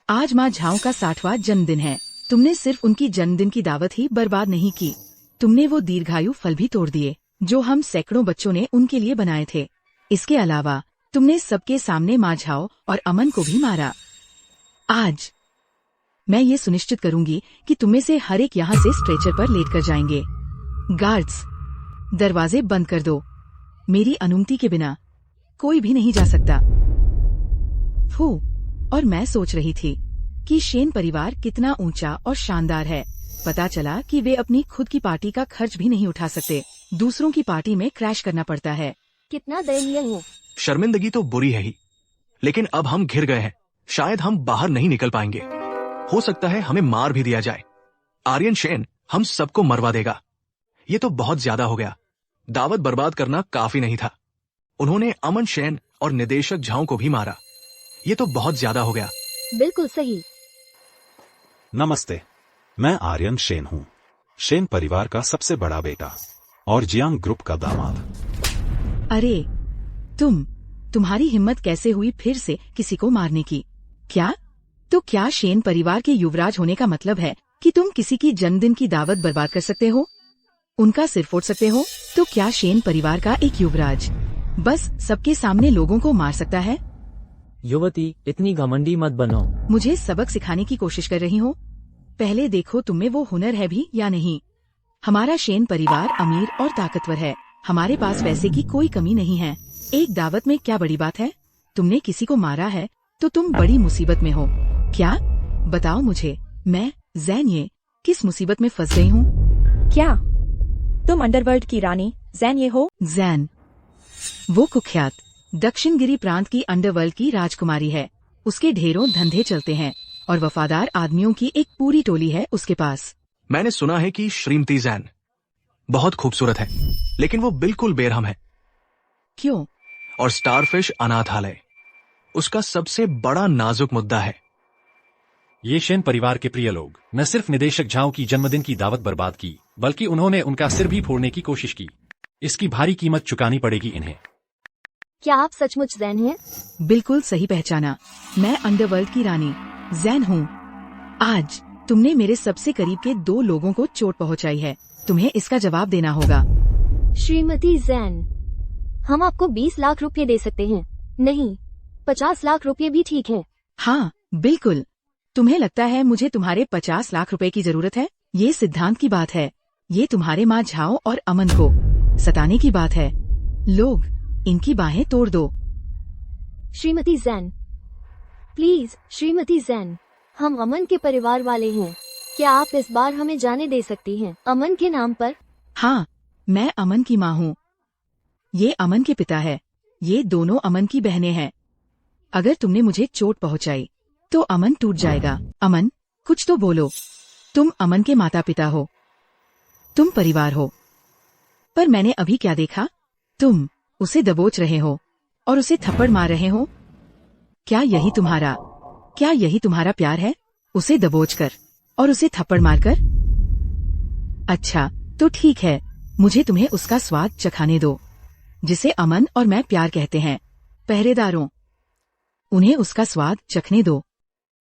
आज माँ झाओ का 60वां जन्मदिन है। तुमने सिर्फ उनकी जन्मदिन की दावत ही बर्बाद नहीं की, तुमने वो दीर्घायु फल भी तोड़ दिए जो हम सैकड़ों बच्चों ने उनके लिए बनाए थे। इसके अलावा तुमने सबके सामने माँ झाओ और अमन को भी मारा। आज मैं ये सुनिश्चित करूंगी कि तुम में से हर एक यहाँ से स्ट्रेचर पर लेट कर जाएंगे। गार्ड्स, दरवाजे बंद कर दो। मेरी अनुमति के बिना कोई भी नहीं जा सकता। फू, और मैं सोच रही थी कि शेन परिवार कितना ऊंचा और शानदार है। पता चला कि वे अपनी खुद की पार्टी का खर्च भी नहीं उठा सकते, दूसरों की पार्टी में क्रैश करना पड़ता है। कितना दयनीय है। शर्मिंदगी तो बुरी है ही, लेकिन अब हम घिर गए हैं। शायद हम बाहर नहीं निकल पाएंगे। हो सकता है हमें मार भी दिया जाए। आर्यन शेन हम सबको मरवा देगा। ये तो बहुत ज्यादा हो गया। दावत बर्बाद करना काफी नहीं था। उन्होंने अमन शेन और निदेशक झाओ को भी मारा। ये तो बहुत ज्यादा हो गया। बिल्कुल सही। नमस्ते, मैं आर्यन शेन हूँ, शेन परिवार का सबसे बड़ा बेटा और जियांग ग्रुप का दामाद। अरे, तुम्हारी हिम्मत कैसे हुई फिर से किसी को मारने की? क्या शेन परिवार के युवराज होने का मतलब है कि तुम किसी की जन्मदिन की दावत बर्बाद कर सकते हो, उनका सिर फोड़ सकते हो? तो क्या शेन परिवार का एक युवराज बस सबके सामने लोगों को मार सकता है? युवती, इतनी घमंडी मत बनो। मुझे सबक सिखाने की कोशिश कर रही हो? पहले देखो तुम में वो हुनर है भी या नहीं। हमारा शेन परिवार अमीर और ताकतवर है। हमारे पास पैसे की कोई कमी नहीं है। एक दावत में क्या बड़ी बात है? तुमने किसी को मारा है तो तुम बड़ी मुसीबत में हो। क्या? बताओ मुझे, मैं जैन ये किस मुसीबत में फंस गई हूँ? क्या तुम अंडरवर्ल्ड की रानी जैन ये हो? जैन, वो कुख्यात दक्षिणगिरी प्रांत की अंडरवर्ल्ड की राजकुमारी है। उसके ढेरों धंधे चलते हैं और वफादार आदमियों की एक पूरी टोली है उसके पास। मैंने सुना है कि श्रीमती जैन बहुत खूबसूरत है, लेकिन वो बिल्कुल बेरहम है। क्यों? और स्टारफिश अनाथालय उसका सबसे बड़ा नाजुक मुद्दा है। ये शेन परिवार के प्रिय लोग न सिर्फ निदेशक झाओ की जन्मदिन की दावत बर्बाद की, बल्कि उन्होंने उनका सिर भी फोड़ने की कोशिश की। इसकी भारी कीमत चुकानी पड़ेगी इन्हें। क्या आप सचमुच जैन हैं? बिल्कुल सही पहचाना। मैं अंडरवर्ल्ड की रानी जैन हूँ। आज तुमने मेरे सबसे करीब के 2 लोगों को चोट पहुँचाई है। तुम्हें इसका जवाब देना होगा। श्रीमती जैन, हम आपको 20 लाख रुपए दे सकते हैं। नहीं, 50 लाख रुपए भी ठीक है। हाँ, बिल्कुल। तुम्हें लगता है मुझे तुम्हारे 50 लाख रुपए की जरूरत है? ये सिद्धांत की बात है। ये तुम्हारे माँ झाओ और अमन को सताने की बात है। लोग, इनकी बाहें तोड़ दो। श्रीमती जैन, प्लीज श्रीमती जैन, हम अमन के परिवार वाले हैं। क्या आप इस बार हमें जाने दे सकती हैं अमन के नाम पर? हाँ, मैं अमन की माँ हूँ। ये अमन के पिता है। ये दोनों अमन की बहनें हैं। अगर तुमने मुझे चोट पहुँचाई तो अमन टूट जाएगा। अमन, कुछ तो बोलो। तुम अमन के माता पिता हो, तुम परिवार हो। पर मैंने अभी क्या देखा? तुम उसे दबोच रहे हो और उसे थप्पड़ मार रहे हो। क्या यही तुम्हारा प्यार है? उसे दबोचकर और उसे थप्पड़ मारकर? अच्छा, तो ठीक है, मुझे तुम्हें उसका स्वाद चखाने दो, जिसे अमन और मैं प्यार कहते हैं। पहरेदारों, उन्हें उसका स्वाद चखने दो,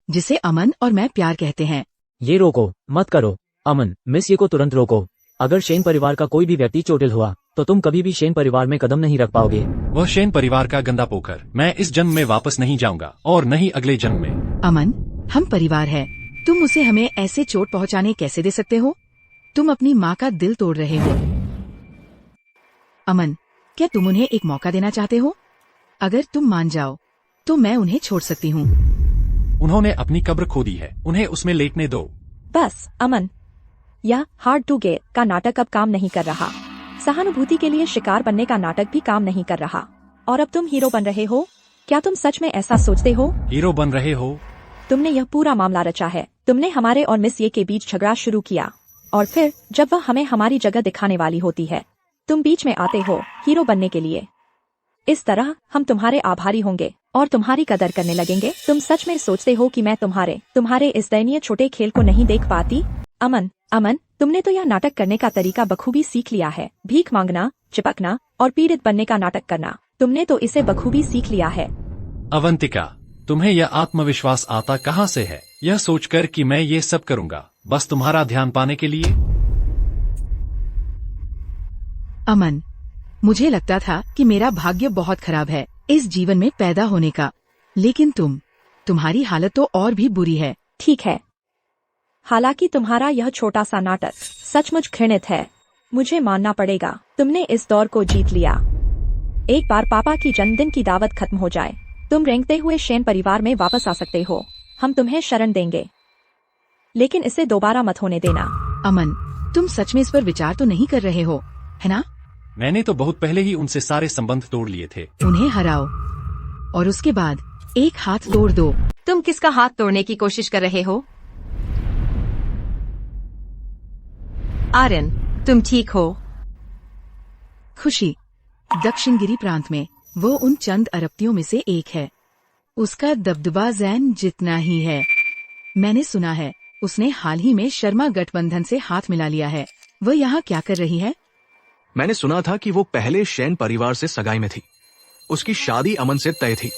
जिसे अमन और मैं प्यार कहते हैं। ये रोको, मत करो। अमन, मिस ये को तुरंत रोको। अगर शेन परिवार का कोई भी व्यक्ति चोटिल हुआ तो तुम कभी भी शेन परिवार में कदम नहीं रख पाओगे। वह शेन परिवार का गंदा पोखर मैं इस जन्म में वापस नहीं जाऊंगा और नहीं अगले जन्म में। अमन, हम परिवार हैं। तुम उसे हमें ऐसे चोट पहुंचाने कैसे दे सकते हो? तुम अपनी माँ का दिल तोड़ रहे हो। अमन, क्या तुम उन्हें एक मौका देना चाहते हो? अगर तुम मान जाओ तो मैं उन्हें छोड़ सकती हूँ। उन्होंने अपनी कब्र खोदी है, उन्हें उसमें लेटने दो। बस अमन, यह हार्ड टू गेट का नाटक अब काम नहीं कर रहा। सहानुभूति के लिए शिकार बनने का नाटक भी काम नहीं कर रहा। और अब तुम हीरो बन रहे हो। क्या तुम सच में ऐसा सोचते हो? हीरो बन रहे हो? तुमने यह पूरा मामला रचा है। तुमने हमारे और मिस ये के बीच झगड़ा शुरू किया, और फिर जब वह हमें हमारी जगह दिखाने वाली होती है, तुम बीच में आते हो हीरो बनने के लिए। इस तरह हम तुम्हारे आभारी होंगे और तुम्हारी कदर करने लगेंगे। तुम सच में सोचते हो कि मैं तुम्हारे इस दयनीय छोटे खेल को नहीं देख पाती? अमन, तुमने तो यह नाटक करने का तरीका बखूबी सीख लिया है। भीख मांगना, चिपकना और पीड़ित बनने का नाटक करना। तुमने तो इसे बखूबी सीख लिया है। अवंतिका, तुम्हें यह आत्मविश्वास आता कहाँ से है, यह सोचकर कि मैं ये सब करूँगा बस तुम्हारा ध्यान पाने के लिए? अमन, मुझे लगता था कि मेरा भाग्य बहुत खराब है इस जीवन में पैदा होने का, लेकिन तुम्हारी हालत तो और भी बुरी है। ठीक है, हालांकि तुम्हारा यह छोटा सा नाटक सचमुच घृणित है। मुझे मानना पड़ेगा, तुमने इस दौर को जीत लिया। एक बार पापा की जन्मदिन की दावत खत्म हो जाए, तुम रेंगते हुए शेन परिवार में वापस आ सकते हो। हम तुम्हें शरण देंगे, लेकिन इसे दोबारा मत होने देना। अमन, तुम सच में इस पर विचार तो नहीं कर रहे हो, है ना? मैंने तो बहुत पहले ही उनसे सारे संबंध तोड़ लिए थे। उन्हें हराओ और उसके बाद एक हाथ तोड़ दो। तुम किसका हाथ तोड़ने की कोशिश कर रहे हो? आर्यन, तुम ठीक हो? खुशी, दक्षिण गिरी प्रांत में वो उन चंद अरबतियों में से एक है। उसका दबदबा जैन जितना ही है। मैंने सुना है उसने हाल ही में शर्मा गठबंधन से हाथ मिला लिया है। वह यहाँ क्या कर रही है? मैंने सुना था कि वो पहले शैन परिवार से सगाई में थी। उसकी शादी अमन से तय थी,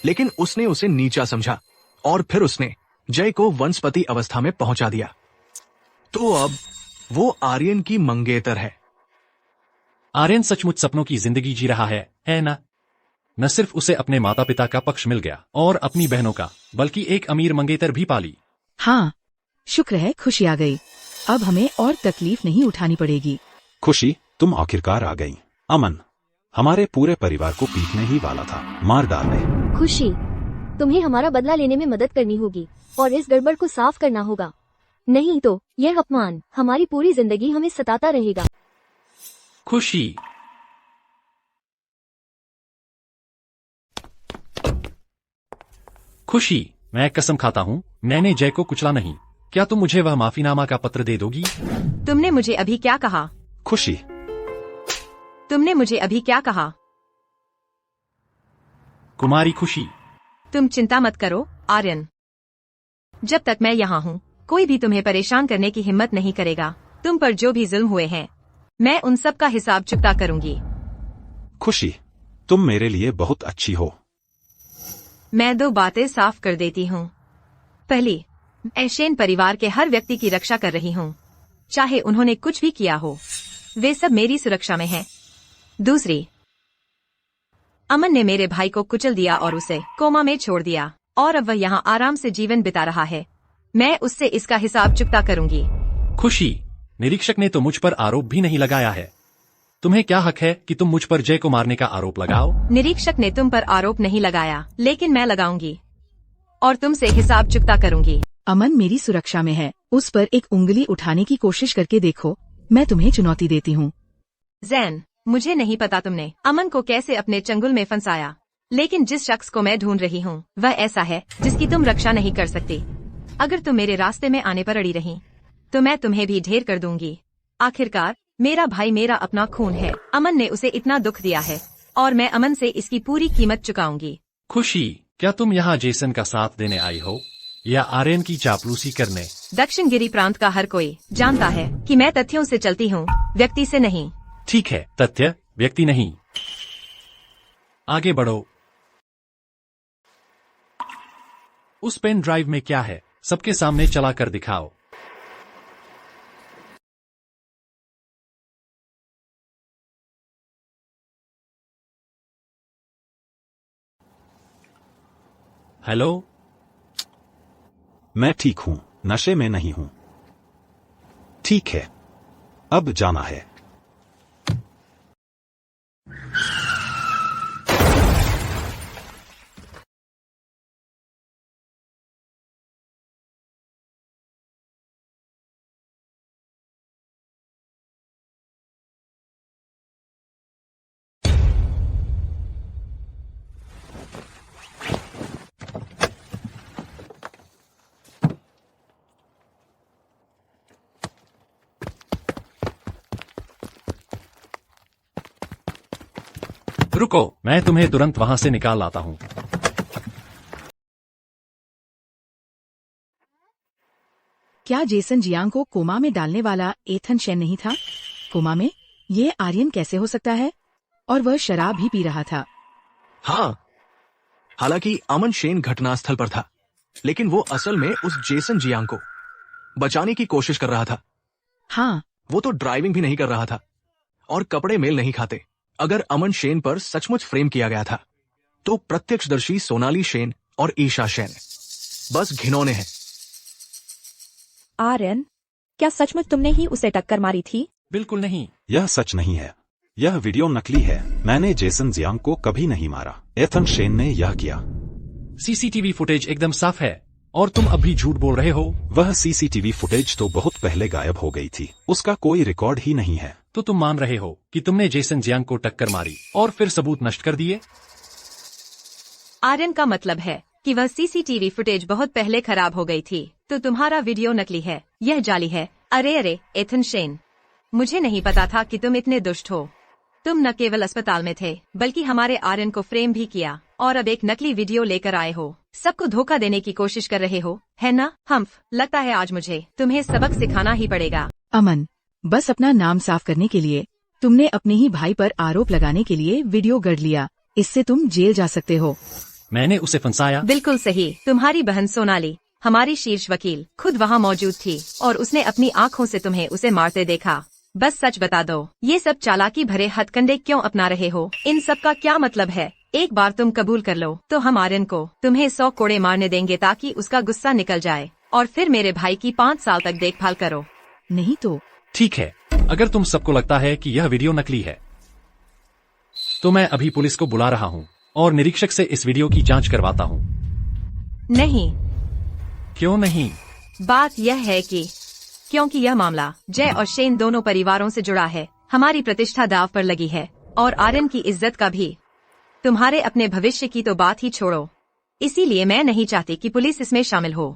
लेकिन उसने उसे नीचा समझा और फिर उसने जय को वंशपति अवस्था में पहुंचा दिया। तो अब वो आर्यन की मंगेतर है। आर्यन सचमुच सपनों की जिंदगी जी रहा है ना? न सिर्फ उसे अपने माता पिता का पक्ष मिल गया और अपनी बहनों का, बल्कि एक अमीर मंगेतर भी पाली। हाँ, शुक्र है खुशी आ गई। अब हमें और तकलीफ नहीं उठानी पड़ेगी। खुशी, तुम आखिरकार आ गई। अमन हमारे पूरे परिवार को पीटने ही वाला था, मार डालने। खुशी, तुम्हें हमारा बदला लेने में मदद करनी होगी और इस गड़बड़ को साफ करना होगा, नहीं तो यह अपमान हमारी पूरी जिंदगी हमें सताता रहेगा। खुशी, खुशी, मैं कसम खाता हूँ मैंने जय को कुचला नहीं। क्या तुम मुझे वह माफीनामा का पत्र दे दोगी? तुमने मुझे अभी क्या कहा? खुशी, तुमने मुझे अभी क्या कहा? कुमारी खुशी, तुम चिंता मत करो आर्यन। जब तक मैं यहाँ हूँ, कोई भी तुम्हें परेशान करने की हिम्मत नहीं करेगा। तुम पर जो भी जुल्म हुए हैं, मैं उन सब का हिसाब चुकता करूंगी। खुशी, तुम मेरे लिए बहुत अच्छी हो। मैं दो बातें साफ कर देती हूँ। पहली, मैं शेन परिवार के हर व्यक्ति की रक्षा कर रही हूँ, चाहे उन्होंने कुछ भी किया हो। वे सब मेरी सुरक्षा में हैं। दूसरी, अमन ने मेरे भाई को कुचल दिया और उसे कोमा में छोड़ दिया, और अब वह यहाँ आराम से जीवन बिता रहा है। मैं उससे इसका हिसाब चुकता करूंगी। खुशी, निरीक्षक ने तो मुझ पर आरोप भी नहीं लगाया है। तुम्हें क्या हक है कि तुम मुझ पर जय को मारने का आरोप लगाओ? निरीक्षक ने तुम पर आरोप नहीं लगाया, लेकिन मैं लगाऊंगी और तुमसे हिसाब चुकता करूंगी। अमन मेरी सुरक्षा में है, उस पर एक उंगली उठाने की कोशिश करके देखो। मैं तुम्हें चुनौती देती हूँ। जैन, मुझे नहीं पता तुमने अमन को कैसे अपने चंगुल में फंसाया, लेकिन जिस शख्स को मैं ढूंढ रही हूँ वह ऐसा है जिसकी तुम रक्षा नहीं कर सकती। अगर तुम मेरे रास्ते में आने पर अड़ी रही तो मैं तुम्हें भी ढेर कर दूंगी। आखिरकार मेरा भाई मेरा अपना खून है। अमन ने उसे इतना दुख दिया है और मैं अमन से इसकी पूरी कीमत चुकाऊंगी। खुशी, क्या तुम यहाँ जेसन का साथ देने आई हो या आर्यन की चापलूसी करने? दक्षिण गिरी प्रांत का हर कोई जानता है कि मैं तथ्यों से चलती हूँ, व्यक्ति से नहीं। ठीक है, तथ्य व्यक्ति नहीं। आगे बढ़ो। उस पेन ड्राइव में क्या है? सबके सामने चला कर दिखाओ। हेलो, मैं ठीक हूँ, नशे में नहीं हूँ। ठीक है, अब जाना है। रुको, मैं तुम्हें तुरंत वहां से निकाल लाता हूँ। क्या जेसन जियांग को कोमा में डालने वाला एथन शेन नहीं था? कोमा में? ये आर्यन कैसे हो सकता है? और वह शराब भी पी रहा था। हाँ, हालांकि अमन शेन घटनास्थल पर था, लेकिन वो असल में उस जेसन जियांग को बचाने की कोशिश कर रहा था। हाँ, वो तो ड्राइविंग भी नहीं कर रहा था और कपड़े मेल नहीं खाते। अगर अमन शेन पर सचमुच फ्रेम किया गया था तो प्रत्यक्षदर्शी सोनाली शेन और ईशा शेन बस घिनौने हैं। आर्यन, क्या सचमुच तुमने ही उसे टक्कर मारी थी? बिल्कुल नहीं। यह सच नहीं है। यह वीडियो नकली है। मैंने जेसन जियांग को कभी नहीं मारा। एथन शेन ने यह किया। सीसीटीवी फुटेज एकदम साफ है और तुम अब भी झूठ बोल रहे हो। वह सीसीटीवी फुटेज तो बहुत पहले गायब हो गई थी। उसका कोई रिकॉर्ड ही नहीं है। तो तुम मान रहे हो कि तुमने जेसन जियांग को टक्कर मारी और फिर सबूत नष्ट कर दिए? आर्यन का मतलब है कि वह सीसीटीवी फुटेज बहुत पहले खराब हो गई थी, तो तुम्हारा वीडियो नकली है, यह जाली है। अरे एथन शेन, मुझे नहीं पता था कि तुम इतने दुष्ट हो। तुम न केवल अस्पताल में थे बल्कि हमारे आर्यन को फ्रेम भी किया और अब एक नकली वीडियो लेकर आए हो। सबको धोखा देने की कोशिश कर रहे हो, है ना? हम्फ, लगता है आज मुझे तुम्हें सबक सिखाना ही पड़ेगा। अमन, बस अपना नाम साफ करने के लिए तुमने अपने ही भाई पर आरोप लगाने के लिए वीडियो गढ़ लिया। इससे तुम जेल जा सकते हो। मैंने उसे फंसाया। बिल्कुल सही। तुम्हारी बहन सोनाली, हमारी शीर्ष वकील, खुद वहाँ मौजूद थी और उसने अपनी आँखों से तुम्हें उसे मारते देखा। बस सच बता दो, ये सब चालाकी भरे हथकंडे क्यों अपना रहे हो? इन सब का क्या मतलब है? एक बार तुम कबूल कर लो तो हम आर्यन को तुम्हें 100 कोड़े मारने देंगे ताकि उसका गुस्सा निकल जाए और फिर मेरे भाई की 5 साल तक देखभाल करो। नहीं तो ठीक है, अगर तुम सबको लगता है कि यह वीडियो नकली है तो मैं अभी पुलिस को बुला रहा हूँ और निरीक्षक से इस वीडियो की जांच करवाता हूँ। नहीं। क्यों नहीं? बात यह है कि क्योंकि यह मामला जय और शेन दोनों परिवारों से जुड़ा है, हमारी प्रतिष्ठा दाव पर लगी है और आर्यन की इज्जत का भी। तुम्हारे अपने भविष्य की तो बात ही छोड़ो, इसीलिए मैं नहीं चाहती कि पुलिस इसमें शामिल हो।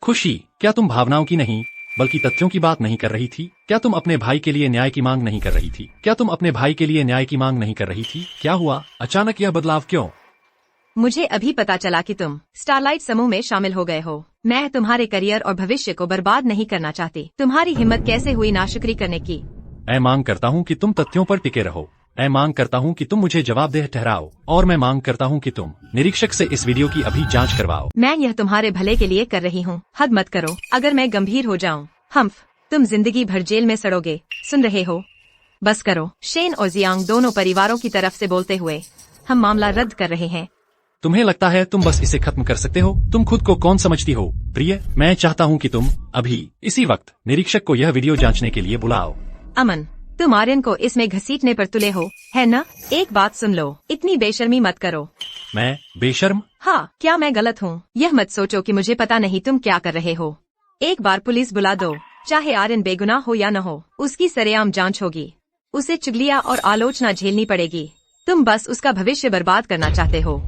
खुशी, क्या तुम भावनाओं की नहीं बल्कि तथ्यों की बात नहीं कर रही थी? क्या तुम अपने भाई के लिए न्याय की मांग नहीं कर रही थी? क्या तुम अपने भाई के लिए न्याय की मांग नहीं कर रही थी? क्या हुआ? अचानक यह बदलाव क्यों? मुझे अभी पता चला कि तुम स्टारलाइट समूह में शामिल हो गए हो। मैं तुम्हारे करियर और भविष्य को बर्बाद नहीं करना चाहती। तुम्हारी हिम्मत कैसे हुई नाशुक्री करने की? मैं मांग करता हूँ कि तुम तथ्यों पर टिके रहो। मैं मांग करता हूँ कि तुम मुझे जवाबदेह ठहराओ और मैं मांग करता हूँ कि तुम निरीक्षक से इस वीडियो की अभी जांच करवाओ। मैं यह तुम्हारे भले के लिए कर रही हूँ। हद मत करो। अगर मैं गंभीर हो जाऊँ, हम्फ, तुम जिंदगी भर जेल में सड़ोगे। सुन रहे हो? बस करो। शेन और जियांग दोनों परिवारों की तरफ से बोलते हुए हम मामला रद्द कर रहे हैं। तुम्हें लगता है तुम बस इसे खत्म कर सकते हो? तुम खुद को कौन समझती हो? प्रिय, मैं चाहता हूँ कि तुम अभी इसी वक्त निरीक्षक को यह वीडियो जांचने के लिए बुलाओ। अमन, तुम आर्यन को इसमें घसीटने पर तुले हो, है ना? एक बात सुन लो, इतनी बेशर्मी मत करो। मैं बेशर्म? हाँ, क्या मैं गलत हूँ? यह मत सोचो कि मुझे पता नहीं तुम क्या कर रहे हो। एक बार पुलिस बुला दो, चाहे आर्यन बेगुनाह हो या न हो, उसकी सरेआम जांच होगी। उसे चुगलियां और आलोचना झेलनी पड़ेगी। तुम बस उसका भविष्य बर्बाद करना चाहते हो।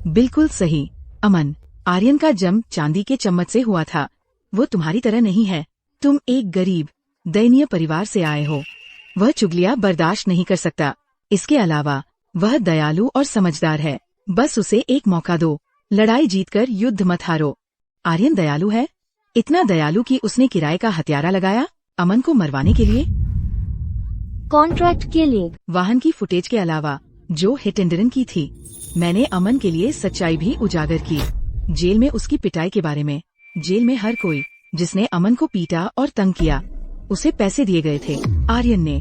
बिल्कुल सही अमन, आर्यन का जन्म चांदी के चम्मच से हुआ था। वो तुम्हारी तरह नहीं है। तुम एक गरीब दयनीय परिवार से आए हो। वह चुगलियां बर्दाश्त नहीं कर सकता। इसके अलावा वह दयालु और समझदार है। बस उसे एक मौका दो। लड़ाई जीतकर युद्ध मत हारो। आर्यन दयालु है, इतना दयालु कि उसने किराए का हथियारा लगाया अमन को मरवाने के लिए। कॉन्ट्रैक्ट के लिए वाहन की फुटेज के अलावा जो हिट एंड रन की थी, मैंने अमन के लिए सच्चाई भी उजागर की। जेल में उसकी पिटाई के बारे में। जेल में हर कोई जिसने अमन को पीटा और तंग किया, उसे पैसे दिए गए थे आर्यन ने।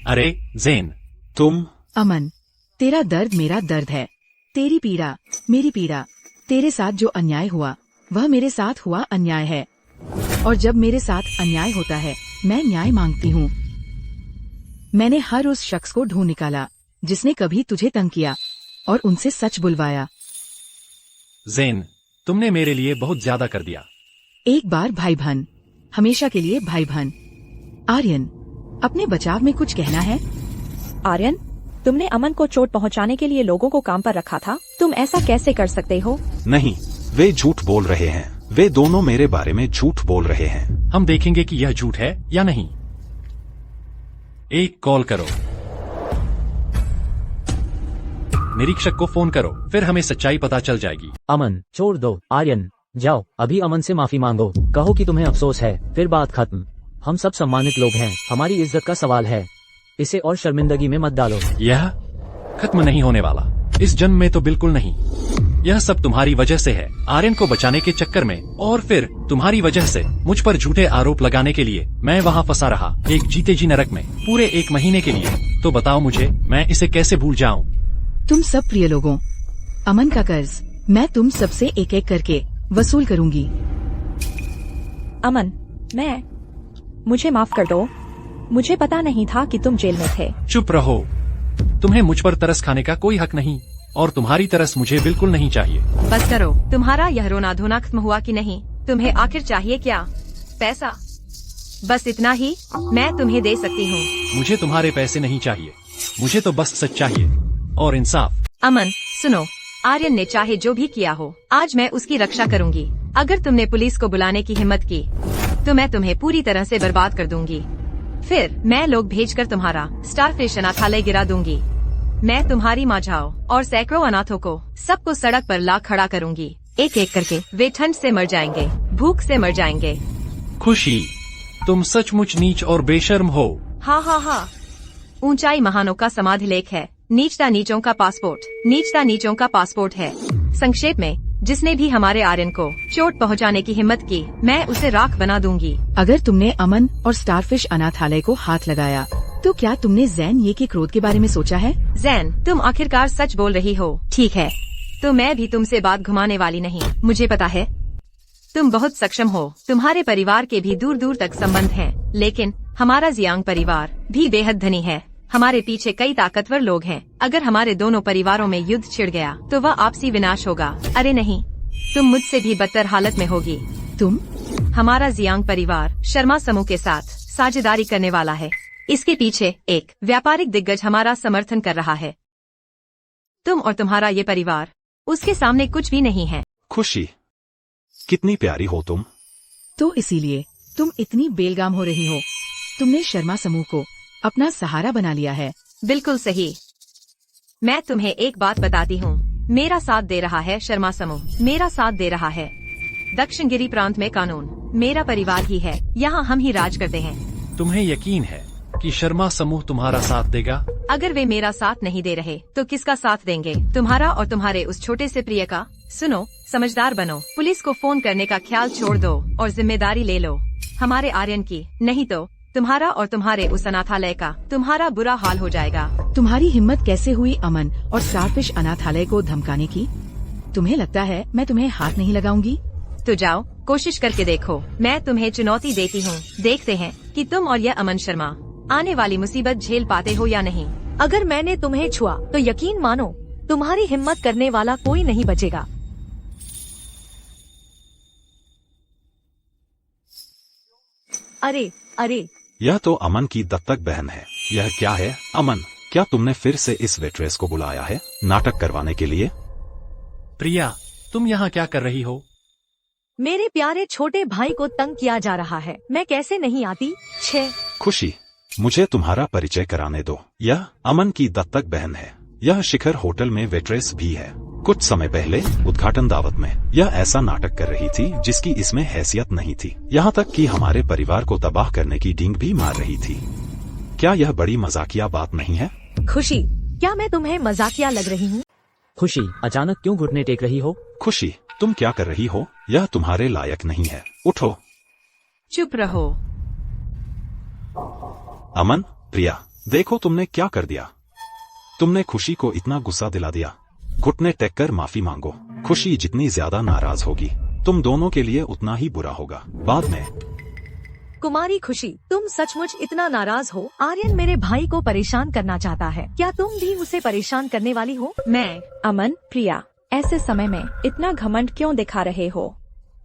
अरे जेन, तुम? अमन, तेरा दर्द मेरा दर्द है, तेरी पीड़ा मेरी पीड़ा। तेरे साथ जो अन्याय हुआ वह मेरे साथ हुआ अन्याय है, और जब मेरे साथ अन्याय होता है मैं न्याय मांगती हूँ। मैंने हर उस शख्स को ढूंढ निकाला जिसने कभी तुझे तंग किया और उनसे सच बुलवाया। जेन, तुमने मेरे लिए बहुत ज्यादा कर दिया। एक बार भाई बहन, हमेशा के लिए भाई बहन। आर्यन, अपने बचाव में कुछ कहना है? आर्यन, तुमने अमन को चोट पहुंचाने के लिए लोगों को काम पर रखा था। तुम ऐसा कैसे कर सकते हो? नहीं, वे झूठ बोल रहे हैं। वे दोनों मेरे बारे में झूठ बोल रहे हैं। हम देखेंगे कि यह झूठ है या नहीं। एक कॉल करो, निरीक्षक को फोन करो, फिर हमें सच्चाई पता चल जाएगी। अमन, छोड़ दो। आर्यन, जाओ अभी अमन से माफी मांगो। कहो कि तुम्हें अफसोस है, फिर बात खत्म। हम सब सम्मानित लोग हैं। हमारी इज्जत का सवाल है। इसे और शर्मिंदगी में मत डालो। यह खत्म नहीं होने वाला, इस जन्म में तो बिल्कुल नहीं। यह सब तुम्हारी वजह से है। आर्यन को बचाने के चक्कर में और फिर तुम्हारी वजह से मुझ पर झूठे आरोप लगाने के लिए मैं वहाँ फंसा रहा, एक जीते जी नरक में पूरे 1 महीने के लिए। तो बताओ मुझे, मैं इसे कैसे भूल जाऊं? तुम सब प्रिय लोगों, अमन का कर्ज मैं तुम सबसे एक एक करके वसूल करूंगी। अमन, मुझे माफ कर दो। मुझे पता नहीं था कि तुम जेल में थे। चुप रहो। तुम्हें मुझ पर तरस खाने का कोई हक नहीं, और तुम्हारी तरस मुझे बिल्कुल नहीं चाहिए। बस करो। तुम्हारा यह रोना धोना खत्म हुआ कि नहीं? तुम्हें आखिर चाहिए क्या? पैसा? बस इतना ही मैं तुम्हें दे सकती हूँ। मुझे तुम्हारे पैसे नहीं चाहिए, मुझे तो बस सच चाहिए और इंसाफ। अमन सुनो, आर्यन ने चाहे जो भी किया हो, आज मैं उसकी रक्षा करूंगी। अगर तुमने पुलिस को बुलाने की हिम्मत की तो मैं तुम्हें पूरी तरह से बर्बाद कर दूंगी। फिर मैं लोग भेजकर तुम्हारा स्टारफिश अनाथालय गिरा दूंगी। मैं तुम्हारी माँझाओं और सैकड़ों अनाथों को सबको सड़क पर ला खड़ा करूंगी। एक एक करके वे ठंड से मर जाएंगे, भूख से मर जाएंगे। खुशी, तुम सचमुच नीच और बेशर्म हो। हाँ। ऊंचाई महानों का समाधि लेख है, नीचता नीचों का पासपोर्ट। नीचता नीचों का पासपोर्ट है। संक्षेप में, जिसने भी हमारे आर्यन को चोट पहुंचाने की हिम्मत की, मैं उसे राख बना दूंगी। अगर तुमने अमन और स्टारफिश अनाथालय को हाथ लगाया तो क्या तुमने जैन ये के क्रोध के बारे में सोचा है? जैन, तुम आखिरकार सच बोल रही हो। ठीक है, तो मैं भी तुमसे बात घुमाने वाली नहीं। मुझे पता है तुम बहुत सक्षम हो, तुम्हारे परिवार के भी दूर दूर तक संबंध हैं, लेकिन हमारा जियांग परिवार भी बेहद धनी है। हमारे पीछे कई ताकतवर लोग हैं। अगर हमारे दोनों परिवारों में युद्ध छिड़ गया तो वह आपसी विनाश होगा। अरे नहीं, तुम मुझसे भी बदतर हालत में होगी। तुम? हमारा जियांग परिवार शर्मा समूह के साथ साझेदारी करने वाला है। इसके पीछे एक व्यापारिक दिग्गज हमारा समर्थन कर रहा है। तुम और तुम्हारा ये परिवार उसके सामने कुछ भी नहीं है। खुशी, कितनी प्यारी हो तुम। तो इसीलिए तुम इतनी बेलगाम हो रही हो। तुमने शर्मा समूह को अपना सहारा बना लिया है। बिल्कुल सही। मैं तुम्हें एक बात बताती हूँ, मेरा साथ दे रहा है शर्मा समूह, मेरा साथ दे रहा है दक्षिण गिरी प्रांत में कानून मेरा परिवार ही है। यहाँ हम ही राज करते हैं। तुम्हें यकीन है कि शर्मा समूह तुम्हारा साथ देगा? अगर वे मेरा साथ नहीं दे रहे तो किसका साथ देंगे? तुम्हारा और तुम्हारे उस छोटे से प्रिय का। सुनो, समझदार बनो, पुलिस को फोन करने का ख्याल छोड़ दो और जिम्मेदारी ले लो हमारे आर्यन की, नहीं तो तुम्हारा और तुम्हारे उस अनाथालय का तुम्हारा बुरा हाल हो जाएगा। तुम्हारी हिम्मत कैसे हुई अमन और स्टारफिश अनाथालय को धमकाने की? तुम्हें लगता है मैं तुम्हें हाथ नहीं लगाऊंगी? तो जाओ, कोशिश करके देखो। मैं तुम्हें चुनौती देती हूँ। देखते हैं कि तुम और यह अमन शर्मा आने वाली मुसीबत झेल पाते हो या नहीं। अगर मैंने तुम्हें छुआ तो यकीन मानो तुम्हारी हिम्मत करने वाला कोई नहीं बचेगा। अरे यह तो अमन की दत्तक बहन है। यह क्या है अमन? क्या तुमने फिर से इस वेट्रेस को बुलाया है नाटक करवाने के लिए? प्रिया, तुम यहाँ क्या कर रही हो? मेरे प्यारे छोटे भाई को तंग किया जा रहा है। मैं कैसे नहीं आती? खुशी, मुझे तुम्हारा परिचय कराने दो। यह अमन की दत्तक बहन है। यह शिखर होटल में वेट्रेस भी है। कुछ समय पहले उद्घाटन दावत में यह ऐसा नाटक कर रही थी जिसकी इसमें हैसियत नहीं थी। यहाँ तक कि हमारे परिवार को तबाह करने की डींग भी मार रही थी। क्या यह बड़ी मजाकिया बात नहीं है? खुशी, क्या मैं तुम्हें मजाकिया लग रही हूँ? खुशी, अचानक क्यों घुटने टेक रही हो? खुशी, तुम क्या कर रही हो? यह तुम्हारे लायक नहीं है। उठो। चुप रहो। अमन, प्रिया, देखो तुमने क्या कर दिया। तुमने खुशी को इतना गुस्सा दिला दिया। घुटने टेक कर माफी मांगो। खुशी जितनी ज्यादा नाराज होगी तुम दोनों के लिए उतना ही बुरा होगा बाद में। कुमारी खुशी, तुम सचमुच इतना नाराज हो? आर्यन मेरे भाई को परेशान करना चाहता है। क्या तुम भी उसे परेशान करने वाली हो? मैं अमन, प्रिया, ऐसे समय में इतना घमंड क्यों दिखा रहे हो?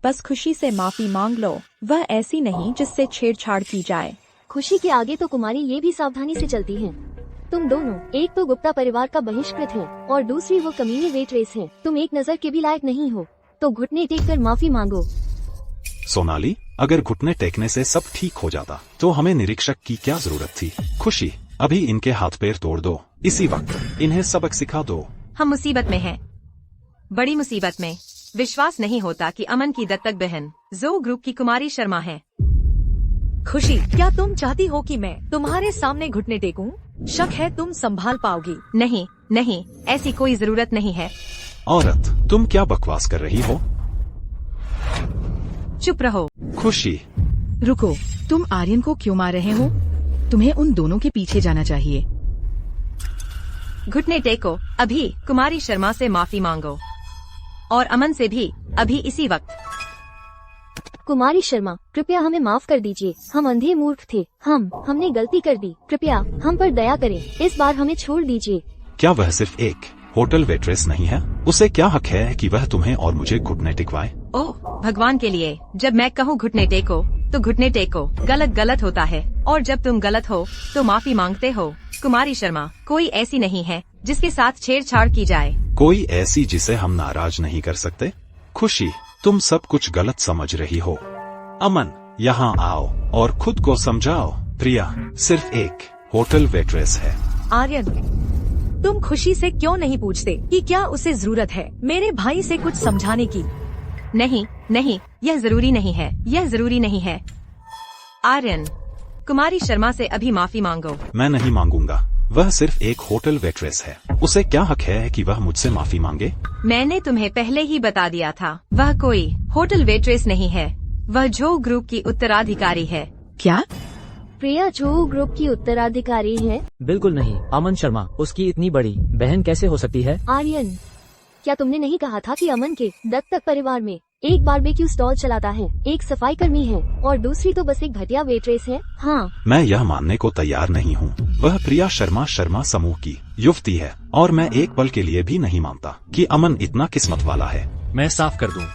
बस खुशी से माफी मांग लो। वह ऐसी नहीं जिससे छेड़छाड़ की जाए। खुशी के आगे तो कुमारी ये भी सावधानी से चलती हैं। तुम दोनों, एक तो गुप्ता परिवार का बहिष्कृत है और दूसरी वो कमीनी वेट्रेस है। तुम एक नजर के भी लायक नहीं हो, तो घुटने टेक कर माफी मांगो। सोनाली, अगर घुटने टेकने से सब ठीक हो जाता तो हमें निरीक्षक की क्या जरूरत थी? खुशी, अभी इनके हाथ पैर तोड़ दो। इसी वक्त इन्हें सबक सिखा दो। हम मुसीबत में हैं, बड़ी मुसीबत में। विश्वास नहीं होता कि अमन की दत्तक बहन जो ग्रुप की कुमारी शर्मा है। खुशी, क्या तुम चाहती हो कि मैं तुम्हारे सामने घुटने टेकूं? शक है तुम संभाल पाओगी। नहीं, ऐसी कोई जरूरत नहीं है। औरत, तुम क्या बकवास कर रही हो? चुप रहो। खुशी, रुको, तुम आर्यन को क्यों मार रहे हो? तुम्हें उन दोनों के पीछे जाना चाहिए। घुटने टेको, अभी कुमारी शर्मा से माफी मांगो और अमन से भी, अभी इसी वक्त। कुमारी शर्मा, कृपया हमें माफ कर दीजिए। हम अंधे मूर्ख थे। हमने गलती कर दी। कृपया हम पर दया करें। इस बार हमें छोड़ दीजिए। क्या वह सिर्फ एक होटल वेट्रेस नहीं है? उसे क्या हक है कि वह तुम्हें और मुझे घुटने टिकवाए? ओह भगवान के लिए, जब मैं कहूँ घुटने टेको तो घुटने टेको। गलत गलत होता है, और जब तुम गलत हो तो माफी मांगते हो। कुमारी शर्मा, कोई ऐसी नहीं है जिसके साथ छेड़छाड़ की जाए। कोई ऐसी जिसे हम नाराज नहीं कर सकते? खुशी, तुम सब कुछ गलत समझ रही हो। अमन, यहाँ आओ और खुद को समझाओ। प्रिया सिर्फ एक होटल वेट्रेस है। आर्यन, तुम खुशी से क्यों नहीं पूछते कि क्या उसे जरूरत है मेरे भाई से कुछ समझाने की? नहीं नहीं, यह जरूरी नहीं है, यह जरूरी नहीं है। आर्यन, कुमारी शर्मा से अभी माफी मांगो। मैं नहीं मांगूंगा। वह सिर्फ एक होटल वेट्रेस है। उसे क्या हक है कि वह मुझसे माफी मांगे? मैंने तुम्हें पहले ही बता दिया था, वह कोई होटल वेट्रेस नहीं है। वह जो ग्रुप की उत्तराधिकारी है। क्या? प्रिया जो ग्रुप की उत्तराधिकारी है? बिल्कुल नहीं। अमन शर्मा उसकी इतनी बड़ी बहन कैसे हो सकती है? आर्यन, क्या तुमने नहीं कहा था कि अमन के दत्तक परिवार में एक बारबेक्यू स्टॉल चलाता है, एक सफाई कर्मी है और दूसरी तो बस एक घटिया वेट्रेस है? हाँ, मैं यह मानने को तैयार नहीं हूँ। वह प्रिया शर्मा समूह की युवती है और मैं एक पल के लिए भी नहीं मानता कि अमन इतना किस्मत वाला है। मैं साफ कर दूं,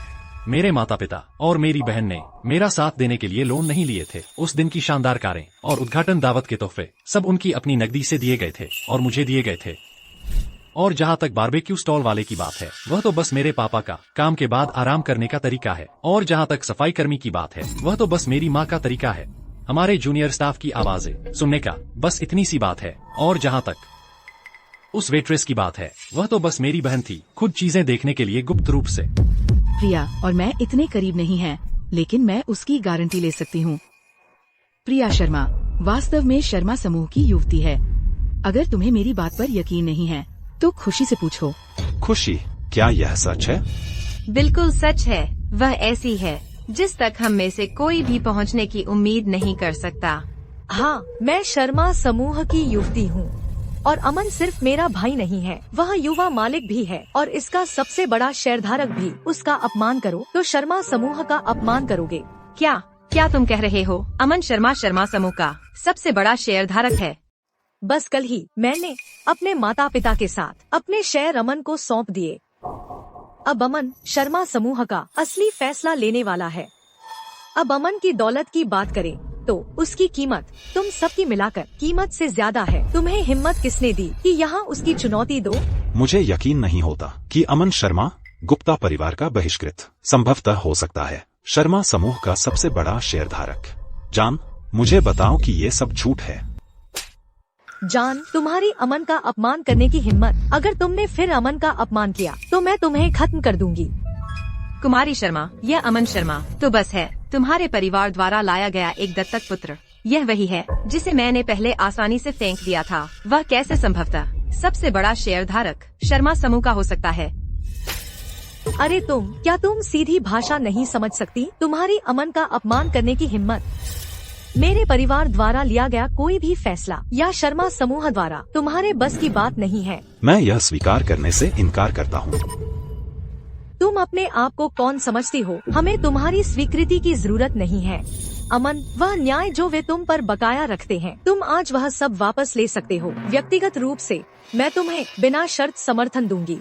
मेरे माता पिता और मेरी बहन ने मेरा साथ देने के लिए लोन नहीं लिए थे। उस दिन की शानदार कारें और उद्घाटन दावत के तोहफे सब उनकी अपनी नकदी से दिए गए थे और मुझे दिए गए थे। और जहाँ तक बारबेक्यू स्टॉल वाले की बात है, वह तो बस मेरे पापा का काम के बाद आराम करने का तरीका है। और जहाँ तक सफाई कर्मी की बात है, वह तो बस मेरी माँ का तरीका है हमारे जूनियर स्टाफ की आवाजें सुनने का। बस इतनी सी बात है। और जहाँ तक उस वेट्रेस की बात है, वह तो बस मेरी बहन थी, खुद चीजें देखने के लिए गुप्त रूप से। प्रिया और मैं इतने करीब नहीं हैं, लेकिन मैं उसकी गारंटी ले सकती हूँ। प्रिया शर्मा वास्तव में शर्मा समूह की युवती है। अगर तुम्हें मेरी बात पर यकीन नहीं है तो खुशी से पूछो। खुशी, क्या यह सच है? बिल्कुल सच है। वह ऐसी है जिस तक हम में से कोई भी पहुंचने की उम्मीद नहीं कर सकता। हाँ, मैं शर्मा समूह की युवती हूँ और अमन सिर्फ मेरा भाई नहीं है, वह युवा मालिक भी है और इसका सबसे बड़ा शेयरधारक भी। उसका अपमान करो तो शर्मा समूह का अपमान करोगे। क्या तुम कह रहे हो? अमन शर्मा समूह का सबसे बड़ा शेयरधारक है। बस कल ही मैंने अपने माता पिता के साथ अपने शेयर अमन को सौंप दिए। अब अमन शर्मा समूह का असली फैसला लेने वाला है। अब अमन की दौलत की बात करें तो उसकी कीमत तुम सबकी मिलाकर कीमत से ज्यादा है। तुम्हें हिम्मत किसने दी कि यहाँ उसकी चुनौती दो? मुझे यकीन नहीं होता कि अमन शर्मा गुप्ता परिवार का बहिष्कृत संभवतः हो सकता है शर्मा समूह का सबसे बड़ा शेयरधारक। जान, मुझे बताओ कि ये सब झूठ है। जान, तुम्हारी अमन का अपमान करने की हिम्मत, अगर तुमने फिर अमन का अपमान किया तो मैं तुम्हें खत्म कर दूंगी। कुमारी शर्मा, यह अमन शर्मा तो बस है तुम्हारे परिवार द्वारा लाया गया एक दत्तक पुत्र। यह वही है जिसे मैंने पहले आसानी से फेंक दिया था। वह कैसे संभवतः सबसे बड़ा शेयरधारक शर्मा समूह का हो सकता है? अरे क्या तुम सीधी भाषा नहीं समझ सकती? तुम्हारी अमन का अपमान करने की हिम्मत। मेरे परिवार द्वारा लिया गया कोई भी फैसला या शर्मा समूह द्वारा तुम्हारे बस की बात नहीं है। मैं यह स्वीकार करने से इनकार करता हूँ। तुम अपने आप को कौन समझती हो? हमें तुम्हारी स्वीकृति की जरूरत नहीं है। अमन, वह न्याय जो वे तुम पर बकाया रखते हैं, तुम आज वह सब वापस ले सकते हो। व्यक्तिगत रूप से मैं तुम्हें बिना शर्त समर्थन दूंगी।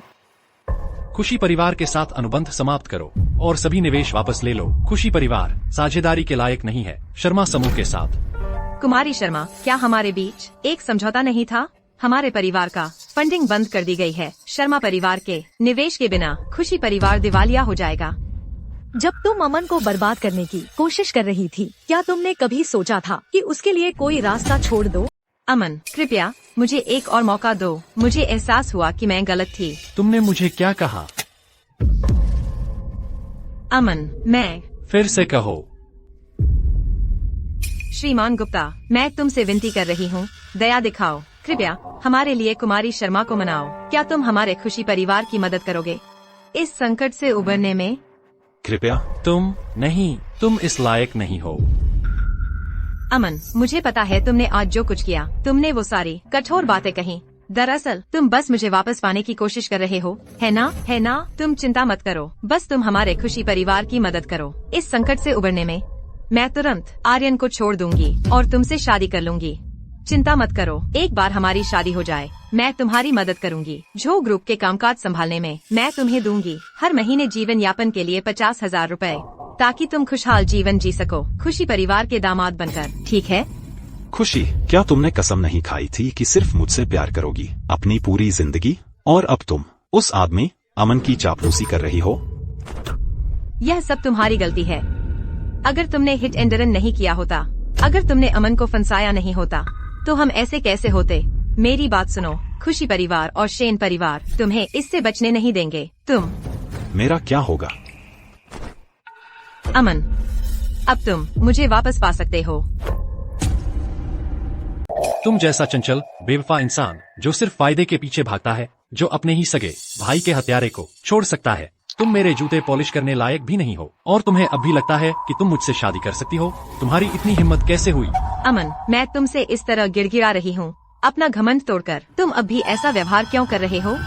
खुशी परिवार के साथ अनुबंध समाप्त करो और सभी निवेश वापस ले लो। खुशी परिवार साझेदारी के लायक नहीं है शर्मा समूह के साथ। कुमारी शर्मा, क्या हमारे बीच एक समझौता नहीं था? हमारे परिवार का फंडिंग बंद कर दी गई है। शर्मा परिवार के निवेश के बिना खुशी परिवार दिवालिया हो जाएगा। जब तुम अमन को बर्बाद करने की कोशिश कर रही थी, क्या तुमने कभी सोचा था कि उसके लिए कोई रास्ता छोड़ दो? अमन, कृपया मुझे एक और मौका दो। मुझे एहसास हुआ कि मैं गलत थी। तुमने मुझे क्या कहा? अमन, मैं फिर से कहो। श्रीमान गुप्ता, मैं तुमसे विनती कर रही हूँ, दया दिखाओ। कृपया हमारे लिए कुमारी शर्मा को मनाओ। क्या तुम हमारे खुशी परिवार की मदद करोगे इस संकट से उबरने में? कृपया। तुम इस लायक नहीं हो। अमन, मुझे पता है तुमने आज जो कुछ किया, तुमने वो सारी कठोर बातें कही दरअसल तुम बस मुझे वापस पाने की कोशिश कर रहे हो, है ना? तुम चिंता मत करो, बस तुम हमारे खुशी परिवार की मदद करो। इस संकट से उबरने में मैं तुरंत आर्यन को छोड़ दूंगी और तुमसे शादी कर लूंगी। चिंता मत करो, एक बार हमारी शादी हो जाए मैं तुम्हारी मदद करूंगी। जो ग्रुप के कामकाज संभालने में मैं तुम्हें दूंगी हर महीने जीवन यापन के लिए 50,000 रुपए, ताकि तुम खुशहाल जीवन जी सको, खुशी परिवार के दामाद बनकर, ठीक है? खुशी, क्या तुमने कसम नहीं खाई थी कि सिर्फ मुझसे प्यार करोगी अपनी पूरी जिंदगी? और अब तुम उस आदमी अमन की चापलूसी कर रही हो। यह सब तुम्हारी गलती है। अगर तुमने हिट एंड रन नहीं किया होता, अगर तुमने अमन को फंसाया नहीं होता, तो हम ऐसे कैसे होते? मेरी बात सुनो, खुशी परिवार और शेन परिवार तुम्हें इससे बचने नहीं देंगे। तुम मेरा क्या होगा? अमन, अब तुम मुझे वापस पा सकते हो। तुम जैसा चंचल बेवफा इंसान जो सिर्फ फायदे के पीछे भागता है, जो अपने ही सगे भाई के हत्यारे को छोड़ सकता है। तुम मेरे जूते पॉलिश करने लायक भी नहीं हो और तुम्हें अब भी लगता है कि तुम मुझसे शादी कर सकती हो। तुम्हारी इतनी हिम्मत कैसे हुई? अमन, मैं तुमसे इस तरह गिड़गिड़ा रही हूँ अपना घमंड तोड़कर। तुम अब भी ऐसा व्यवहार क्यों कर रहे हो?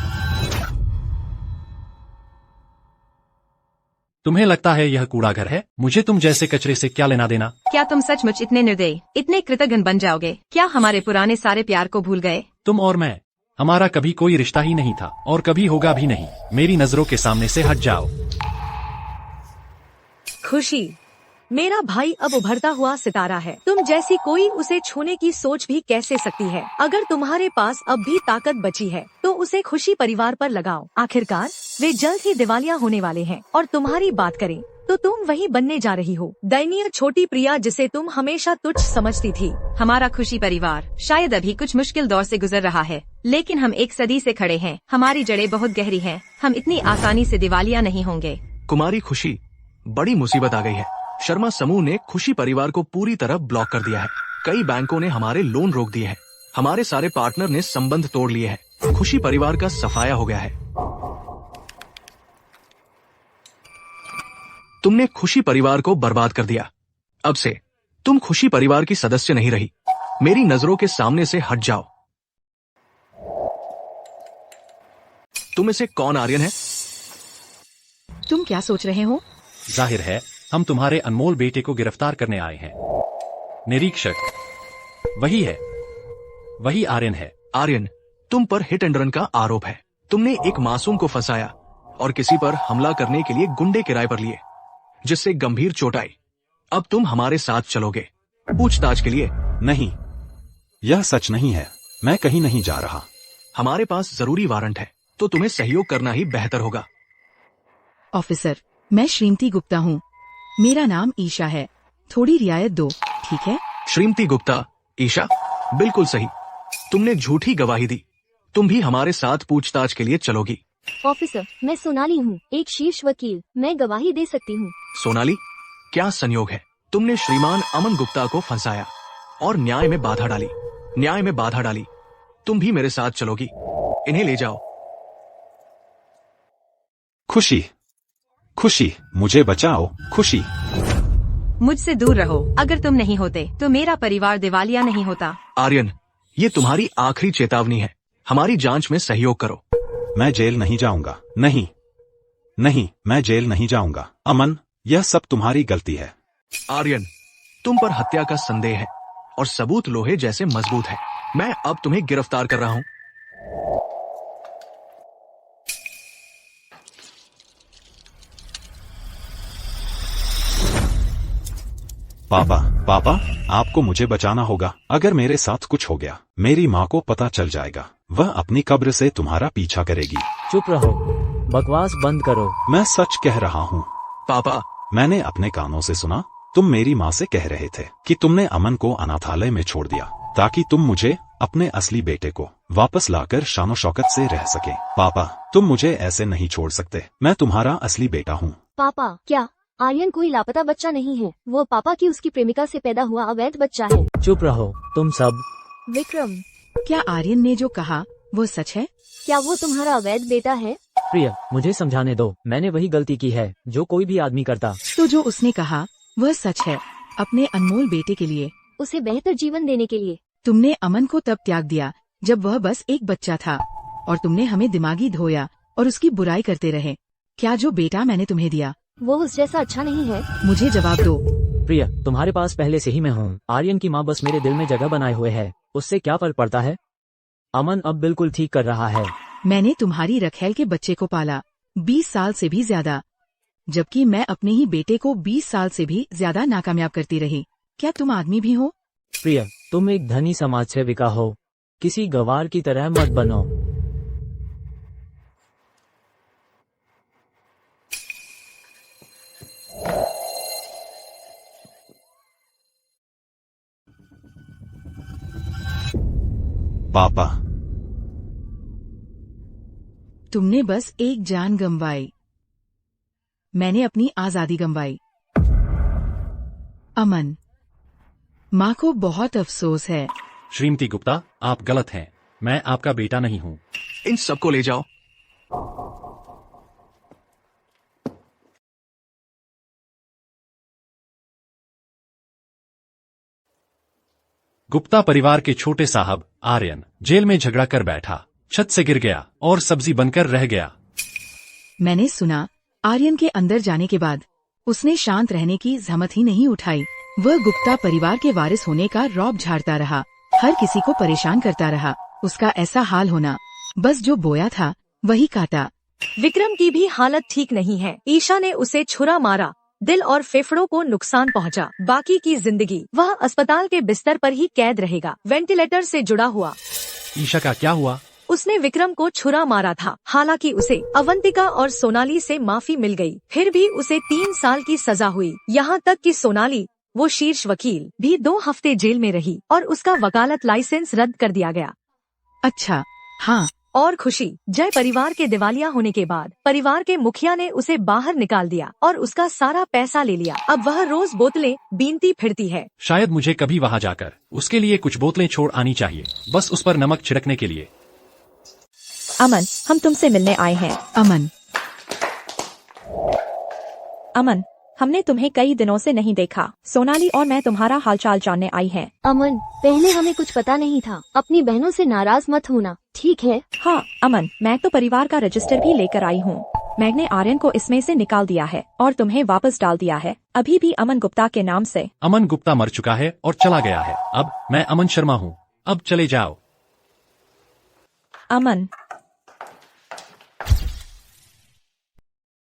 तुम्हें लगता है यह कूड़ा घर है? मुझे तुम जैसे कचरे से क्या लेना देना? क्या तुम सचमुच इतने निर्दयी, इतने कृतघ्न बन जाओगे? क्या हमारे पुराने सारे प्यार को भूल गए? तुम और मैं, हमारा कभी कोई रिश्ता ही नहीं था और कभी होगा भी नहीं। मेरी नजरों के सामने से हट जाओ। खुशी, मेरा भाई अब उभरता हुआ सितारा है। तुम जैसी कोई उसे छूने की सोच भी कैसे सकती है? अगर तुम्हारे पास अब भी ताकत बची है तो उसे खुशी परिवार पर लगाओ। आखिरकार वे जल्द ही दिवालिया होने वाले हैं और तुम्हारी बात करें तो तुम वही बनने जा रही हो, दयनीय छोटी प्रिया जिसे तुम हमेशा तुच्छ समझती थी। हमारा खुशी परिवार शायद अभी कुछ मुश्किल दौर से गुजर रहा है, लेकिन हम एक सदी से खड़े हैं। हमारी जड़ें बहुत गहरी हैं। हम इतनी आसानी से दिवालिया नहीं होंगे। कुमारी खुशी, बड़ी मुसीबत आ गई है। शर्मा समूह ने खुशी परिवार को पूरी तरह ब्लॉक कर दिया है। कई बैंकों ने हमारे लोन रोक दिए हैं। हमारे सारे पार्टनर ने संबंध तोड़ लिए हैं। खुशी परिवार का सफाया हो गया है। तुमने खुशी परिवार को बर्बाद कर दिया। अब से तुम खुशी परिवार की सदस्य नहीं रही। मेरी नजरों के सामने से हट जाओ। तुम इसे कौन आर्यन है? तुम क्या सोच रहे हो? जाहिर है हम तुम्हारे अनमोल बेटे को गिरफ्तार करने आए हैं। निरीक्षक, वही है, वही आर्यन है। आर्यन, तुम पर हिट एंड रन का आरोप है। तुमने एक मासूम को फंसाया और किसी पर हमला करने के लिए गुंडे किराए पर लिए, जिससे गंभीर चोट आई। अब तुम हमारे साथ चलोगे पूछताछ के लिए। नहीं, यह सच नहीं है। मैं कहीं नहीं जा रहा। हमारे पास जरूरी वारंट है, तो तुम्हें सहयोग करना ही बेहतर होगा। ऑफिसर, मैं श्रीमती गुप्ता हूँ। मेरा नाम ईशा है। थोड़ी रियायत दो, ठीक है? श्रीमती गुप्ता, ईशा, बिल्कुल सही। तुमने झूठी गवाही दी। तुम भी हमारे साथ पूछताछ के लिए चलोगी। ऑफिसर, मैं सोनाली हूँ, एक शीर्ष वकील। मैं गवाही दे सकती हूँ। सोनाली, क्या संयोग है? तुमने श्रीमान अमन गुप्ता को फंसाया और न्याय में बाधा डाली। तुम भी मेरे साथ चलोगी। इन्हें ले जाओ। खुशी, खुशी, मुझे बचाओ। खुशी, मुझसे दूर रहो। अगर तुम नहीं होते तो मेरा परिवार दिवालिया नहीं होता। आर्यन, ये तुम्हारी आखिरी चेतावनी है। हमारी जांच में सहयोग करो। मैं जेल नहीं जाऊंगा। नहीं, नहीं, मैं जेल नहीं जाऊंगा। अमन, यह सब तुम्हारी गलती है। आर्यन, तुम पर हत्या का संदेह है और सबूत लोहे जैसे मजबूत है। मैं अब तुम्हें गिरफ्तार कर रहा हूँ। पापा, आपको मुझे बचाना होगा। अगर मेरे साथ कुछ हो गया, मेरी माँ को पता चल जाएगा। वह अपनी कब्र से तुम्हारा पीछा करेगी। चुप रहो, बकवास बंद करो। मैं सच कह रहा हूँ। पापा, मैंने अपने कानों से सुना। तुम मेरी माँ से कह रहे थे कि तुमने अमन को अनाथालय में छोड़ दिया ताकि तुम मुझे अपने असली बेटे को वापस लाकर शानो शौकत से रह सके। पापा, तुम मुझे ऐसे नहीं छोड़ सकते। मैं तुम्हारा असली बेटा हूँ। पापा, क्या आर्यन कोई लापता बच्चा नहीं है? वो पापा की उसकी प्रेमिका से पैदा हुआ अवैध बच्चा है। चुप रहो तुम सब। विक्रम, क्या आर्यन ने जो कहा वो सच है? क्या वो तुम्हारा अवैध बेटा है? प्रिया, मुझे समझाने दो। मैंने वही गलती की है जो कोई भी आदमी करता। तो जो उसने कहा वह सच है। अपने अनमोल बेटे के लिए, उसे बेहतर जीवन देने के लिए। तुमने अमन को तब त्याग दिया जब वह बस एक बच्चा था और तुमने हमें दिमागी धोया और उसकी बुराई करते रहे। क्या जो बेटा मैंने तुम्हें दिया वो उस जैसा अच्छा नहीं है। मुझे जवाब दो। प्रिया, तुम्हारे पास पहले से ही मैं हूँ। आर्यन की माँ बस मेरे दिल में जगह बनाए हुए है, उससे क्या फर्क पड़ता है। अमन अब बिल्कुल ठीक कर रहा है। मैंने तुम्हारी रखेल के बच्चे को पाला 20 साल से भी ज्यादा, जबकि मैं अपने ही बेटे को 20 साल से भी ज्यादा नाकामयाब करती रही। क्या तुम आदमी भी हो? प्रिया, तुम एक धनी समाज सेविका हो, किसी गवार की तरह मत बनो। पापा, तुमने बस एक जान गंवाई, मैंने अपनी आजादी गंवाई। अमन, माँ को बहुत अफसोस है। श्रीमती गुप्ता, आप गलत हैं। मैं आपका बेटा नहीं हूँ। इन सबको ले जाओ। गुप्ता परिवार के छोटे साहब आर्यन जेल में झगड़ा कर बैठा, छत से गिर गया और सब्जी बनकर रह गया। मैंने सुना आर्यन के अंदर जाने के बाद उसने शांत रहने की जहमत ही नहीं उठाई। वह गुप्ता परिवार के वारिस होने का रौब झाड़ता रहा, हर किसी को परेशान करता रहा। उसका ऐसा हाल होना, बस जो बोया था वही काटा। विक्रम की भी हालत ठीक नहीं है। ईशा ने उसे छुरा मारा, दिल और फेफड़ों को नुकसान पहुंचा। बाकी की जिंदगी वह अस्पताल के बिस्तर पर ही कैद रहेगा, वेंटिलेटर से जुड़ा हुआ। ईशा का क्या हुआ? उसने विक्रम को छुरा मारा था। हालांकि उसे अवंतिका और सोनाली से माफी मिल गई, फिर भी उसे 3 साल की सजा हुई। यहाँ तक कि सोनाली, वो शीर्ष वकील, भी 2 हफ्ते जेल में रही और उसका वकालत लाइसेंस रद्द कर दिया गया। अच्छा, हाँ। और खुशी, जय परिवार के दिवालिया होने के बाद परिवार के मुखिया ने उसे बाहर निकाल दिया और उसका सारा पैसा ले लिया। अब वह रोज बोतलें बीनती फिरती है। शायद मुझे कभी वहाँ जाकर उसके लिए कुछ बोतलें छोड़ आनी चाहिए, बस उस पर नमक छिड़कने के लिए। अमन, हम तुमसे मिलने आए हैं। अमन, अमन, हमने तुम्हें कई दिनों से नहीं देखा। सोनाली और मैं तुम्हारा हालचाल जानने आई हैं। अमन, पहले हमें कुछ पता नहीं था। अपनी बहनों से नाराज मत होना, ठीक है? हाँ अमन, मैं तो परिवार का रजिस्टर भी लेकर आई हूँ। मैंने आर्यन को इसमें से निकाल दिया है और तुम्हें वापस डाल दिया है, अभी भी अमन गुप्ता के नाम से। अमन गुप्ता मर चुका है और चला गया है। अब मैं अमन शर्मा हूँ। अब चले जाओ। अमन,